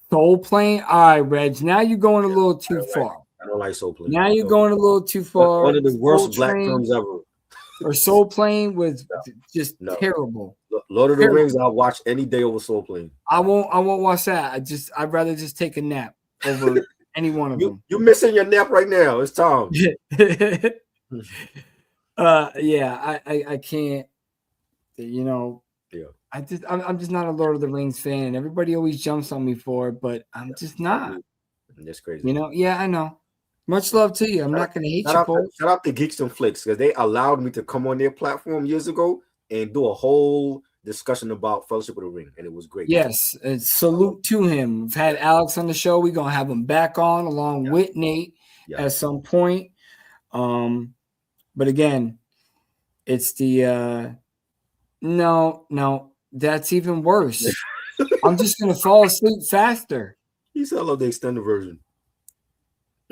Soul Plane, all right, Reg. Now you're going a little too far. I don't like Soul Plane. Now you're going a little too far. One of the worst black films ever. Or Soul Plane was just terrible. Lord of the Rings, I'll watch any day over Soul Plane. I won't watch that. I'd rather just take a nap over any one of them. You're missing your nap right now. It's time. Yeah, I can't. You know. Yeah. I'm just not a Lord of the Rings fan. Everybody always jumps on me for it, but I'm just not. That's crazy. You know, yeah, I know. Much love to you. I'm not gonna hate you, Paul. Shout out to Geeks and Flicks, because they allowed me to come on their platform years ago and do a whole discussion about Fellowship of the Ring, and it was great. Yes, and salute to him. We've had Alex on the show. We're gonna have him back on along with Nate at some point. But again, it's the no, that's even worse. I'm just gonna fall asleep faster. He said I love the extended version.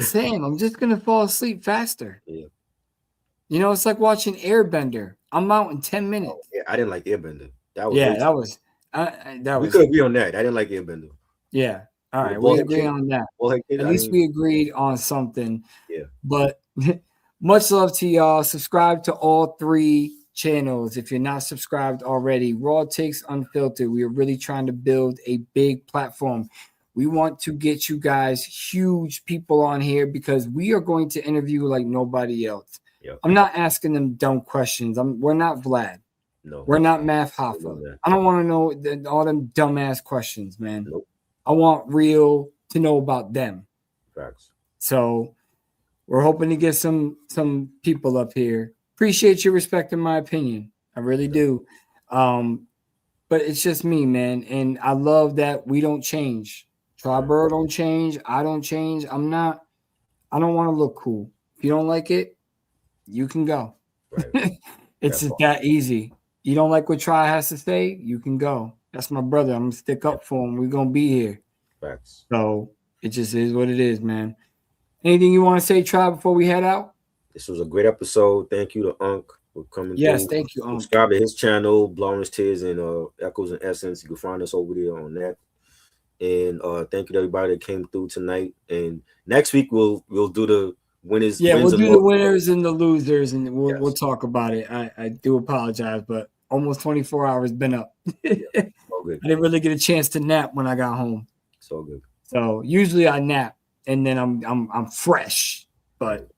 Sam, I'm just gonna fall asleep faster. Yeah. You know, it's like watching Airbender. I'm out in 10 minutes. Oh, yeah, I didn't like Airbender. That was we could agree on that. I didn't like Airbender. Yeah. All right, Bald we head agree kid. on that. Bald head kid, At I least mean, we agreed on something. Yeah. But much love to y'all. Subscribe to all 3 channels if you're not subscribed already. Raw Takes Unfiltered. We are really trying to build a big platform. We want to get you guys huge people on here because we are going to interview like nobody else. Yep. I'm not asking them dumb questions. We're not Vlad. no. We're not Math No, Hoffa. man. I don't want to know all them dumbass questions, man. Nope. I want real to know about them. Facts. So we're hoping to get some people up here. Appreciate you respecting my opinion. I really do. But it's just me, man. And I love that we don't change. Triborough don't change. I don't change. I don't want to look cool. If you don't like it, you can go. Right. It's just that easy. You don't like what Tri has to say, you can go. That's my brother. I'm gonna stick up for him. We're gonna be here. Facts. So it just is what it is, man. Anything you want to say, Tri, before we head out? This was a great episode. Thank you to Unc for coming Yes, through. thank you, Unc. Subscribe to his channel, Blowing Tears and Echoes and Essence. You can find us over there on that. And thank you to everybody that came through tonight. And next week we'll do the winners. Yeah, wins we'll and do the losses. winners and the losers, and we'll Yes. talk about it. I do apologize, but almost 24 hours been up. All good. I didn't really get a chance to nap when I got home. It's all good. So usually I nap and then I'm fresh, but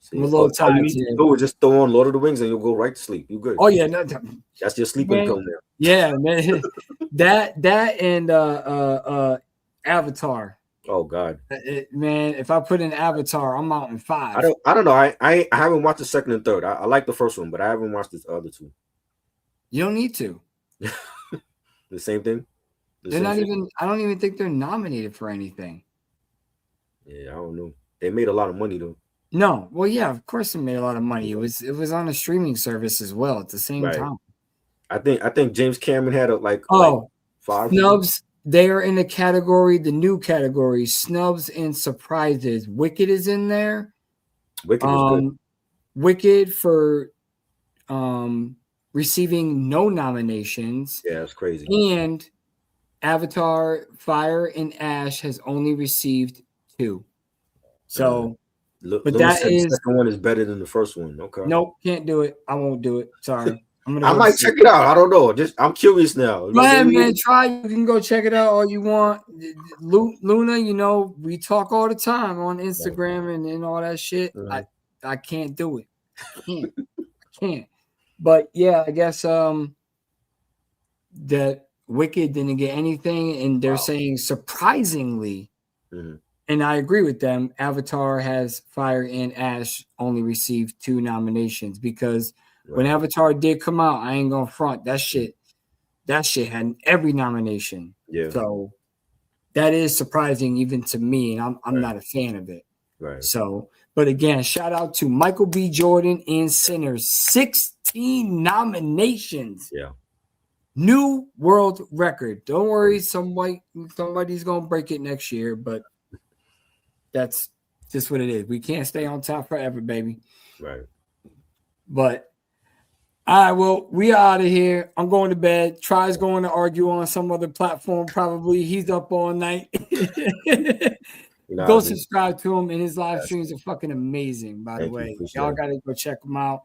See, I'm a little all tired you need today. to do is just throw on Lord of the Rings and you'll go right to sleep. You good. Oh yeah, no, That's your sleeping Man. pill now. yeah, man. that and Avatar. Oh God. Man, if I put in Avatar, I'm out in 5. I don't know. I haven't watched the second and third. I like the first one, but I haven't watched the other 2. You don't need to. The same thing. They're not even. I don't even think they're nominated for anything. Yeah, I don't know. They made a lot of money though. No, well, yeah, of course they made a lot of money. It was on a streaming service as well at the same Right. time. I think James Cameron had like 5 snubs. They are in the category, the new category, snubs and surprises. Wicked is in there. Wicked is good. Wicked for receiving no nominations. Yeah, that's crazy. And Avatar, Fire and Ash has only received 2. So, but that said is the second one is better than the first one. Okay. nope, can't do it. I won't do it. Sorry. I might check it out. I don't know. I'm curious now. Go ahead, man. Try. You can go check it out all you want. Luna, you know, we talk all the time on Instagram and all that shit. Right. I can't do it. I can't. But yeah, I guess that Wicked didn't get anything, and they're saying surprisingly, and I agree with them, Avatar has Fire and Ash only received 2 nominations because when Avatar did come out, I ain't gonna front that shit had every nomination. Yeah. So that is surprising even to me, and I'm not a fan of it. Right. So, but again, shout out to Michael B. Jordan and Sinners, 16 nominations. Yeah. New world record. Don't worry, somebody's gonna break it next year, but that's just what it is. We can't stay on top forever, baby. Right. But all right, well, we are out of here. I'm going to bed. Try's going to argue on some other platform. Probably he's up all night. Go subscribe to him, and his live streams are fucking amazing. By the way, y'all gotta go check them out.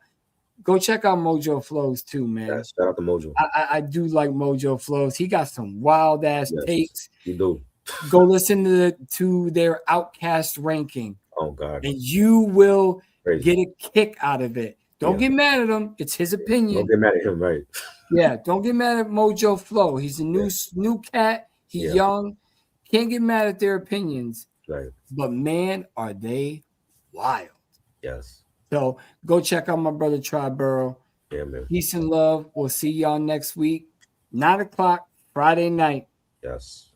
Go check out Mojo Flows too, man. Yeah, shout out to Mojo. I do like Mojo Flows. He got some wild ass takes. You do. Go listen to their Outcast ranking. Oh God. And you will get a kick out of it. Don't get mad at him. It's his opinion. Don't get mad at him, right? Yeah, don't get mad at Mojo Flow. He's a new cat. He's young. Can't get mad at their opinions. Right. But man, are they wild. Yes. So go check out my brother Triborough. Yeah, man. Peace and love. We'll see y'all next week. 9 o'clock Friday night. Yes.